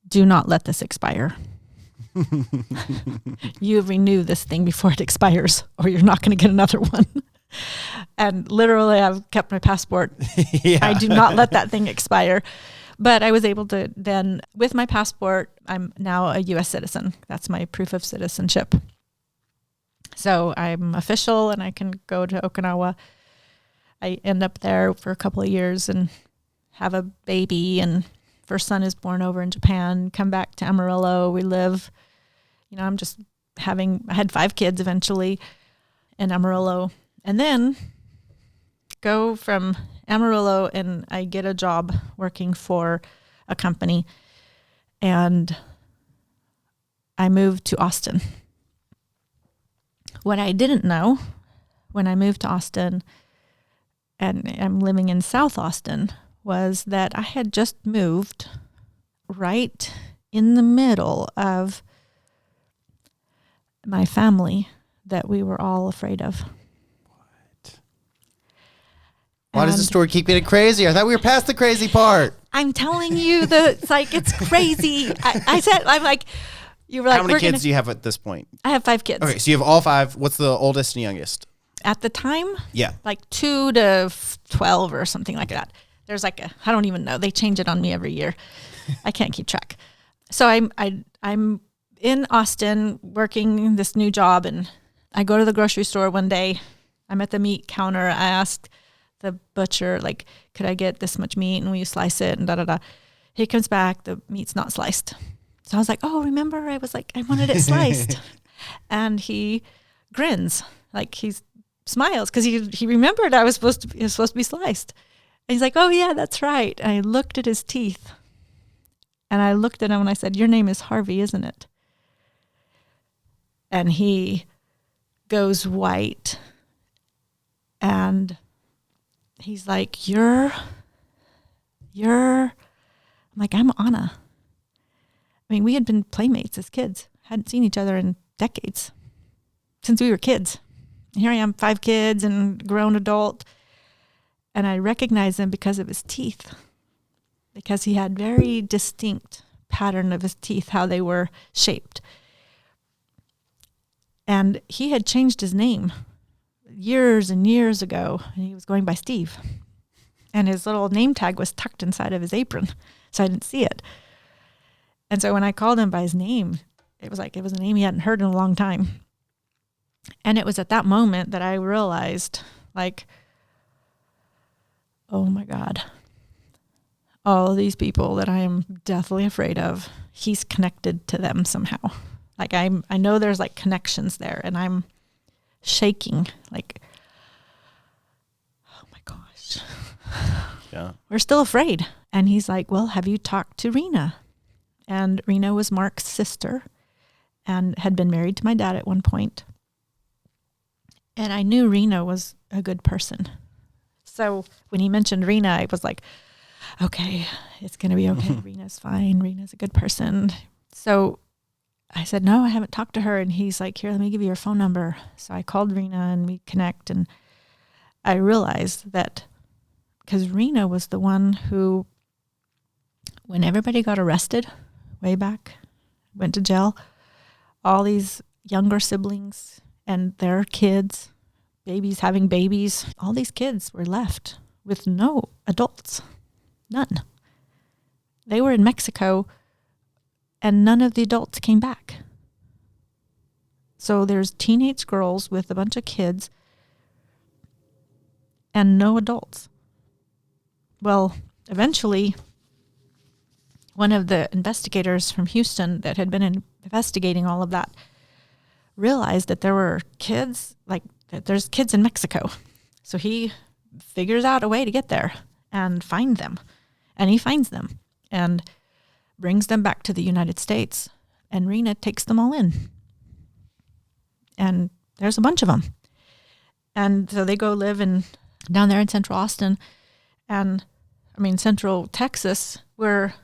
Do not let this expire." You renew this thing before it expires, or you're not going to get another one. And literally, I've kept my passport. Yeah. I do not let that thing expire. But I was able to then, with my passport, I'm now a U.S. citizen. That's my proof of citizenship. So I'm official, and I can go to Okinawa. I end up there for a couple of years and have a baby, and first son is born over in Japan, come back to Amarillo. We live, I'm just I had 5 kids eventually in Amarillo. And then go from Amarillo and I get a job working for a company, and I moved to Austin. What I didn't know when I moved to Austin, and I'm living in South Austin, was that I had just moved right in the middle of my family that we were all afraid of. Why does the story keep getting crazy? I thought we were past the crazy part. I'm telling you, it's crazy. I said, I'm like, you were like, how many kids do you have at this point? I have 5 kids. Okay, so you have all 5. What's the oldest and youngest? At the time? Yeah. Like 2 to 12 or something like that. There's like I don't even know. They change it on me every year. I can't keep track. So I'm in Austin working this new job, and I go to the grocery store one day. I'm at the meat counter. I asked the butcher, like, could I get this much meat and will you slice it, and da-da-da. He comes back, the meat's not sliced. So I was like, oh, remember? I was like, I wanted it sliced. And he grins, like he smiles because he remembered it was supposed to be sliced. And he's like, oh yeah, that's right. And I looked at his teeth, and I looked at him and I said, your name is Harvey, isn't it? And he goes white, and he's like, you're, I'm like, I'm Anna. I mean, we had been playmates as kids, hadn't seen each other in decades, since we were kids. And here I am, 5 kids and grown adult. And I recognized him because of his teeth, because he had very distinct pattern of his teeth, how they were shaped. And he had changed his name years and years ago, and he was going by Steve. And his little name tag was tucked inside of his apron, so I didn't see it. And so when I called him by his name, it was like it was a name he hadn't heard in a long time. And it was at that moment that I realized, like, oh my God, all of these people that I am deathly afraid of, he's connected to them somehow. Like I know there's like connections there, and I'm shaking like, oh my gosh. Yeah. We're still afraid. And he's like, well, have you talked to Rena? And Rena was Mark's sister and had been married to my dad at one point. And I knew Rena was a good person. So when he mentioned Rena, I was like, okay, it's going to be okay. Rena's fine. Rena's a good person. So I said, no, I haven't talked to her. And he's like, here, let me give you her phone number. So I called Rena and we connect. And I realized that because Rena was the one who, when everybody got arrested way back, went to jail, all these younger siblings and their kids, babies having babies, all these kids were left with no adults, none. They were in Mexico and none of the adults came back. So there's teenage girls with a bunch of kids and no adults. Well, eventually, one of the investigators from Houston that had been investigating all of that realized that there were kids, like that there's kids in Mexico. So he figures out a way to get there and find them. And he finds them and brings them back to the United States. And Rena takes them all in. And there's a bunch of them. And so they go live down there in Central Austin. And I mean, Central Texas, where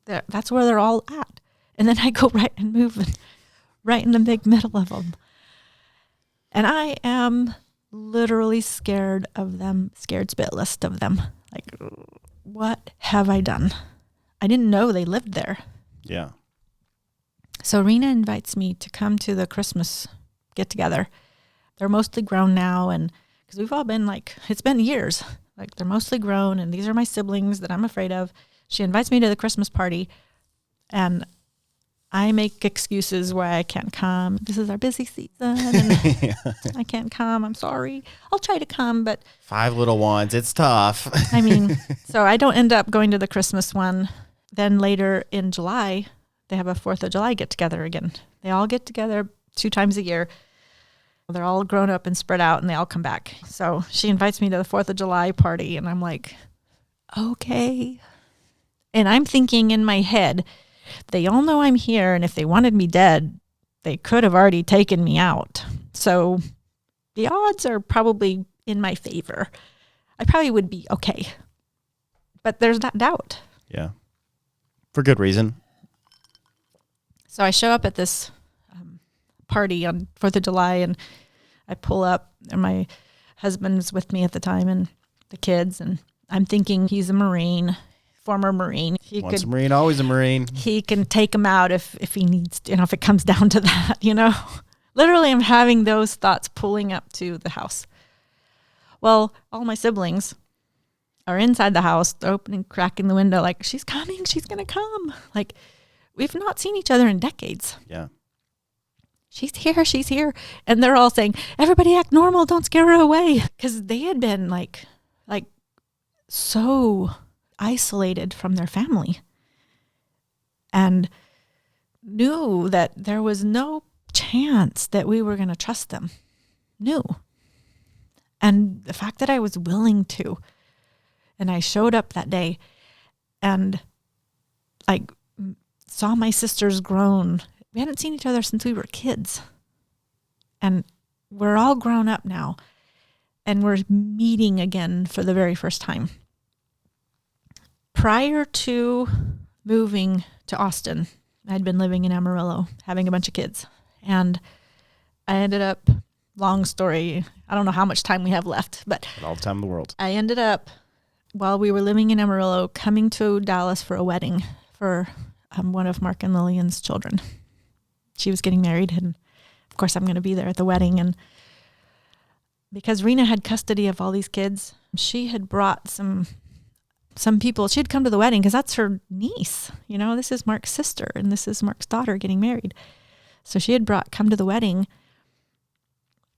that's where they're all at. And then I go right and move right in the big middle of them. And I am literally scared of them, scared spitless of them. Like, what have I done? I didn't know they lived there. Yeah. So Rena invites me to come to the Christmas get together. They're mostly grown now, and because we've all been like, it's been years. Like, they're mostly grown, and these are my siblings that I'm afraid of. She invites me to the Christmas party, and I make excuses why I can't come. This is our busy season, and Yeah. I can't come. I'm sorry. I'll try to come, but 5 little ones. It's tough. I mean, so I don't end up going to the Christmas one. Then later in July, they have a 4th of July get together again. They all get together 2 times a year. They're all grown up and spread out, and they all come back. So she invites me to the 4th of July party, and I'm like, okay. And I'm thinking in my head, they all know I'm here, and if they wanted me dead, they could have already taken me out. So the odds are probably in my favor. I probably would be okay. But there's that doubt. Yeah. For good reason. So I show up at this party on 4th of July, and I pull up, and my husband's with me at the time, and the kids, and I'm thinking he's a Marine, former Marine. Once a Marine, always a Marine. He can take him out if he needs to, if it comes down to that, Literally, I'm having those thoughts pulling up to the house. Well, all my siblings are inside the house, opening, cracking the window, like, she's coming, she's going to come. Like, we've not seen each other in decades. Yeah. She's here, she's here. And they're all saying, everybody act normal, don't scare her away. Because they had been like so isolated from their family and knew that there was no chance that we were going to trust them. Knew. And the fact that I was willing to, and I showed up that day and saw my sisters grown. We hadn't seen each other since we were kids. And we're all grown up now. And we're meeting again for the very first time. Prior to moving to Austin, I'd been living in Amarillo, having a bunch of kids. And I ended up, long story, I don't know how much time we have left, but all the time in the world. I ended up, while we were living in Amarillo, coming to Dallas for a wedding for one of Mark and Lillian's children. She was getting married, and of course I'm going to be there at the wedding. And because Rena had custody of all these kids, she had brought some people. She had come to the wedding because that's her niece. This is Mark's sister, and this is Mark's daughter getting married. So she had come to the wedding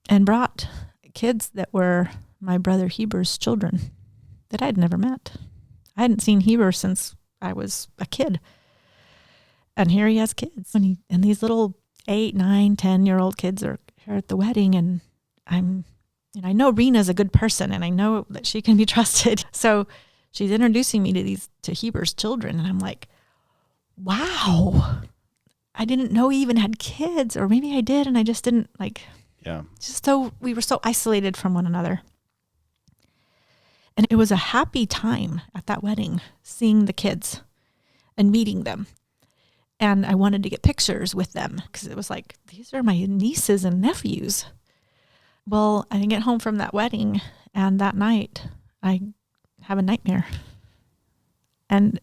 and brought kids that were my brother Heber's children that I had never met. I hadn't seen Heber since I was a kid. And here he has kids. And these little 8, 9, 10-year-old kids are here at the wedding. And I know Rena's a good person, and I know that she can be trusted. So she's introducing me to Heber's children. And I'm like, wow, I didn't know he even had kids, or maybe I did. And I just didn't yeah. We were so isolated from one another. And it was a happy time at that wedding, seeing the kids and meeting them. And I wanted to get pictures with them because it was like, these are my nieces and nephews. Well, I get home from that wedding, and that night I have a nightmare. And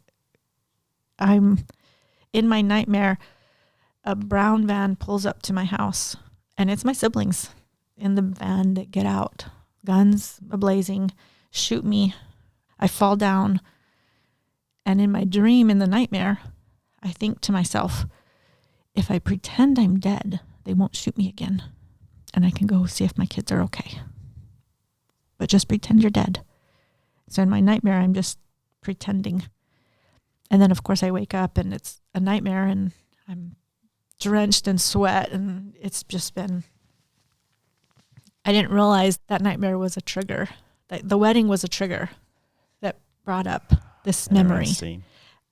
I'm in my nightmare, a brown van pulls up to my house, and it's my siblings in the van that get out, guns a-blazing, shoot me. I fall down, and in my dream, in the nightmare, I think to myself, if I pretend I'm dead, they won't shoot me again, and I can go see if my kids are okay. But just pretend you're dead. So in my nightmare, I'm just pretending. And then, of course, I wake up, and it's a nightmare, and I'm drenched in sweat, and it's just been... I didn't realize that nightmare was a trigger. The wedding was a trigger that brought up this memory.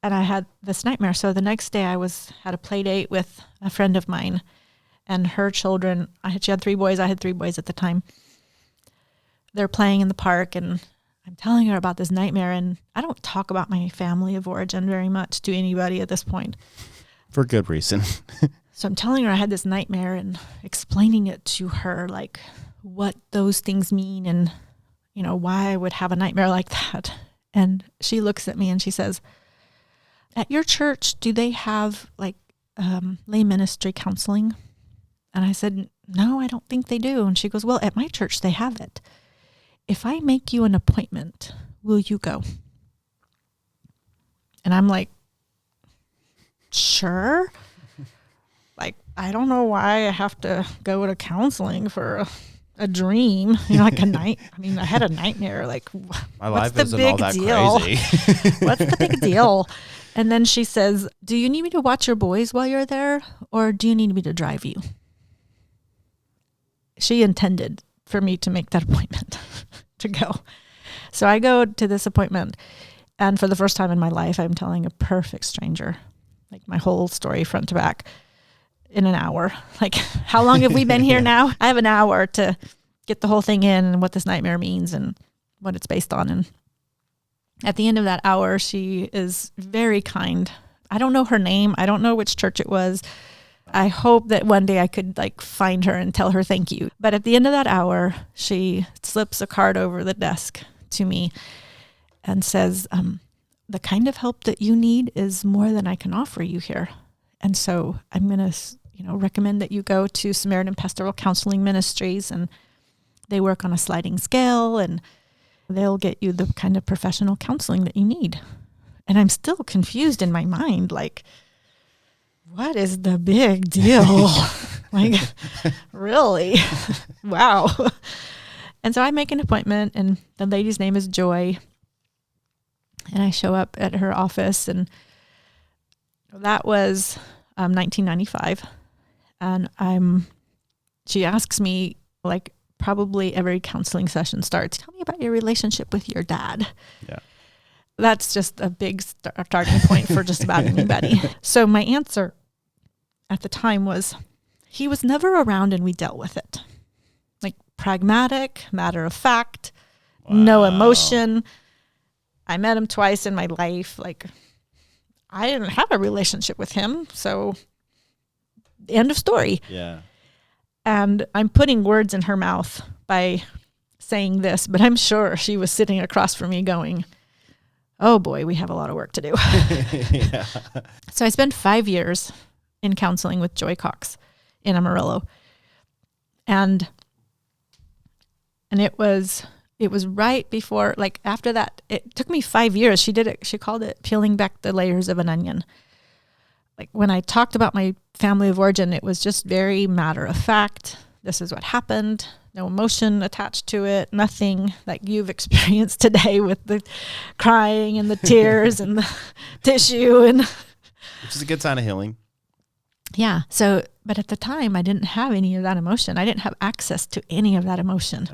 And I had this nightmare. So the next day I had a play date with a friend of mine and her children. She had 3 boys. I had 3 boys at the time. They're playing in the park, and I'm telling her about this nightmare. And I don't talk about my family of origin very much to anybody at this point. For good reason. So I'm telling her I had this nightmare and explaining it to her, like what those things mean and, why I would have a nightmare like that. And she looks at me and she says, at your church, do they have lay ministry counseling? And I said, no, I don't think they do. And she goes, well, at my church, they have it. If I make you an appointment, will you go? And I'm like, sure. I don't know why I have to go to counseling for a dream, like a night. I mean, I had a nightmare. My life isn't all that crazy. What's the big deal? And then she says, do you need me to watch your boys while you're there, or do you need me to drive you? she intended for me to make that appointment to go. So I go to this appointment, and for the first time in my life, I'm telling a perfect stranger, like my whole story front to back in an hour. Like, how long have we been here now? I have an hour to get the whole thing in and what this nightmare means and what it's based on. And at the end of that hour, she is very kind. I don't know her name. I don't know which church it was. I hope that one day I could like find her and tell her thank you. But at the end of that hour, she slips a card over the desk to me and says, the kind of help that you need is more than I can offer you here. And so I'm going to, recommend that you go to Samaritan Pastoral Counseling Ministries, and they work on a sliding scale, and they'll get you the kind of professional counseling that you need. And I'm still confused in my mind, like, what is the big deal? Like, really? Wow. And so I make an appointment, and the lady's name is Joy. And I show up at her office, and that was 1995. And she asks me, like, probably every counseling session starts, tell me about your relationship with your dad. Yeah. That's just a big starting point for just about anybody. So my answer at the time was, he was never around and we dealt with it. Like, pragmatic, matter of fact, no emotion. I met him twice in my life. Like, I didn't have a relationship with him. So end of story. Yeah. And I'm putting words in her mouth by saying this, but I'm sure she was sitting across from me going, oh boy, we have a lot of work to do. Yeah. So I spent 5 years in counseling with Joy Cox in Amarillo. And it was right before, like, after that, it took me 5 years. She called it peeling back the layers of an onion. Like, when I talked about my family of origin, it was just very matter of fact. This is what happened. No emotion attached to it. Nothing like you've experienced today with the crying and the tears and the tissue. Which is a good sign of healing. Yeah. So, but at the time, I didn't have any of that emotion. I didn't have access to any of that emotion.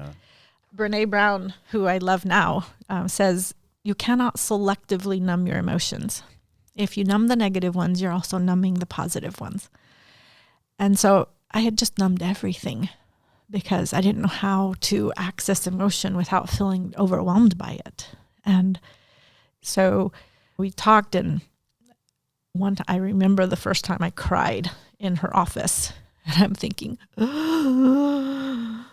Brene Brown, who I love now, says, you cannot selectively numb your emotions. If you numb the negative ones, you're also numbing the positive ones. And so I had just numbed everything because I didn't know how to access emotion without feeling overwhelmed by it. And so we talked, and I remember the first time I cried in her office, and I'm thinking, oh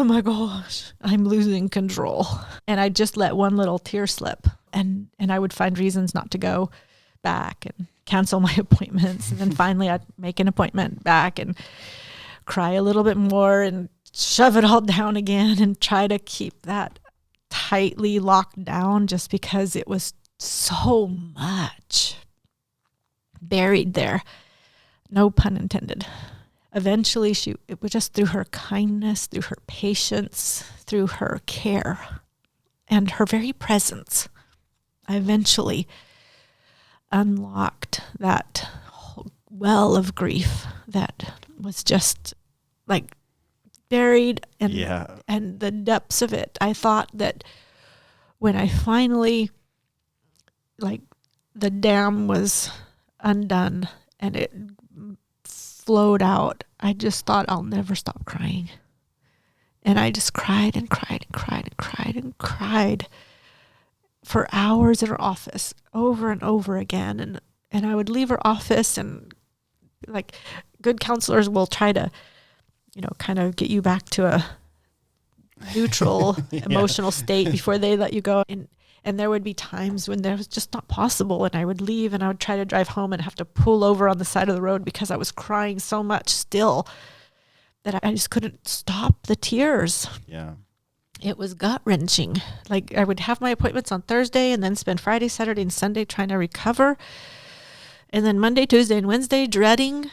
my gosh, I'm losing control. And I just let one little tear slip, and I would find reasons not to go back and cancel my appointments. And then finally I'd make an appointment back and cry a little bit more and shove it all down again and try to keep that tightly locked down, just because it was so much buried there. No pun intended. Eventually, it was just through her kindness, through her patience, through her care, and her very presence, I eventually unlocked that well of grief that was just like buried and the depths of it. I thought that when I finally, like, the dam was undone and it flowed out, I just thought, I'll never stop crying. And I just cried and cried and cried and cried and cried for hours at her office over and over again. And I would leave her office, and like, good counselors will try to, kind of get you back to a neutral emotional state before they let you go. And there would be times when that was just not possible, and I would leave and I would try to drive home and have to pull over on the side of the road because I was crying so much still that I just couldn't stop the tears. Yeah. It was gut-wrenching. Like, I would have my appointments on Thursday and then spend Friday, Saturday, and Sunday trying to recover. And then Monday, Tuesday, and Wednesday dreading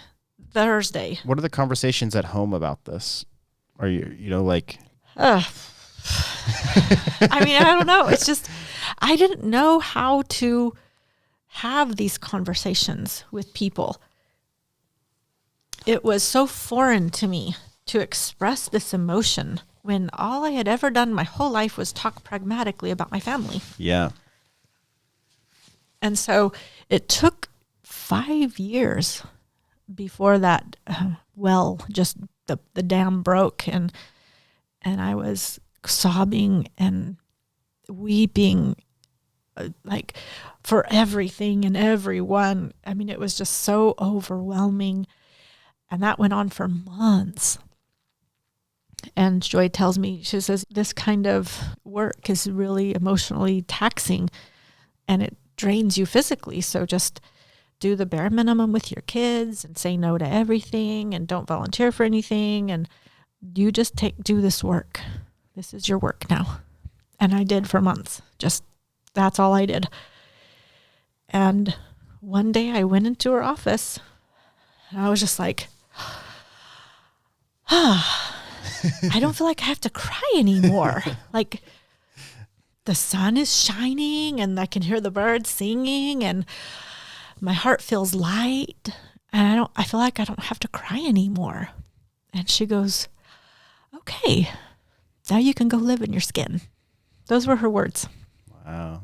Thursday. What are the conversations at home about this? Are you, like... I mean, I don't know. It's just, I didn't know how to have these conversations with people. It was so foreign to me. to express this emotion when all I had ever done my whole life was talk pragmatically about my family. Yeah. And so it took 5 years before that just the dam broke, and I was sobbing and weeping like for everything and everyone. I mean, it was just so overwhelming. And that went on for months. And Joy tells me, she says, this kind of work is really emotionally taxing and it drains you physically. So just do the bare minimum with your kids and say no to everything and don't volunteer for anything. And you just do this work. This is your work now. And I did for months. That's all I did. And one day I went into her office and I was just like, I don't feel like I have to cry anymore. Like the sun is shining and I can hear the birds singing and my heart feels light and I feel like I don't have to cry anymore. And she goes, okay, now you can go live in your skin. Those were her words. Wow.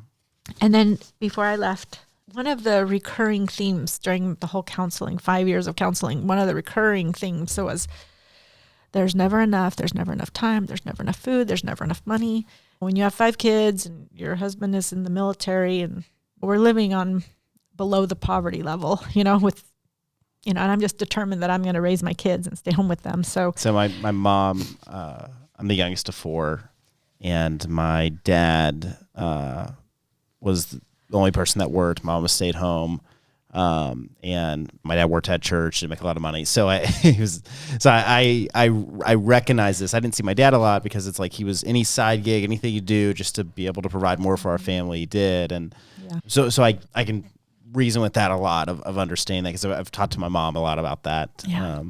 And then before I left, one of the recurring themes during the whole counseling, 5 years of counseling, one of the recurring themes was there's never enough time, there's never enough food, there's never enough money. When you have 5 kids and your husband is in the military and we're living on below the poverty level, and I'm just determined that I'm going to raise my kids and stay home with them. So my mom, I'm the youngest of 4, and my dad was the only person that worked. My mom stayed home, and my dad worked at church and make a lot of money. So I recognize this. I didn't see my dad a lot because it's like he was any side gig, anything you do just to be able to provide more for our family, he did. And so I can reason with that a lot of understanding that because I've talked to my mom a lot about that. Yeah.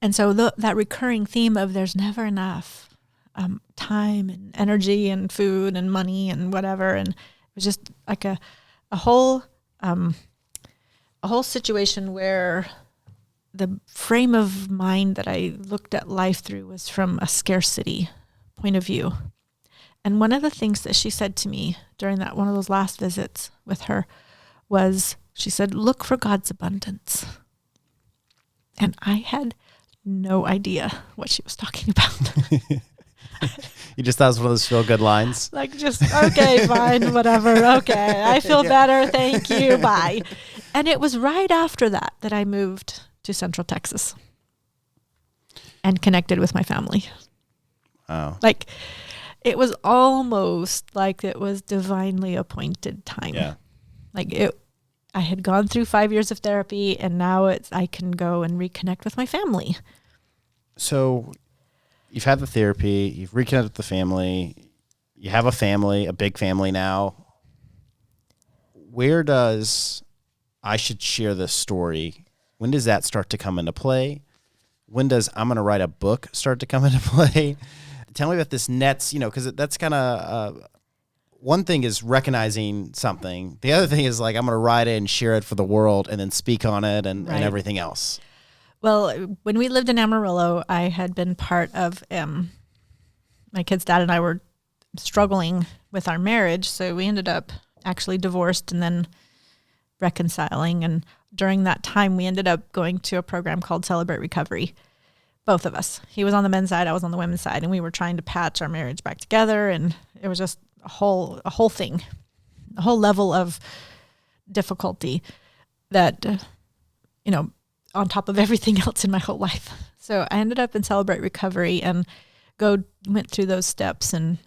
And so that recurring theme of there's never enough time and energy and food and money and whatever. And it was just like a whole situation where the frame of mind that I looked at life through was from a scarcity point of view. And one of the things that she said to me during one of those last visits with her was, she said, look for God's abundance. And I had no idea what she was talking about. You just thought it was one of those feel-good lines? Like just, okay, fine, whatever. Okay, I feel better. Thank you. Bye. And it was right after that I moved to Central Texas and connected with my family. Wow. Like it was almost like it was divinely appointed time. Yeah. Like I had gone through 5 years of therapy and now I can go and reconnect with my family. So you've had the therapy, you've reconnected with the family, you have a family, a big family now. Where does I should share this story? When does that start to come into play? When does I'm going to write a book start to come into play? Tell me about this nets, because that's kind of one thing is recognizing something. The other thing is like I'm going to write it and share it for the world and then speak on it and everything else. Well, when we lived in Amarillo, I had been part of, my kid's dad and I were struggling with our marriage. So we ended up actually divorced and then reconciling. And during that time, we ended up going to a program called Celebrate Recovery. Both of us. He was on the men's side, I was on the women's side, and we were trying to patch our marriage back together. And it was just a whole thing, a whole level of difficulty that, on top of everything else in my whole life. So I ended up in Celebrate Recovery and went through those steps. And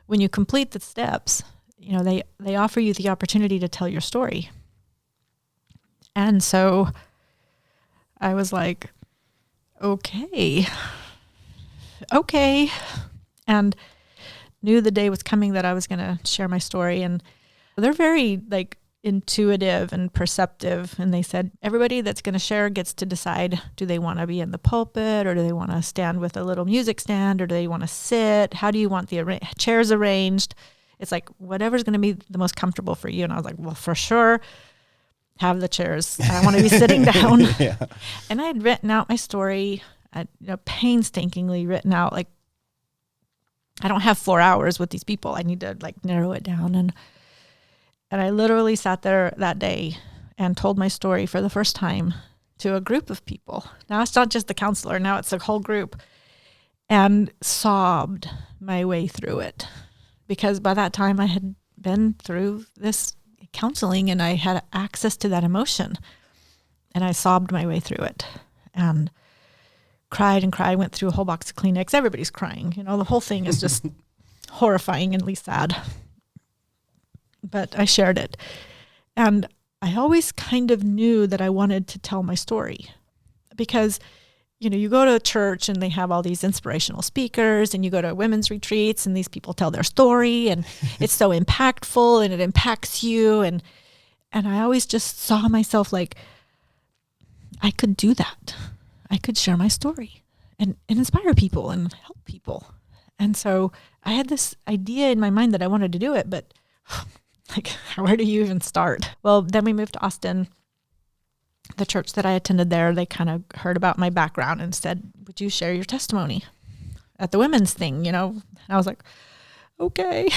when you complete the steps, they offer you the opportunity to tell your story. And so I was like, okay. And knew the day was coming that I was going to share my story. And they're very intuitive and perceptive. And they said, everybody that's going to share gets to decide, do they want to be in the pulpit or do they want to stand with a little music stand or do they want to sit? How do you want the chairs arranged? It's like, whatever's going to be the most comfortable for you. And I was like, well, for sure, have the chairs. I want to be sitting down. Yeah. And I had written out my story. painstakingly written out. Like, I don't have 4 hours with these people. I need to like narrow it down. And I literally sat there that day and told my story for the first time to a group of people. Now it's not just the counselor. Now it's a whole group. And sobbed my way through it. Because by that time I had been through this counseling and I had access to that emotion. And I sobbed my way through it. And cried and cried, went through a whole box of Kleenex. Everybody's crying. The whole thing is just horrifyingly sad. But I shared it. And I always kind of knew that I wanted to tell my story. Because, you go to a church and they have all these inspirational speakers, and you go to women's retreats and these people tell their story and it's so impactful and it impacts you. And I always just saw myself like, I could do that. I could share my story and inspire people and help people. And so I had this idea in my mind that I wanted to do it, but like, where do you even start? Well, then we moved to Austin. The church that I attended there, they kind of heard about my background and said, would you share your testimony at the women's thing, And I was like, okay.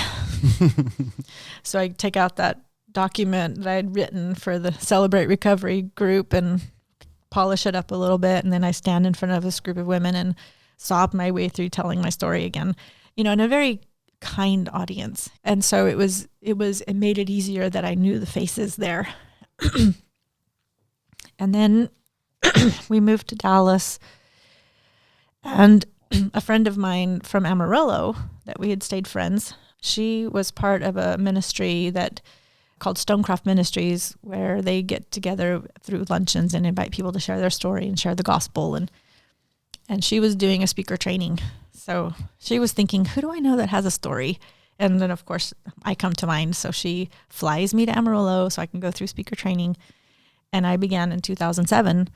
So I take out that document that I had written for the Celebrate Recovery group and polish it up a little bit. And then I stand in front of this group of women and sob my way through telling my story again, in a very kind audience. And so it made it easier that I knew the faces there. And then we moved to Dallas, and a friend of mine from Amarillo that we had stayed friends, she was part of a ministry that called Stonecroft Ministries, where they get together through luncheons and invite people to share their story and share the gospel. And she was doing a speaker training. So she was thinking, who do I know that has a story? And then, of course, I come to mind. So she flies me to Amarillo so I can go through speaker training. And I began in 2007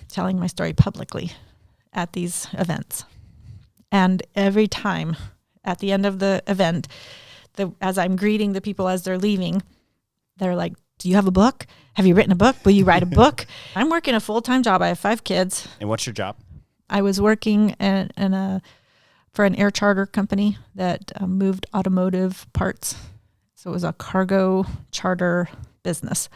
telling my story publicly at these events. And every time at the end of the event, as I'm greeting the people as they're leaving, they're like, do you have a book? Have you written a book? Will you write a book? I'm working a full-time job. I have 5 kids. And what's your job? I was working for an air charter company that moved automotive parts. So it was a cargo charter business.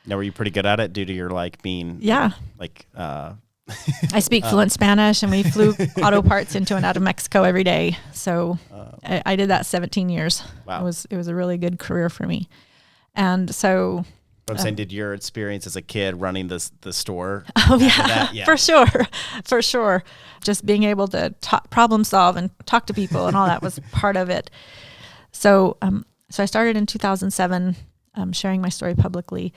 Now, were you pretty good at it due to your being? Yeah. I speak fluent Spanish, and we flew auto parts into and out of Mexico every day. So I did that 17 years. Wow. It was a really good career for me. And so I'm saying, did your experience as a kid running the store? Oh yeah, for sure. Just being able to problem solve and talk to people and all that was part of it. So I started in 2007, sharing my story publicly,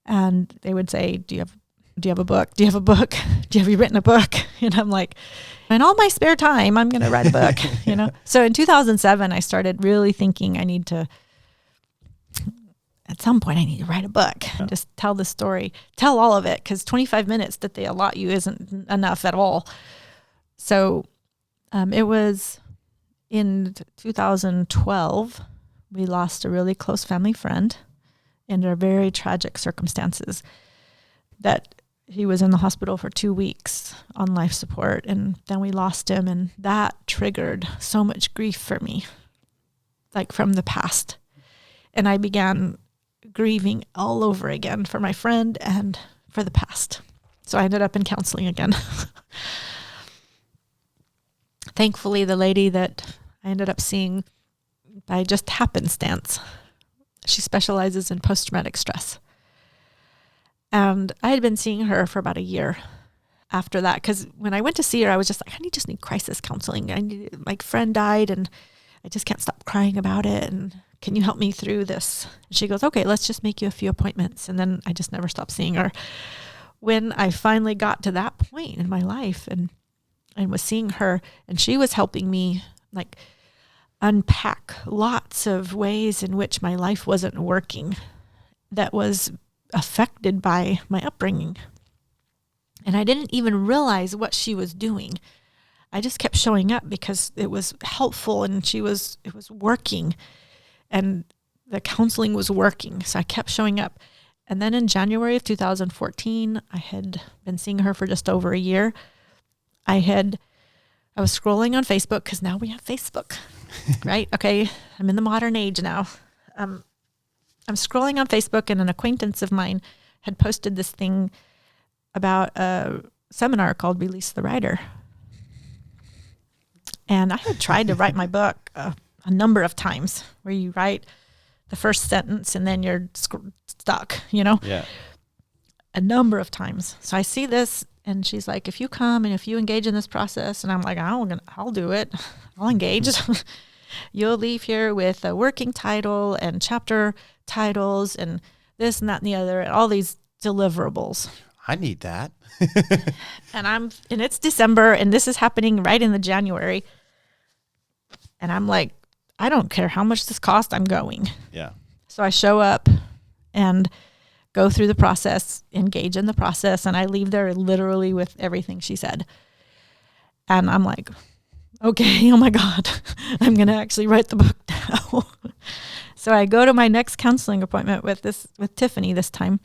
and they would say, "Do you have a book? Do you have a book? Have you written a book?" And I'm like, in all my spare time, I'm going to write a book. So in 2007, I started really thinking at some point I need to write a book and just tell the story, tell all of it, because 25 minutes that they allot you isn't enough at all. So it was in 2012, we lost a really close family friend under very tragic circumstances, that he was in the hospital for 2 weeks on life support, and then we lost him, and that triggered so much grief for me, from the past. And I began grieving all over again for my friend and for the past. So I ended up in counseling again. Thankfully, the lady that I ended up seeing by just happenstance, she specializes in post-traumatic stress. And I had been seeing her for about a year after that, because when I went to see her, I was just like, I just need crisis counseling. My friend died, and I just can't stop crying about it, and can you help me through this? And she goes, okay, let's just make you a few appointments. And then I just never stopped seeing her. When I finally got to that point in my life and was seeing her, and she was helping me unpack lots of ways in which my life wasn't working, that was affected by my upbringing. And I didn't even realize what she was doing. I just kept showing up because it was helpful, and it was working. And the counseling was working. So I kept showing up. And then in January of 2014, I had been seeing her for just over a year. I was scrolling on Facebook because now we have Facebook, right? Okay, I'm in the modern age now. I'm scrolling on Facebook, and an acquaintance of mine had posted this thing about a seminar called Release the Writer. And I had tried to write my book a number of times, where you write the first sentence and then you're stuck, Yeah. a number of times. So I see this, and she's like, if you come and if you engage in this process, and I'm like, I'll do it. I'll engage. You'll leave here with a working title and chapter titles and this and that and the other, and all these deliverables. I need that. And it's December, and this is happening right in the January. And I'm like, I don't care how much this costs, I'm going. Yeah. So I show up and go through the process, engage in the process, and I leave there literally with everything she said. And I'm like, okay, oh my God, I'm going to actually write the book now. So I go to my next counseling appointment with Tiffany this time.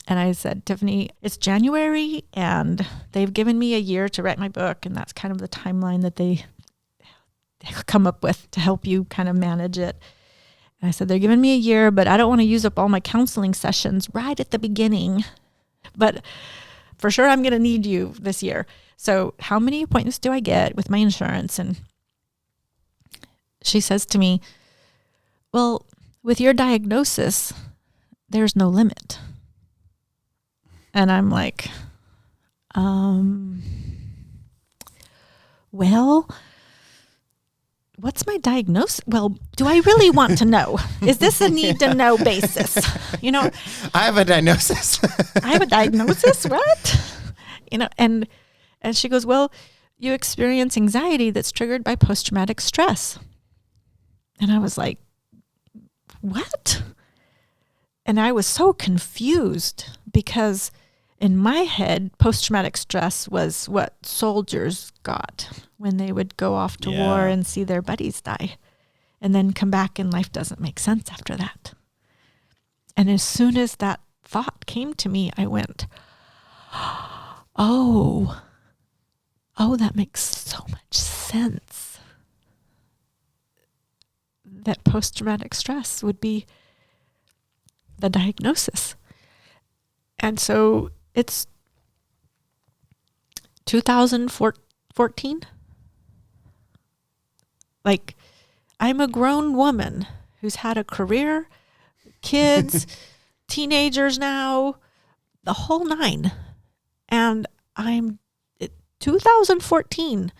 And I said, Tiffany, it's January, and they've given me a year to write my book. And that's kind of the timeline that they come up with to help you kind of manage it. And I said, they're giving me a year, but I don't want to use up all my counseling sessions right at the beginning. But for sure, I'm going to need you this year. So how many appointments do I get with my insurance? And she says to me, well, with your diagnosis, there's no limit. And I'm like, well, what's my diagnosis? Well, do I really want to know? Is this a need to know basis? I have a diagnosis. I have a diagnosis? What? And she goes, well, you experience anxiety that's triggered by post-traumatic stress. And I was like, what? And I was so confused, because in my head, post-traumatic stress was what soldiers got when they would go off to war and see their buddies die and then come back, and life doesn't make sense after that. And as soon as that thought came to me, I went, oh, that makes so much sense. That post-traumatic stress would be the diagnosis. And so it's 2014. Like, I'm a grown woman who's had a career, kids, teenagers now, the whole nine. And 2014,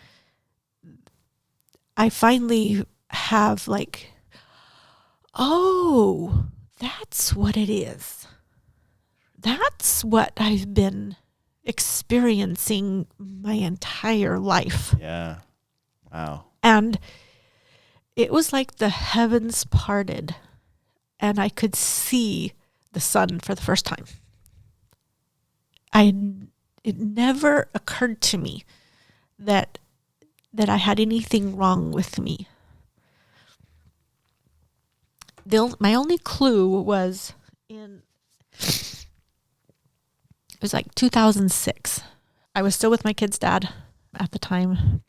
I finally have like, oh, that's what it is. That's what I've been experiencing my entire life. Yeah. Wow. And it was like the heavens parted, and I could see the sun for the first time. It never occurred to me that I had anything wrong with me. My only clue was it was like 2006. I was still with my kid's dad at the time.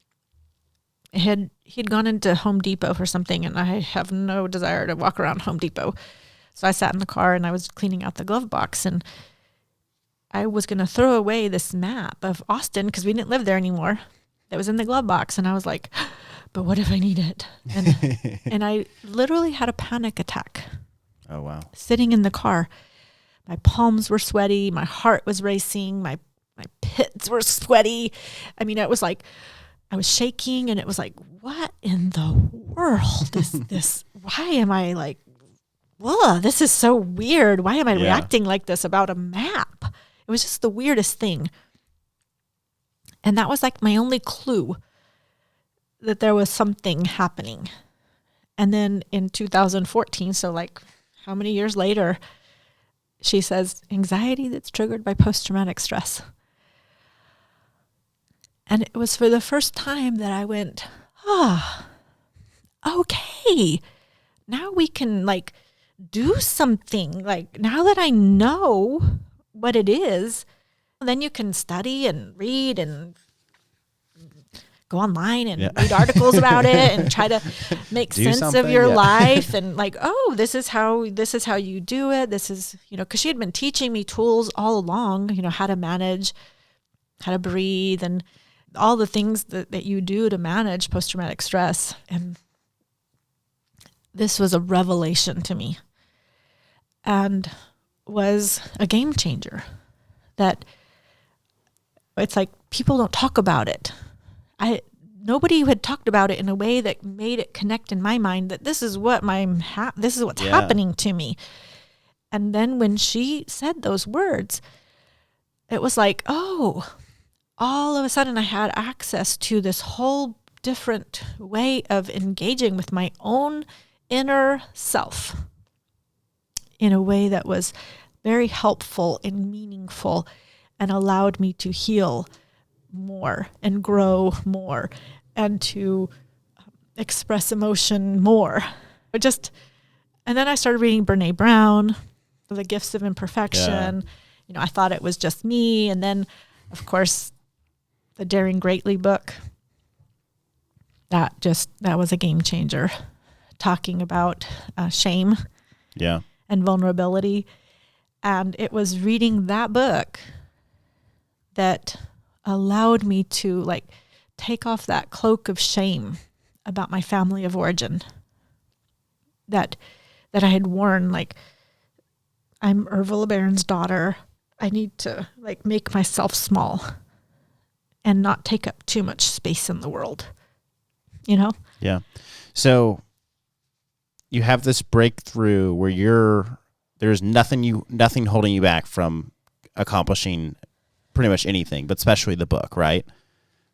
He'd gone into Home Depot for something, and I have no desire to walk around Home Depot. So I sat in the car and I was cleaning out the glove box, and I was going to throw away this map of Austin because we didn't live there anymore. That was in the glove box, and I was like, but what if I need it? And I literally had a panic attack. Oh, wow. Sitting in the car. My palms were sweaty. My heart was racing. My pits were sweaty. I mean, it was like I was shaking, and it was like, what in the world is this? Why am I like, whoa, this is so weird. Why am I reacting like this about a map? It was just the weirdest thing. And that was like my only clue that there was something happening. And then in 2014, so like how many years later, she says, anxiety that's triggered by post-traumatic stress. And it was for the first time that I went, okay, now we can like do something. Like, now that I know what it is, then you can study and read and go online and read articles about it and try to make sense of your life and like, oh, this is how you do it. This is, because she had been teaching me tools all along, how to manage, how to breathe, and all the things that you do to manage post-traumatic stress. And this was a revelation to me and was a game changer. That it's like people don't talk about it. Nobody had talked about it in a way that made it connect in my mind that this is what this is what's happening to me. And then when she said those words, it was like, oh, all of a sudden I had access to this whole different way of engaging with my own inner self in a way that was very helpful and meaningful and allowed me to heal more and grow more and to express emotion more. And then I started reading Brene Brown, The Gifts of Imperfection. I thought it was just me. And then, of course, the Daring Greatly book. That was a game changer. Talking about shame and vulnerability. And it was reading that book that allowed me to like take off that cloak of shame about my family of origin that I had worn. Like, I'm Erva LeBaron's daughter. I need to like make myself small and not take up too much space in the world, Yeah. So you have this breakthrough where there's nothing holding you back from accomplishing pretty much anything, but especially the book, right?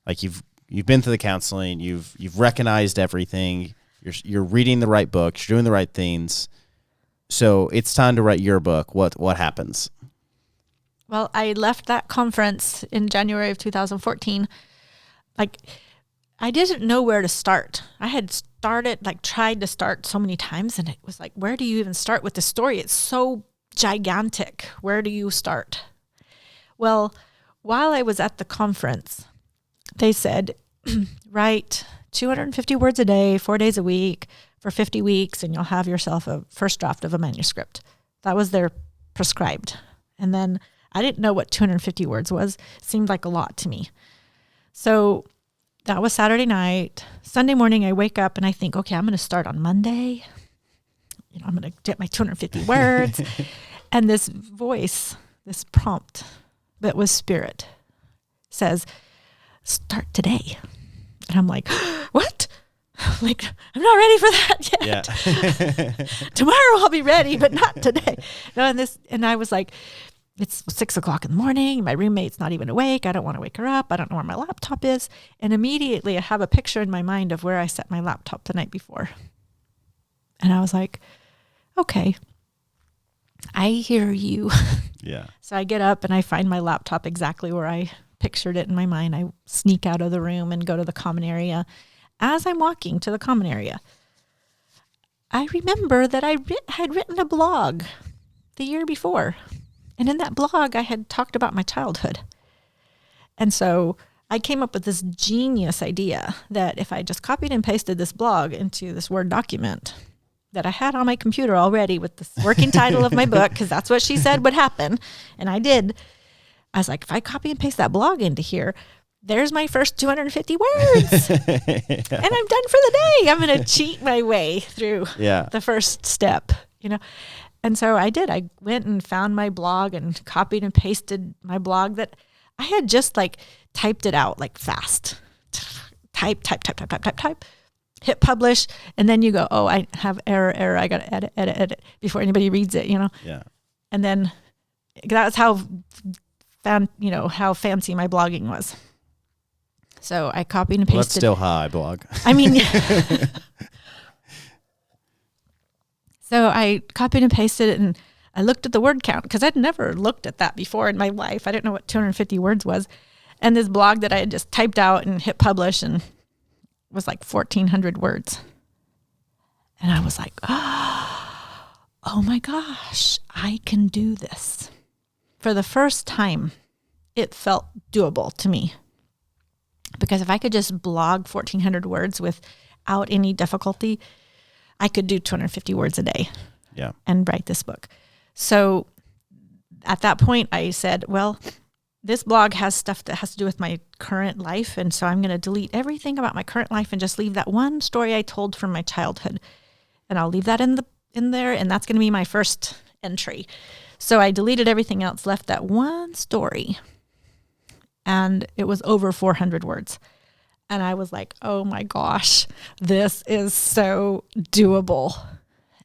Like you've been through the counseling, you've recognized everything, you're reading the right books, you're doing the right things. So it's time to write your book. What happens? Well, I left that conference in January of 2014. Like, I didn't know where to start. I had tried to start so many times, and it was like, where do you even start with the story? It's so gigantic. Where do you start? Well, while I was at the conference, they said, write 250 words a day, 4 days a week for 50 weeks, and you'll have yourself a first draft of a manuscript. That was their prescribed. And then I didn't know what 250 words was. It seemed like a lot to me. So that was Saturday night. Sunday morning, I wake up and I think, okay, I'm going to start on Monday. I'm going to get my 250 words. And this voice, this prompt that was spirit says, start today. And I'm like, what? Like, I'm not ready for that yet. Yeah. Tomorrow I'll be ready, but not today. No, and I was like, it's 6:00 in the morning. My roommate's not even awake. I don't want to wake her up. I don't know where my laptop is. And immediately I have a picture in my mind of where I set my laptop the night before. And I was like, okay, I hear you. Yeah. So I get up and I find my laptop exactly where I pictured it in my mind. I sneak out of the room and go to the common area. As I'm walking to the common area, I remember that I had written a blog the year before. And in that blog, I had talked about my childhood. And so I came up with this genius idea that if I just copied and pasted this blog into this Word document that I had on my computer already with the working title of my book, because that's what she said would happen. And I did. I was like, if I copy and paste that blog into here, there's my first 250 words. And I'm done for the day. I'm going to cheat my way through the first step, And so I did. I went and found my blog and copied and pasted my blog that I had just like typed it out like fast. Type, hit publish. And then you go, oh, I have error. I got to edit before anybody reads it, Yeah. And then that's how fancy my blogging was. So I copied and pasted. Well, that's still how I blog. I mean, so I copied and pasted it, and I looked at the word count because I'd never looked at that before in my life. I didn't know what 250 words was. And this blog that I had just typed out and hit publish and was like 1,400 words. And I was like, oh my gosh, I can do this. For the first time, it felt doable to me. Because if I could just blog 1,400 words without any difficulty, I could do 250 words a day. Yeah. And write this book. So at that point, I said, well, this blog has stuff that has to do with my current life. And so I'm going to delete everything about my current life and just leave that one story I told from my childhood. And I'll leave that in there. And that's going to be my first entry. So I deleted everything else, left that one story. And it was over 400 words. And I was like, oh my gosh, this is so doable.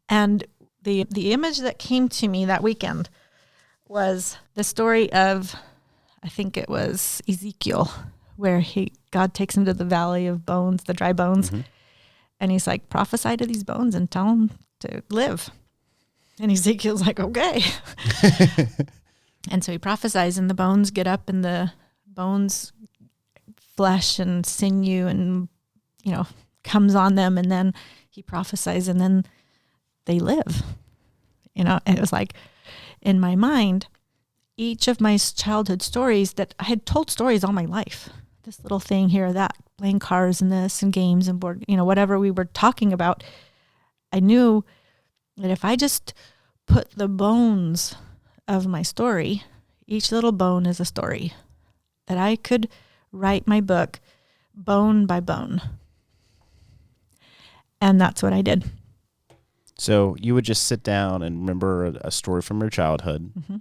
And the image that came to me that weekend was the story of, I think it was Ezekiel, where God takes him to the valley of bones, the dry bones. Mm-hmm. And he's like, prophesy to these bones and tell them to live. And Ezekiel's like, okay. And so he prophesies, and the bones get up, and the bones, flesh and sinew, and, comes on them. And then he prophesies, and then they live, and it was like, in my mind, each of my childhood stories that I had told stories all my life, this little thing here, that, playing cars and this and games and board, whatever we were talking about, I knew that if I just put the bones of my story, each little bone is a story, that I could write my book bone by bone. And that's what I did. So you would just sit down and remember a story from your childhood mm-hmm.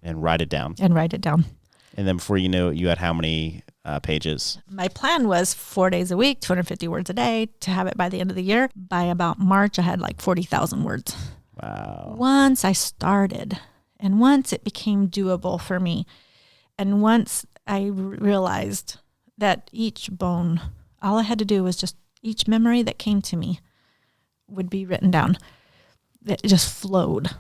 and write it down. And then before you know it, you had how many pages? My plan was 4 days a week, 250 words a day, to have it by the end of the year. By about March, I had like 40,000 words. Wow. Once I started, and once it became doable for me, and once I realized that each bone, all I had to do was just each memory that came to me would be written down. It just flowed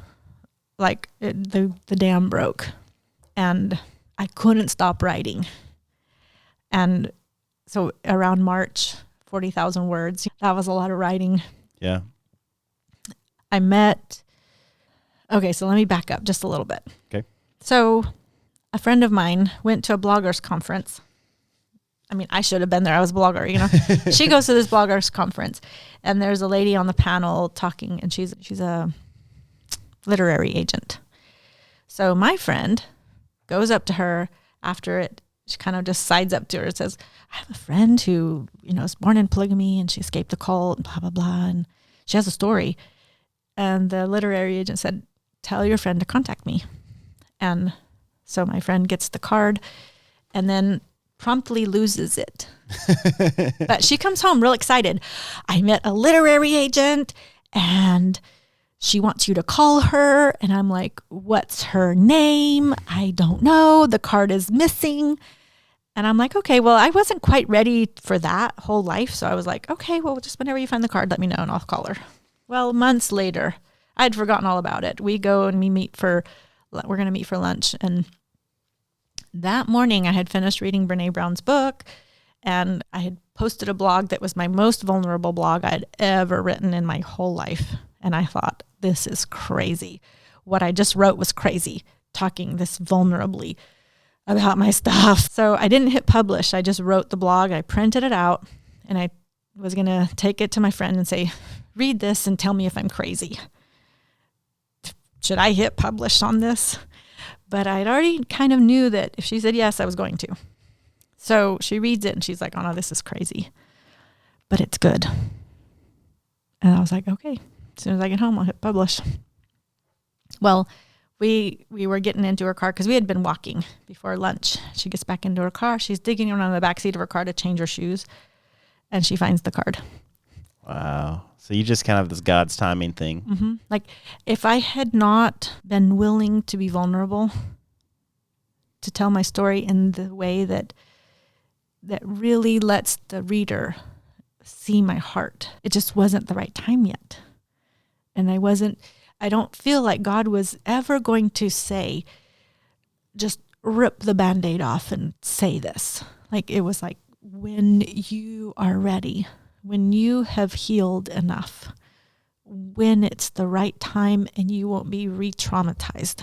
like the dam broke, and I couldn't stop writing. And so around March, 40,000 words, that was a lot of writing. Yeah. Okay, so let me back up just a little bit. Okay. So a friend of mine went to a bloggers conference. I mean, I should have been there. I was a blogger, She goes to this bloggers conference, and there's a lady on the panel talking, and she's a literary agent. So my friend goes up to her after it. She kind of just sides up to her and says, I have a friend who, is born in polygamy, and she escaped the cult and blah, blah, blah. And she has a story. And the literary agent said, tell your friend to contact me. And so my friend gets the card and then promptly loses it. But she comes home real excited. I met a literary agent, and she wants you to call her. And I'm like, what's her name? I don't know. The card is missing. And I'm like, okay, well, I wasn't quite ready for that whole life. So I was like, okay, well, just whenever you find the card, let me know and I'll call her. Well, months later, I'd forgotten all about it. We go and we're going to meet for lunch. And that morning I had finished reading Brene Brown's book, and I had posted a blog that was my most vulnerable blog I'd ever written in my whole life. And I thought, this is crazy. What I just wrote was crazy, talking this vulnerably about my stuff. So I didn't hit publish. I just wrote the blog. I printed it out, and I was going to take it to my friend and say, read this and tell me if I'm crazy. Should I hit publish on this? But I'd already kind of knew that if she said yes, I was going to. So she reads it, and she's like, oh no, this is crazy, but it's good. And I was like, okay, as soon as I get home, I'll hit publish. Well, we were getting into her car because we had been walking before lunch. She gets back into her car. She's digging around the back seat of her car to change her shoes, and she finds the card. Wow. So you just kind of have this God's timing thing. Mm-hmm. Like, if I had not been willing to be vulnerable, to tell my story in the way that really lets the reader see my heart, it just wasn't the right time yet. And I don't feel like God was ever going to say, just rip the Band-Aid off and say this. Like, it was like, when you are ready, when you have healed enough, when it's the right time and you won't be re-traumatized,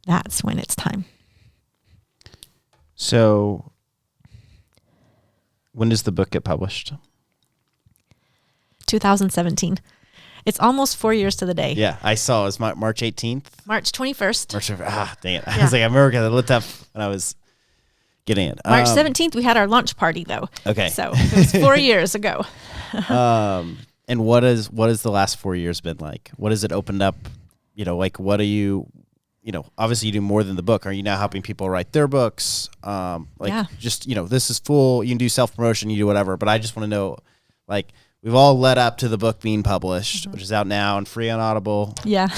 that's when it's time. So When does the book get published? 2017. It's almost 4 years to the day. Yeah, I saw it was March 18th. March 21st. Dang it. I was like, I remember because I looked up when I was getting it. March 17th, we had our launch party, though. Okay. So it was 4 years ago. And what has the last 4 years been like? What has it opened up? Like what are you, obviously you do more than the book. Are you now helping people write their books? Just, this is full, you can do self-promotion, you do whatever. But I just want to know, like, we've all led up to the book being published, which is out now and free on Audible. Yeah.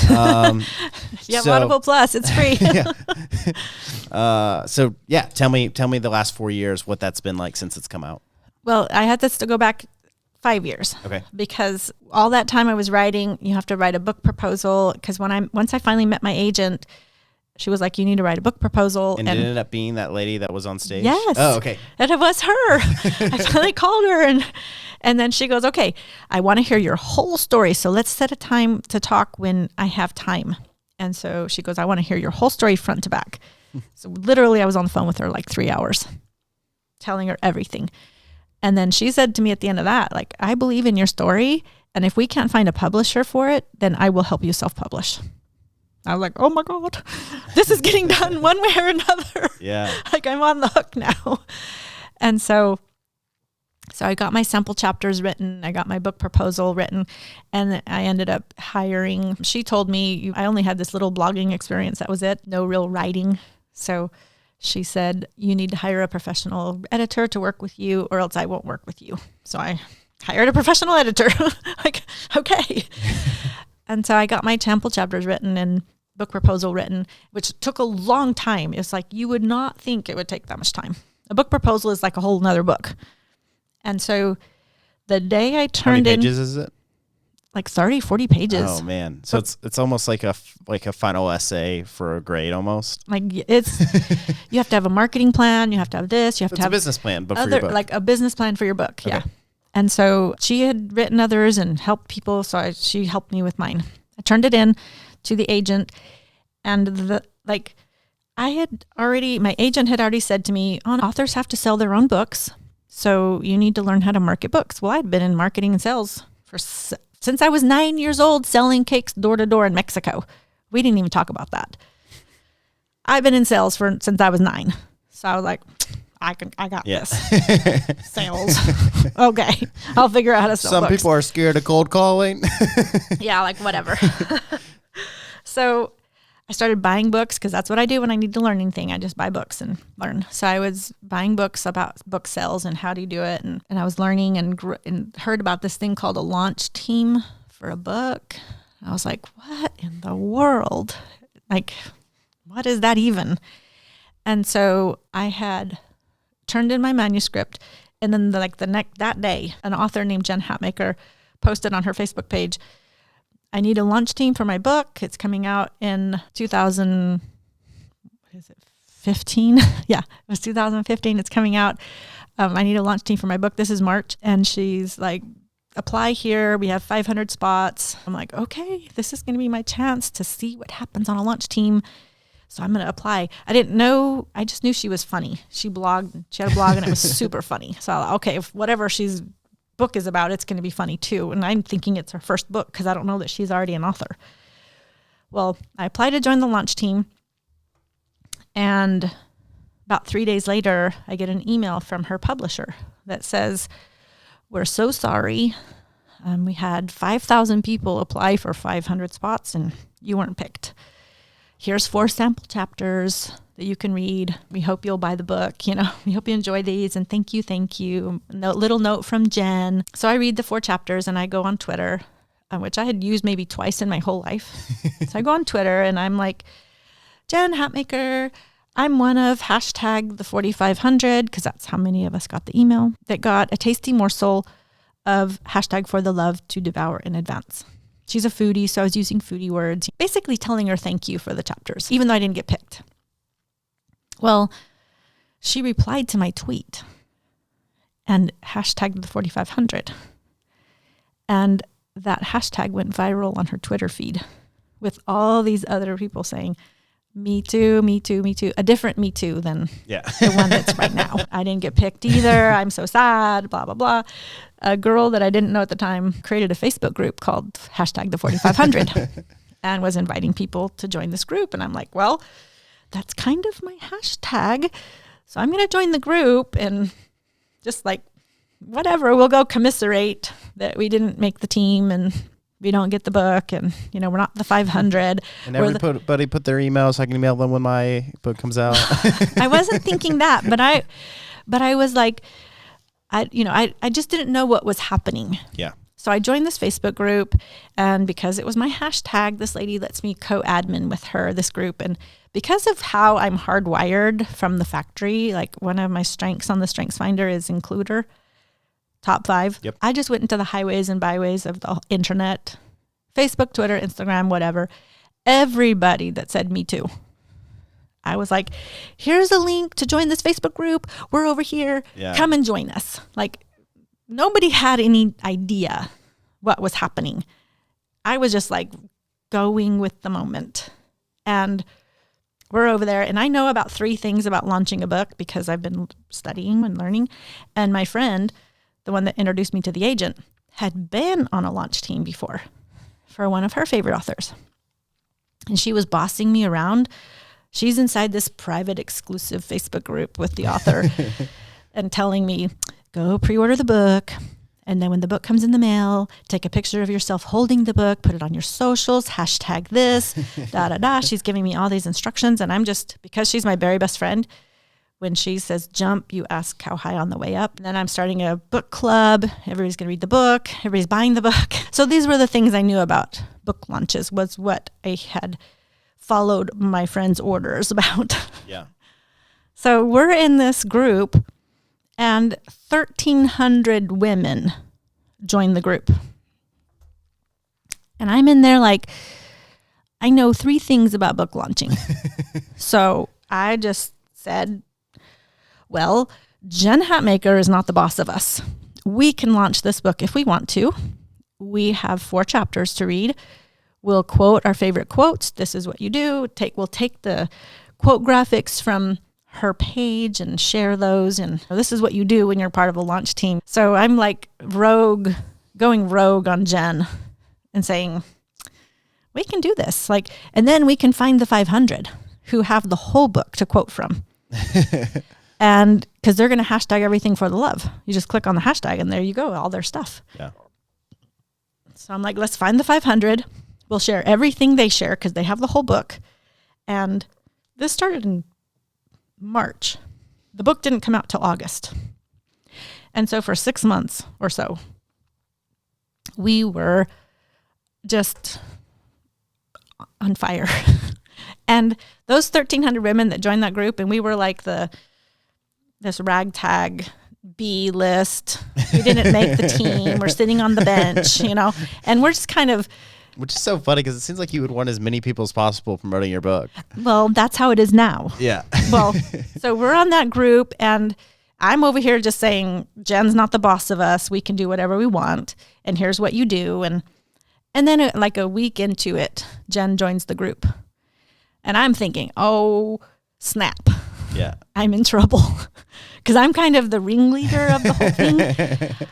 You have Audible Plus. It's free. Tell me the last 4 years, what that's been like since it's come out. Well, I had this to go back 5 years. Okay. Because all that time I was writing, you have to write a book proposal. Because once I finally met my agent, she was like, you need to write a book proposal. And it ended up being that lady that was on stage? Yes. Oh, okay. And it was her. I finally called her and then she goes, okay, I want to hear your whole story. So let's set a time to talk when I have time. And so she goes, I want to hear your whole story front to back. So literally I was on the phone with her like 3 hours telling her everything. And then she said to me at the end of that, like, I believe in your story. And if we can't find a publisher for it, then I will help you self-publish. I was like, oh my God, this is getting done one way or another. Yeah. Like I'm on the hook now. And so I got my sample chapters written. I got my book proposal written, and I ended up hiring. She told me I only had this little blogging experience. That was it. No real writing. So she said, you need to hire a professional editor to work with you or else I won't work with you. So I hired a professional editor. Like, okay. And so I got my sample chapters written and book proposal written, which took a long time. It's like, you would not think it would take that much time. A book proposal is like a whole nother book. And so the day I turned in... How many pages is it? Like 30, 40 pages. Oh man. So it's almost like a final essay for a grade almost. Like it's, you have to have a marketing plan. You have to have this. You have to have a business plan, but for your book. Like a business plan for your book. Okay. Yeah. And so she had written others and helped people. So she helped me with mine. I turned it in to the agent, and my agent had already said to me, authors have to sell their own books. So you need to learn how to market books. Well, I'd been in marketing and sales since I was 9 years old, selling cakes door to door in Mexico. We didn't even talk about that. I've been in sales since I was 9. So I was like, I got this. Sales. Okay. I'll figure out how to sell Some books. people are scared of cold calling. Yeah, like whatever. So I started buying books because that's what I do when I need to learn anything. I just buy books and learn. So I was buying books about book sales and how do you do it. And I was learning and heard about this thing called a launch team for a book. I was like, what in the world? Like, what is that even? And so I had turned in my manuscript, and then that day, an author named Jen Hatmaker posted on her Facebook page, I need a launch team for my book. It's coming out in 2015. Yeah, it was 2015. It's coming out. I need a launch team for my book. This is March. And she's like, apply here. We have 500 spots. I'm like, okay, this is going to be my chance to see what happens on a launch team. So I'm going to apply. I didn't know. I just knew she was funny. She had a blog and it was super funny. So I thought, okay, if whatever she's book is about, it's going to be funny too. And I'm thinking it's her first book because I don't know that she's already an author. Well, I applied to join the launch team, and about 3 days later, I get an email from her publisher that says, we're so sorry. We had 5,000 people apply for 500 spots and you weren't picked. Here's 4 sample chapters that you can read. We hope you'll buy the book. We hope you enjoy these, and thank you. Little note from Jen. So I read the 4 chapters and I go on Twitter, which I had used maybe twice in my whole life. So I go on Twitter and I'm like, Jen Hatmaker, I'm one of hashtag the 4,500, because that's how many of us got the email, that got a tasty morsel of hashtag for the love to devour in advance. She's a foodie, so I was using foodie words, basically telling her thank you for the chapters, even though I didn't get picked. Well, she replied to my tweet and hashtagged the 4,500. And that hashtag went viral on her Twitter feed with all these other people saying, Me too, me too, me too. A different me too than Yeah. the one that's right now. I didn't get picked either. I'm so sad, blah, blah, blah. A girl that I didn't know at the time created a Facebook group called hashtag the 4500 and was inviting people to join this group. And I'm like, well, that's kind of my hashtag. So I'm going to join the group and just like, whatever, we'll go commiserate that we didn't make the team and we don't get the book, and we're not the 500. And everybody put their email so I can email them when my book comes out. I wasn't thinking that, but I was like, I just didn't know what was happening. Yeah. So I joined this Facebook group, and because it was my hashtag, this lady lets me co-admin with her, this group. And because of how I'm hardwired from the factory, like one of my strengths on the Strengths Finder is includer. Top 5. Yep. I just went into the highways and byways of the internet, Facebook, Twitter, Instagram, whatever. Everybody that said me too. I was like, here's a link to join this Facebook group. We're over here. Yeah. Come and join us. Like, nobody had any idea what was happening. I was just like going with the moment. And we're over there. And I know about 3 things about launching a book because I've been studying and learning. And my friend, the one that introduced me to the agent, had been on a launch team before for one of her favorite authors. And she was bossing me around. She's inside this private exclusive Facebook group with the author and telling me, go pre-order the book. And then when the book comes in the mail, take a picture of yourself holding the book, put it on your socials, hashtag this, da. She's giving me all these instructions. And I'm just, because she's my very best friend, when she says jump, you ask how high on the way up. And then I'm starting a book club. Everybody's going to read the book. Everybody's buying the book. So these were the things I knew about book launches, was what I had followed my friend's orders about. Yeah. So we're in this group, and 1,300 women join the group. And I'm in there like, I know 3 things about book launching. So I just said, well, Jen Hatmaker is not the boss of us. We can launch this book if we want to. We have 4 chapters to read. We'll quote our favorite quotes. This is what you do. We'll take the quote graphics from her page and share those. And this is what you do when you're part of a launch team. So I'm like going rogue on Jen and saying, we can do this. And then we can find the 500 who have the whole book to quote from. And because they're going to hashtag everything for the love. You just click on the hashtag and there you go, all their stuff. Yeah. So I'm like, let's find the 500. We'll share everything they share because they have the whole book. And this started in March. The book didn't come out till August. And so for 6 months or so, we were just on fire. And those 1,300 women that joined that group, and we were like this ragtag B list. We didn't make the team. We're sitting on the bench, and we're just kind of. Which is so funny because it seems like you would want as many people as possible promoting your book. Well, that's how it is now. Yeah. Well, so we're on that group, and I'm over here just saying, Jen's not the boss of us. We can do whatever we want, and here's what you do. And then like a week into it, Jen joins the group. And I'm thinking, oh, snap. Yeah. I'm in trouble because I'm kind of the ringleader of the whole thing.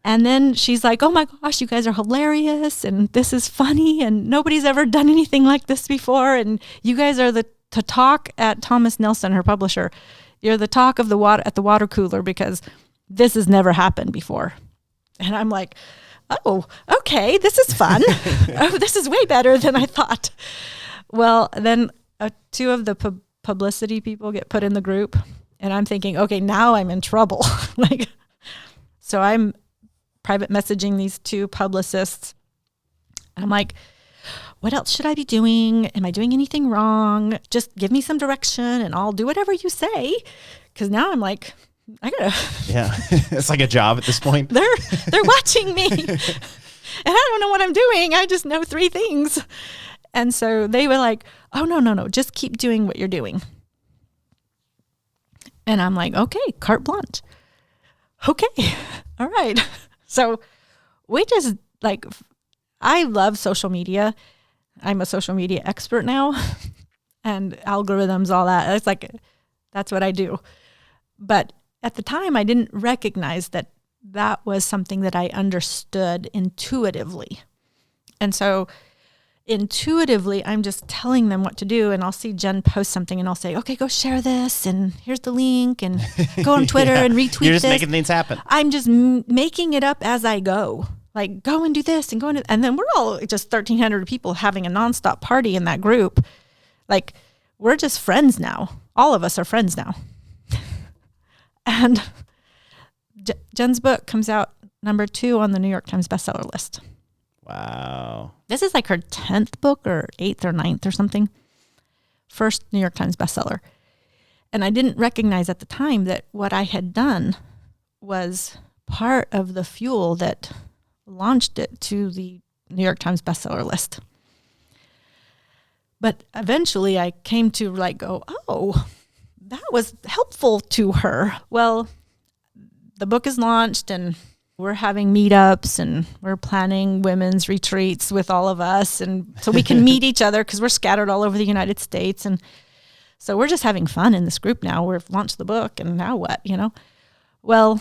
And then she's like, oh my gosh, you guys are hilarious. And this is funny. And nobody's ever done anything like this before. And you guys are to talk at Thomas Nelson, her publisher. You're the talk of the water at the water cooler because this has never happened before. And I'm like, oh, okay, this is fun. Oh, this is way better than I thought. Well, then 2 of the publicity people get put in the group, and I'm thinking, okay, now I'm in trouble. So I'm private messaging these 2 publicists. I'm like, what else should I be doing? Am I doing anything wrong? Just give me some direction and I'll do whatever you say. Because now I'm like, I gotta. Yeah, it's like a job at this point. They're watching me, and I don't know what I'm doing. I just know 3 things. And so they were like, oh, no, just keep doing what you're doing. And I'm like, okay, carte blanche. Okay, all right. So we just I love social media. I'm a social media expert now. and algorithms, all that. It's like, that's what I do. But at the time, I didn't recognize that that was something that I understood intuitively. And so intuitively, I'm just telling them what to do. And I'll see Jen post something and I'll say, okay, go share this. And here's the link, and go on Twitter and retweet You're just this. making things happen. I'm just making it up as I go. Like, go and do this and go and then we're all just 1,300 people having a nonstop party in that group. Like, we're just friends now. All of us are friends now. And Jen's book comes out number 2 on the New York Times bestseller list. Wow. This is like her 10th book or 8th or 9th or something. First New York Times bestseller. And I didn't recognize at the time that what I had done was part of the fuel that launched it to the New York Times bestseller list. But eventually I came to like go, oh, that was helpful to her. Well, the book is launched and we're having meetups and we're planning women's retreats with all of us. And so we can meet each other because we're scattered all over the United States. And so we're just having fun in this group now. We've launched the book and now what, Well,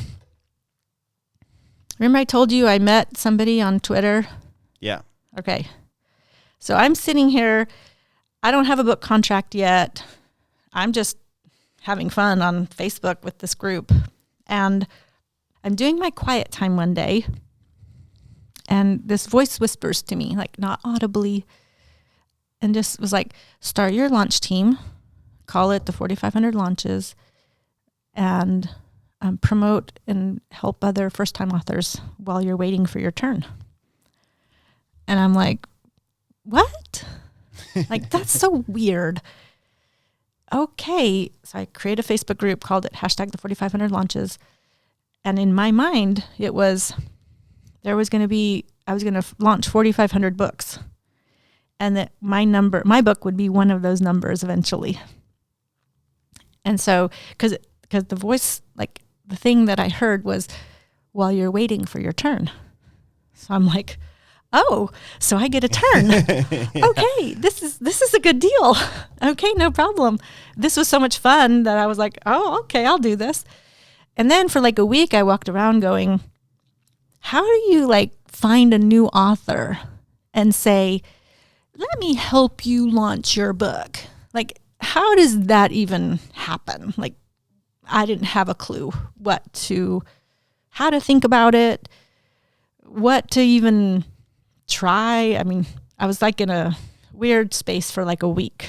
remember I told you I met somebody on Twitter? Yeah. Okay. So I'm sitting here. I don't have a book contract yet. I'm just having fun on Facebook with this group. And I'm doing my quiet time one day. And this voice whispers to me, like not audibly, and just was like, start your launch team, call it the 4,500 launches, and promote and help other first-time authors while you're waiting for your turn. And I'm like, what? Like, that's so weird. Okay. So I create a Facebook group, called it #the 4,500 launches. And in my mind, it was, I was going to launch 4,500 books. And that my book would be one of those numbers eventually. And so, because the voice, like the thing that I heard was, while you're waiting for your turn. So I'm like, oh, so I get a turn. Okay, this is a good deal. Okay, no problem. This was so much fun that I was like, oh, okay, I'll do this. And then for like a week, I walked around going, how do you like find a new author and say, let me help you launch your book? Like, how does that even happen? Like, I didn't have a clue how to think about it, what to even try. I mean, I was like in a weird space for like a week.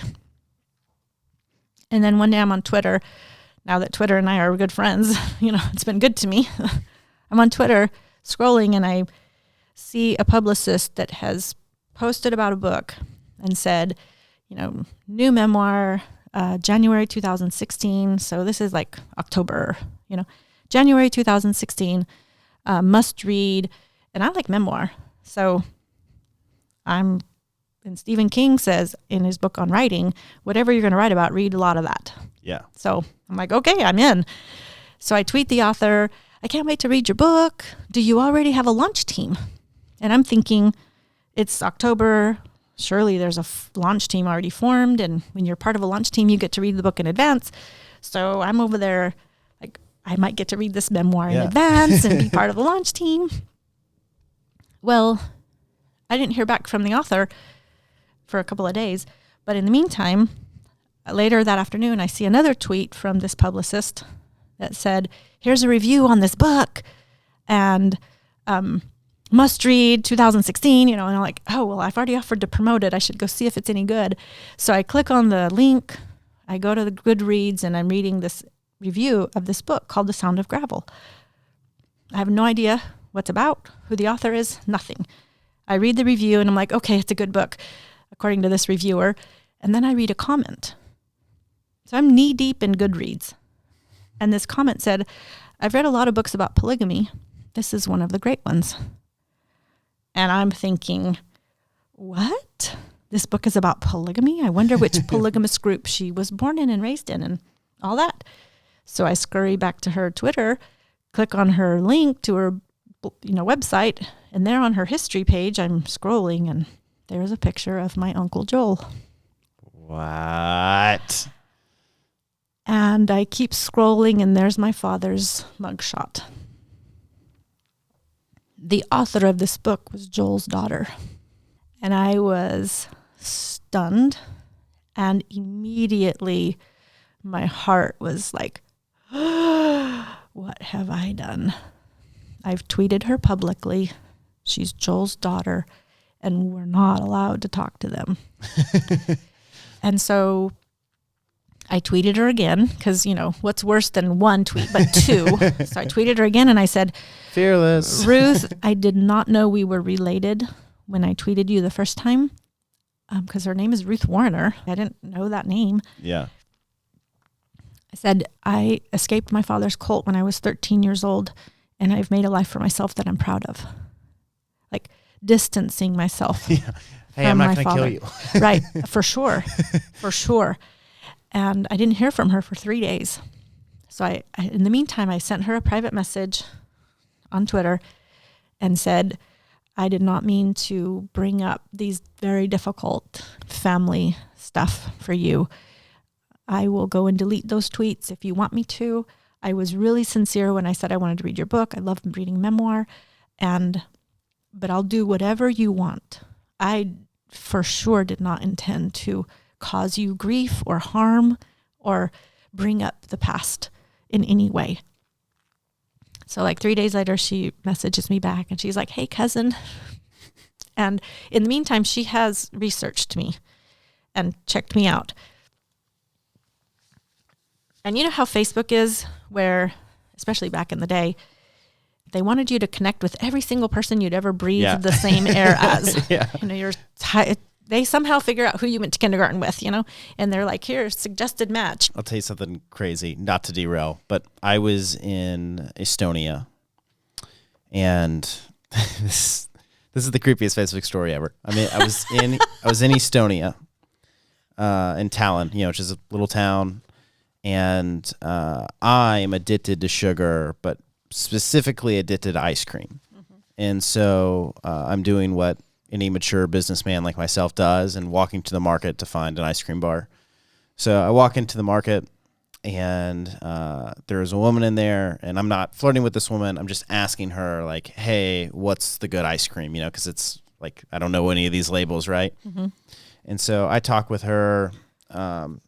And then one day I'm on Twitter. Now that Twitter and I are good friends, it's been good to me. I'm on Twitter scrolling and I see a publicist that has posted about a book and said, new memoir, January 2016. So this is like October, January 2016, must read. And I like memoir. So and Stephen King says in his book on writing, whatever you're going to write about, read a lot of that. Yeah. So I'm like, okay, I'm in. So I tweet the author, I can't wait to read your book. Do you already have a launch team? And I'm thinking, it's October. Surely there's a launch team already formed. And when you're part of a launch team, you get to read the book in advance. So I'm over there, like, I might get to read this memoir in advance and be part of the launch team. Well, I didn't hear back from the author for a couple of days. But in the meantime, later that afternoon, I see another tweet from this publicist that said, here's a review on this book and must read 2016, and I'm like, oh, well, I've already offered to promote it. I should go see if it's any good. So I click on the link. I go to the Goodreads and I'm reading this review of this book called The Sound of Gravel. I have no idea what's about, who the author is, nothing. I read the review and I'm like, okay, it's a good book, according to this reviewer. And then I read a comment. So I'm knee deep in Goodreads. And this comment said, I've read a lot of books about polygamy. This is one of the great ones. And I'm thinking, what? This book is about polygamy? I wonder which polygamist group she was born in and raised in and all that. So I scurry back to her Twitter, click on her link to her website, and there on her history page, I'm scrolling and there's a picture of my Uncle Joel. What? And I keep scrolling, and there's my father's mugshot. The author of this book was Joel's daughter. And I was stunned, and immediately my heart was like, what have I done? I've tweeted her publicly. She's Joel's daughter, and we're not allowed to talk to them. And so I tweeted her again because, what's worse than one tweet, but two. So I tweeted her again, and I said, Fearless. Ruth, I did not know we were related when I tweeted you the first time because her name is Ruth Warner. I didn't know that name. Yeah. I said, I escaped my father's cult when I was 13 years old, and I've made a life for myself that I'm proud of. Like distancing myself. Yeah. Hey, I'm not going to kill you. Right. For sure. For sure. And I didn't hear from her for 3 days. So I, in the meantime, I sent her a private message on Twitter and said, I did not mean to bring up these very difficult family stuff for you. I will go and delete those tweets if you want me to. I was really sincere when I said I wanted to read your book. I love reading memoir, but I'll do whatever you want. I for sure did not intend to cause you grief or harm or bring up the past in any way. So like 3 days later, she messages me back and she's like, hey, cousin. And in the meantime, she has researched me and checked me out. And you know how Facebook is, where, especially back in the day, they wanted you to connect with every single person you'd ever breathed the same air as. Yeah. They somehow figure out who you went to kindergarten with, and they're like, here, suggested match. I'll tell you something crazy, not to derail, but I was in Estonia, and this is the creepiest Facebook story ever. I mean, I was in Estonia, in Tallinn, which is a little town, and I'm addicted to sugar, but specifically addicted to ice cream. Mm-hmm. And so I'm doing what any mature businessman like myself does and walking to the market to find an ice cream bar. So I walk into the market, and there's a woman in there, and I'm not flirting with this woman. I'm just asking her, like, hey, what's the good ice cream? Because it's like, I don't know any of these labels, right? Mm-hmm. And so I talk with her, and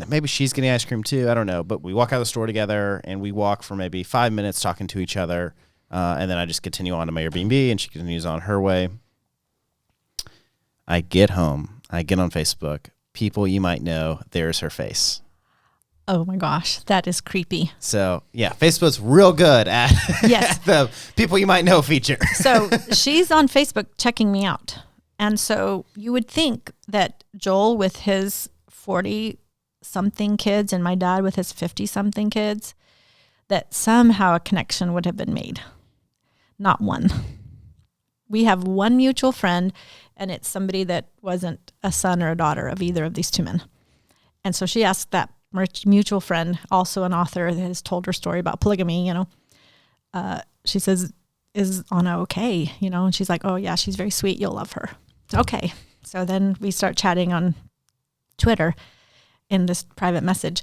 maybe she's getting ice cream too. I don't know. But we walk out of the store together, and we walk for maybe 5 minutes talking to each other. And then I just continue on to my Airbnb, and she continues on her way. I get home. I get on Facebook. People you might know, there's her face. Oh my gosh, that is creepy. So yeah, Facebook's real good at, yes. at the people you might know feature. So she's on Facebook checking me out. And so you would think that Joel with his 40-something kids and my dad with his 50-something kids, that somehow a connection would have been made. Not one. We have one mutual friend, and it's somebody that wasn't a son or a daughter of either of these two men. And so she asked that mutual friend, also an author that has told her story about polygamy, she says, is Anna okay? And she's like, oh yeah, she's very sweet. You'll love her. Okay. So then we start chatting on Twitter in this private message.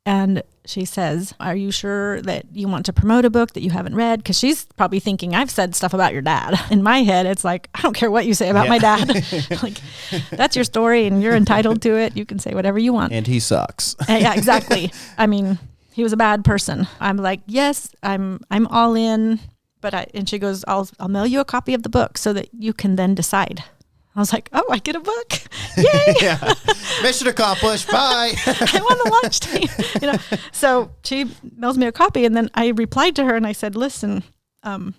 And she says, are you sure that you want to promote a book that you haven't read? Because she's probably thinking, I've said stuff about your dad. In my head, it's like, I don't care what you say about my dad. Like, that's your story and you're entitled to it. You can say whatever you want. And he sucks. Yeah, exactly. I mean, he was a bad person. I'm like, yes, I'm all in. And she goes, I'll mail you a copy of the book so that you can then decide. I was like, oh, I get a book. Yay. Yeah. Mission accomplished. Bye. I won the launch team. So she mails me a copy, and then I replied to her and I said, listen, I'm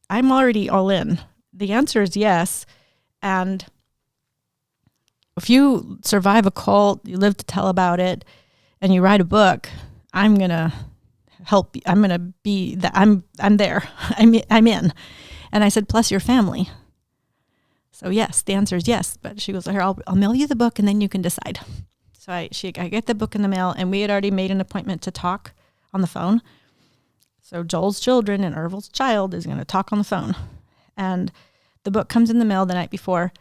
already all in. The answer is yes. And if you survive a cult, you live to tell about it, and you write a book, I'm going to help you. I'm going to be that. I'm there. I'm in. And I said, plus your family. So yes, the answer is yes. But she goes, here, I'll mail you the book and then you can decide. So I get the book in the mail, and we had already made an appointment to talk on the phone. So Joel's children and Ervil's child is going to talk on the phone. And the book comes in the mail the night before.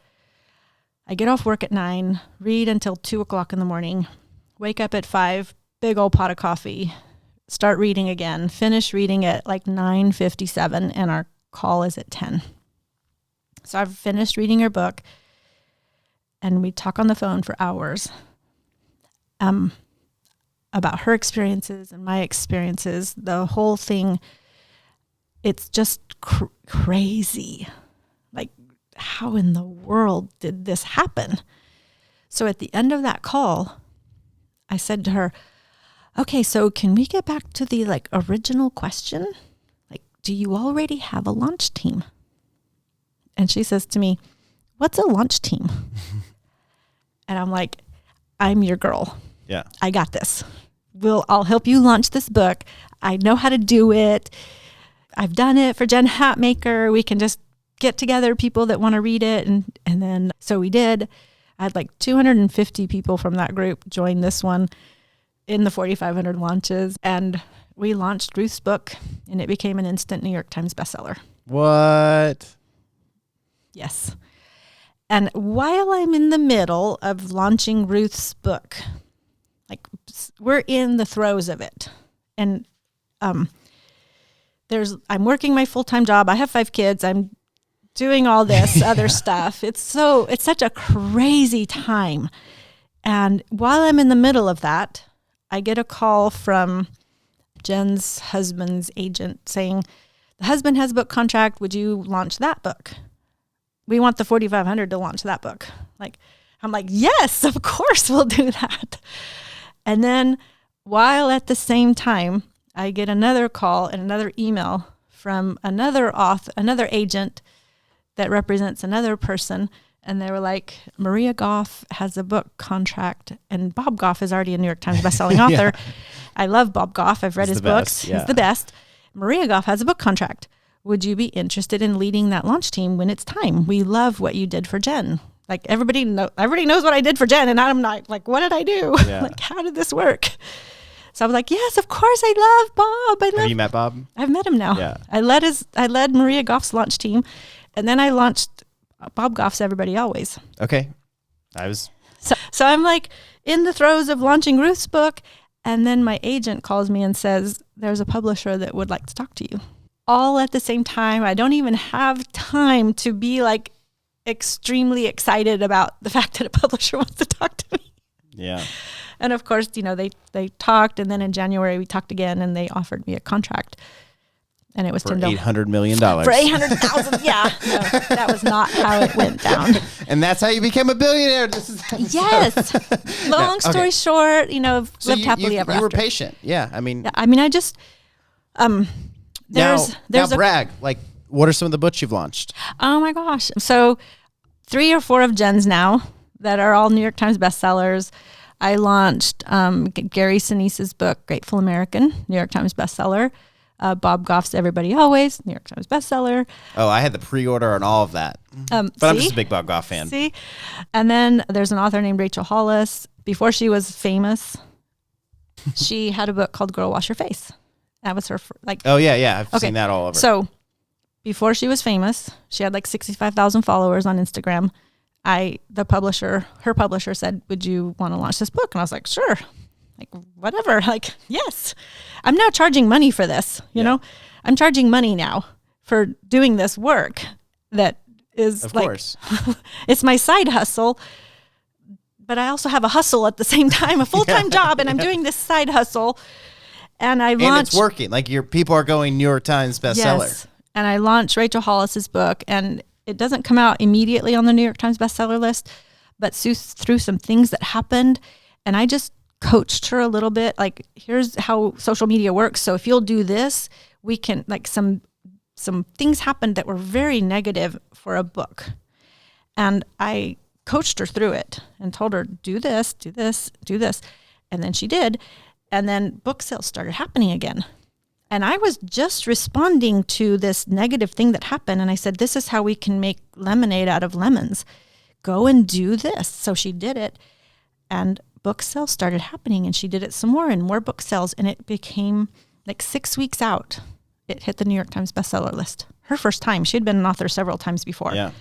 I get off work at 9, read until 2:00 in the morning, wake up at 5, big old pot of coffee, start reading again, finish reading at like 9:57, and our call is at 10. So I've finished reading her book, and we talk on the phone for hours about her experiences and my experiences. The whole thing, it's just crazy. Like, how in the world did this happen? So at the end of that call, I said to her, okay, so can we get back to the like original question? Like, do you already have a launch team? And she says to me, what's a launch team? And I'm like, I'm your girl. Yeah. I got this. I'll help you launch this book. I know how to do it. I've done it for Jen Hatmaker. We can just get together people that want to read it. And then, so we did. I had like 250 people from that group join this one in the 4,500 launches. And we launched Ruth's book, and it became an instant New York Times bestseller. What? Yes. And while I'm in the middle of launching Ruth's book, like we're in the throes of it. And I'm working my full-time job. I have 5 kids. I'm doing all this other stuff. It's such a crazy time. And while I'm in the middle of that, I get a call from Jen's husband's agent saying, the husband has a book contract. Would you launch that book? We want the 4,500 to launch that book. I'm like, yes, of course we'll do that. And then while at the same time, I get another call and another email from another agent that represents another person. And they were like, Maria Goff has a book contract, and Bob Goff is already a New York Times bestselling author. Yeah. I love Bob Goff. I've read his books. Yeah. He's the best. Maria Goff has a book contract. Would you be interested in leading that launch team when it's time? We love what you did for Jen. Like everybody knows what I did for Jen, and I'm not like, what did I do? Yeah. Like, how did this work? So I was like, yes, of course, I love Bob. Have you met Bob? I've met him now. Yeah. I led Maria Goff's launch team, and then I launched Bob Goff's Everybody Always. Okay. So I'm like in the throes of launching Ruth's book, and then my agent calls me and says, there's a publisher that would like to talk to you. All at the same time. I don't even have time to be like extremely excited about the fact that a publisher wants to talk to me. Yeah. And of course, they talked, and then in January we talked again, and they offered me a contract, and it was for $10 $800 million. For $800,000. Yeah, no, that was not how it went down. And that's how you became a billionaire. Yes. Long story short, So lived happily ever after. You were patient. Yeah. I mean, I just there's now brag. Like, what are some of the books you've launched? Oh my gosh. So 3 or 4 of Jen's now that are all New York Times bestsellers. I launched Gary Sinise's book, Grateful American, New York Times bestseller. Bob Goff's Everybody Always, New York Times bestseller. Oh, I had the pre-order on all of that. But I'm just a big Bob Goff fan. See? And then there's an author named Rachel Hollis. Before she was famous, she had a book called Girl Wash Your Face. That was her, Oh, yeah. I've seen that all over. So before she was famous, she had like 65,000 followers on Instagram. Her publisher said, would you want to launch this book? And I was like, sure. Like, whatever. Like, yes. I'm now charging money for this, you know? I'm charging money now for doing this work that is of course. It's my side hustle, but I also have a hustle at the same time, a full-time job, and I'm doing this side hustle. And I launched. And it's working. Like, your people are going New York Times bestseller. Yes. And I launched Rachel Hollis's book, and it doesn't come out immediately on the New York Times bestseller list, but through some things that happened, and I just coached her a little bit. Like, here's how social media works. So if you'll do this, we can, like, some things happened that were very negative for a book. And I coached her through it and told her, do this, do this, do this. And then she did. And then book sales started happening again. And I was just responding to this negative thing that happened. And I said, this is how we can make lemonade out of lemons. Go and do this. So she did it. And book sales started happening. And she did it some more and more book sales. And it became like 6 weeks out. It hit the New York Times bestseller list. Her first time. She had been an author several times before. Yeah.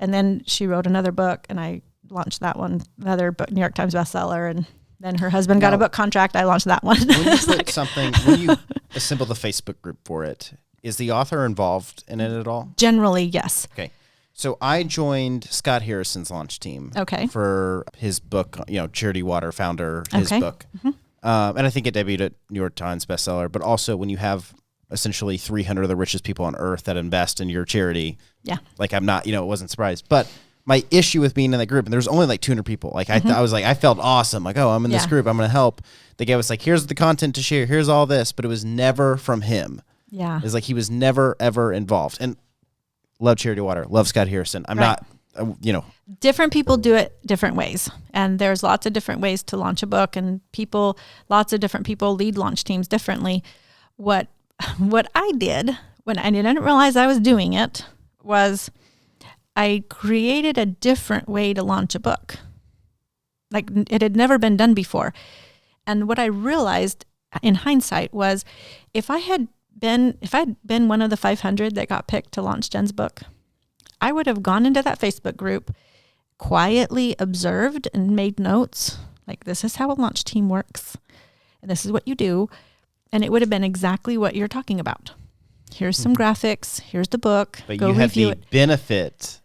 And then she wrote another book, and I launched that one, another book, New York Times bestseller. And then her husband got a book contract. I launched that one. When you put when you assemble the Facebook group for it, is the author involved in it at all? Generally, yes. Okay. So I joined Scott Harrison's launch team for his book, Charity Water founder, his book. Mm-hmm. And I think it debuted at New York Times bestseller. But also when you have essentially 300 of the richest people on earth that invest in your charity, I'm not, it wasn't surprised. But my issue with being in that group, and there's only like 200 people. Like I was like, I felt awesome. Like, oh, I'm in this group. I'm going to help. They gave us like, here's the content to share. Here's all this. But it was never from him. Yeah. It's like he was never, ever involved. And love Charity Water. Love Scott Harrison. I'm not, Different people do it different ways. And there's lots of different ways to launch a book, and lots of different people lead launch teams differently. What I did when I didn't realize I was doing it was I created a different way to launch a book. Like it had never been done before. And what I realized in hindsight was if I'd been one of the 500 that got picked to launch Jen's book, I would have gone into that Facebook group, quietly observed and made notes. Like, this is how a launch team works. And this is what you do. And it would have been exactly what you're talking about. Here's some graphics. Here's the book. But go you had review the it. benefit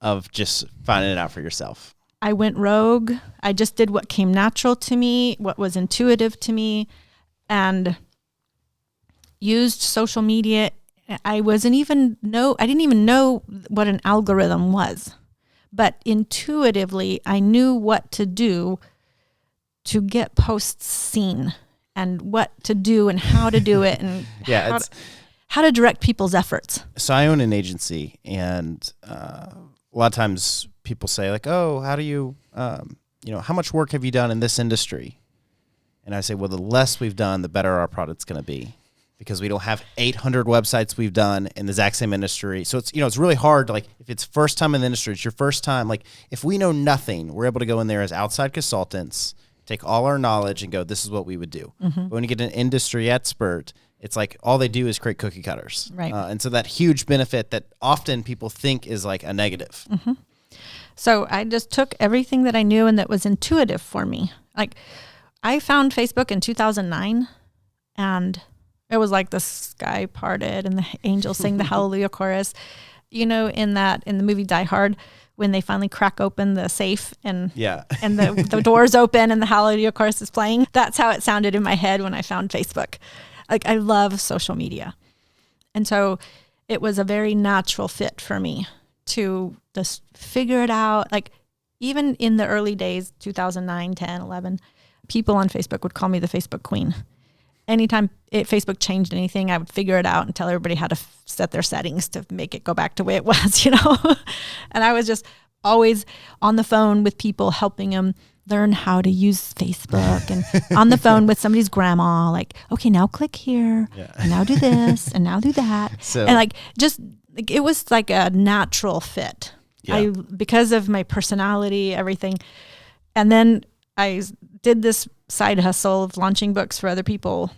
of just finding it out for yourself. I went rogue. I just did what came natural to me, what was intuitive to me, and used social media. I didn't even know what an algorithm was, but intuitively I knew what to do to get posts seen and what to do and how to do it and how to direct people's efforts. So I own an agency, and a lot of times people say like, oh, how do you, how much work have you done in this industry? And I say, well, the less we've done, the better our product's going to be. Because we don't have 800 websites we've done in the exact same industry. So it's, it's really hard to, like, if it's first time in the industry, it's your first time. Like, if we know nothing, we're able to go in there as outside consultants, take all our knowledge and go, this is what we would do. Mm-hmm. But when you get an industry expert, it's like all they do is create cookie cutters. Right. And so that huge benefit that often people think is like a negative. Mm-hmm. So I just took everything that I knew and that was intuitive for me. Like, I found Facebook in 2009, and it was like the sky parted and the angels sang the Hallelujah chorus. In the movie Die Hard, when they finally crack open the safe and the doors open and the Hallelujah chorus is playing. That's how it sounded in my head when I found Facebook. Like, I love social media. And so it was a very natural fit for me to just figure it out. Like, even in the early days, 2009, 10, 11, people on Facebook would call me the Facebook queen. Anytime Facebook changed anything, I would figure it out and tell everybody how to set their settings to make it go back to the way it was, And I was just always on the phone with people, helping them learn how to use Facebook, and on the phone with somebody's grandma, like, okay, now click here, and now do this, and now do that. And it was like a natural fit. Yeah. Because of my personality, everything. And then I did this side hustle of launching books for other people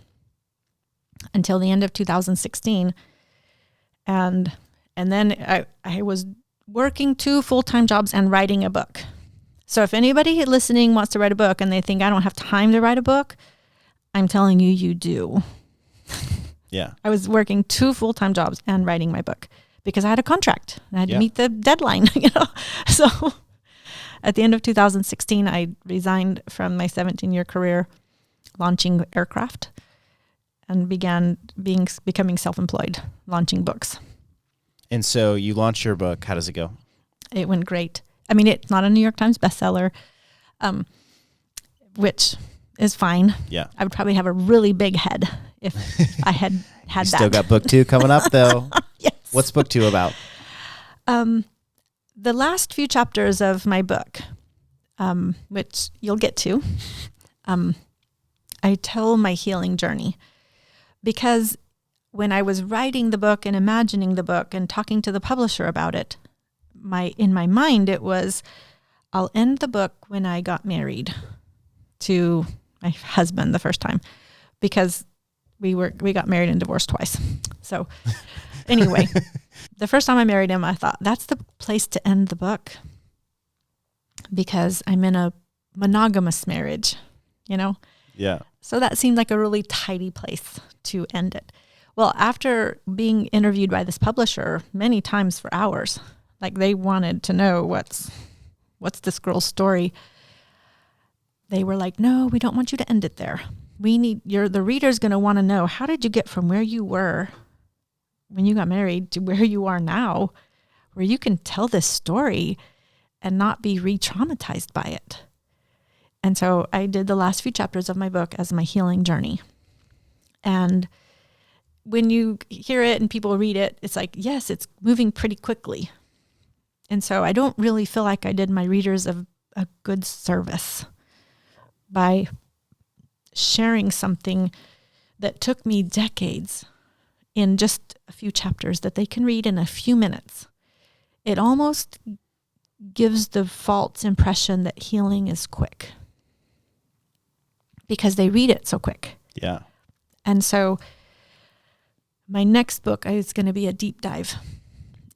until the end of 2016. And then I was working 2 full-time jobs and writing a book. So if anybody listening wants to write a book and they think I don't have time to write a book, I'm telling you, you do. Yeah. I was working 2 full-time jobs and writing my book because I had a contract. I had to meet the deadline, So at the end of 2016, I resigned from my 17-year career launching aircraft and began becoming self-employed, launching books. And so you launched your book. How does it go? It went great. I mean, it's not a New York Times bestseller, which is fine. Yeah. I would probably have a really big head if I had that. Still got book 2 coming up, though. Yes. What's book 2 about? The last few chapters of my book, which you'll get to, I tell my healing journey, because when I was writing the book and imagining the book and talking to the publisher about it, in my mind it was, I'll end the book when I got married to my husband the first time, because we got married and divorced twice. So anyway, the first time I married him, I thought that's the place to end the book because I'm in a monogamous marriage, Yeah. So that seemed like a really tidy place to end it. Well, after being interviewed by this publisher many times for hours, like they wanted to know what's this girl's story. They were like, no, we don't want you to end it there. The reader's going to want to know, how did you get from where you were when you got married to where you are now, where you can tell this story and not be re-traumatized by it. And so I did the last few chapters of my book as my healing journey. And when you hear it and people read it, it's like, yes, it's moving pretty quickly. And so I don't really feel like I did my readers a good service by sharing something that took me decades in just a few chapters that they can read in a few minutes. It almost gives the false impression that healing is quick because they read it so quick. Yeah. And so my next book is going to be a deep dive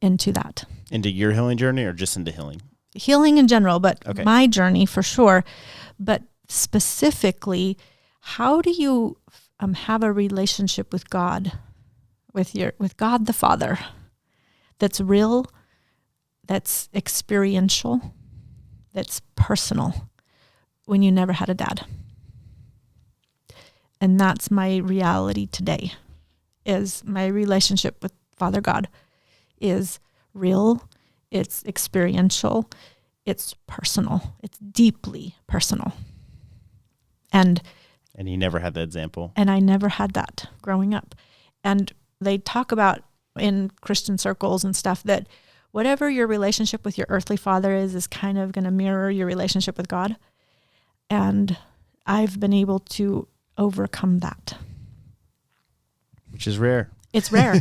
into that. Into your healing journey or just into healing? Healing in general, but Okay. my journey for sure. But specifically, how do you have a relationship with God, with God the Father, that's real, that's experiential, that's personal, when you never had a dad? And that's my reality today, is my relationship with Father God is real, it's experiential, it's personal, it's deeply personal. And you never had that example. And I never had that growing up. And they talk about in Christian circles and stuff that whatever your relationship with your earthly father is kind of going to mirror your relationship with God. And I've been able to overcome that. Which is rare. It's rare.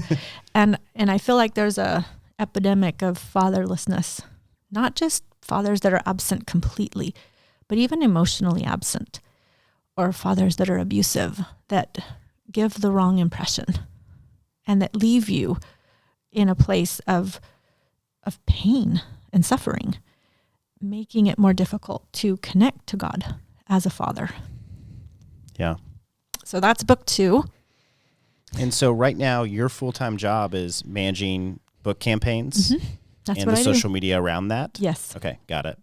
and I feel like there's a epidemic of fatherlessness, not just fathers that are absent completely, but even emotionally absent, or fathers that are abusive, that give the wrong impression and that leave you in a place of pain and suffering, making it more difficult to connect to God as a father. Yeah. So that's book 2. And so right now your full-time job is managing book campaigns That's and what the I do. social media around that? Yes. Okay, got it.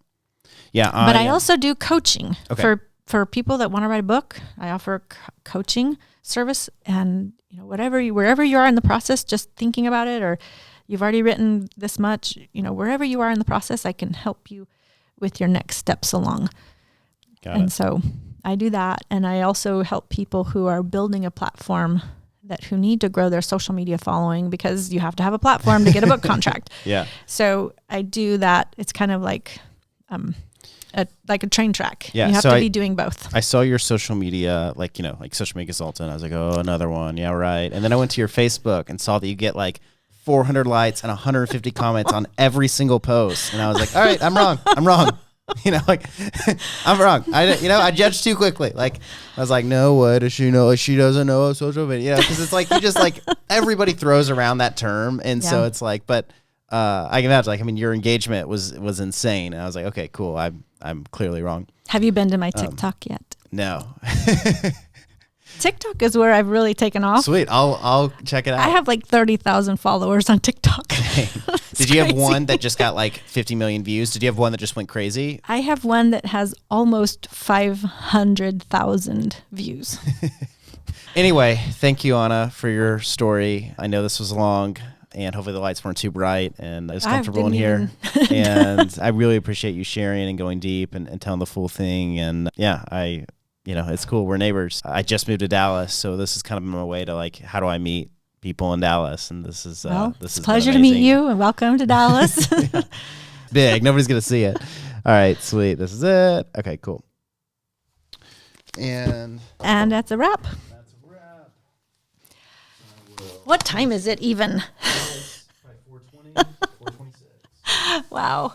Yeah. But I also do coaching Okay. for people that want to write a book. I offer coaching service, and wherever you are in the process, just thinking about it, or you've already written this much, wherever you are in the process, I can help you with your next steps along. Got it. So I do that. And I also help people who are building a platform who need to grow their social media following, because you have to have a platform to get a book contract. Yeah. So I do that. It's kind of like a train track. Yeah, You have so to I- be doing both. I saw your social media, like social media consultant. I was like, oh, another one. Yeah, right. And then I went to your Facebook and saw that you get like 400 likes and 150 comments on every single post. And I was like, all right, I'm wrong. I'm wrong. I'm wrong. I judged too quickly. Like, I was like, no, what does she know? She doesn't know social media. Because it's like, you just like, everybody throws around that term. And so Yeah. it's like, but I can imagine, your engagement was insane. And I was like, okay, cool. I'm clearly wrong. Have you been to my TikTok yet? No. TikTok is where I've really taken off. Sweet. I'll check it out. I have like 30,000 followers on TikTok. Did you have crazy. one that just got like 50 million views? Did you have one that just went crazy? I have one that has almost 500,000 views. Anyway, thank you, Anna, for your story. I know this was long, and hopefully the lights weren't too bright, and it's comfortable in here. And I really appreciate you sharing and going deep and telling the full thing. And yeah, it's cool. We're neighbors. I just moved to Dallas, so this is kind of my way to like, how do I meet people in Dallas? And this is it's a pleasure to meet you, and welcome to Dallas. Big. Nobody's gonna see it. All right, sweet. This is it. Okay, cool. And And that's a wrap. that's a wrap. What time is it even? Probably 4:20, 4:26. Wow.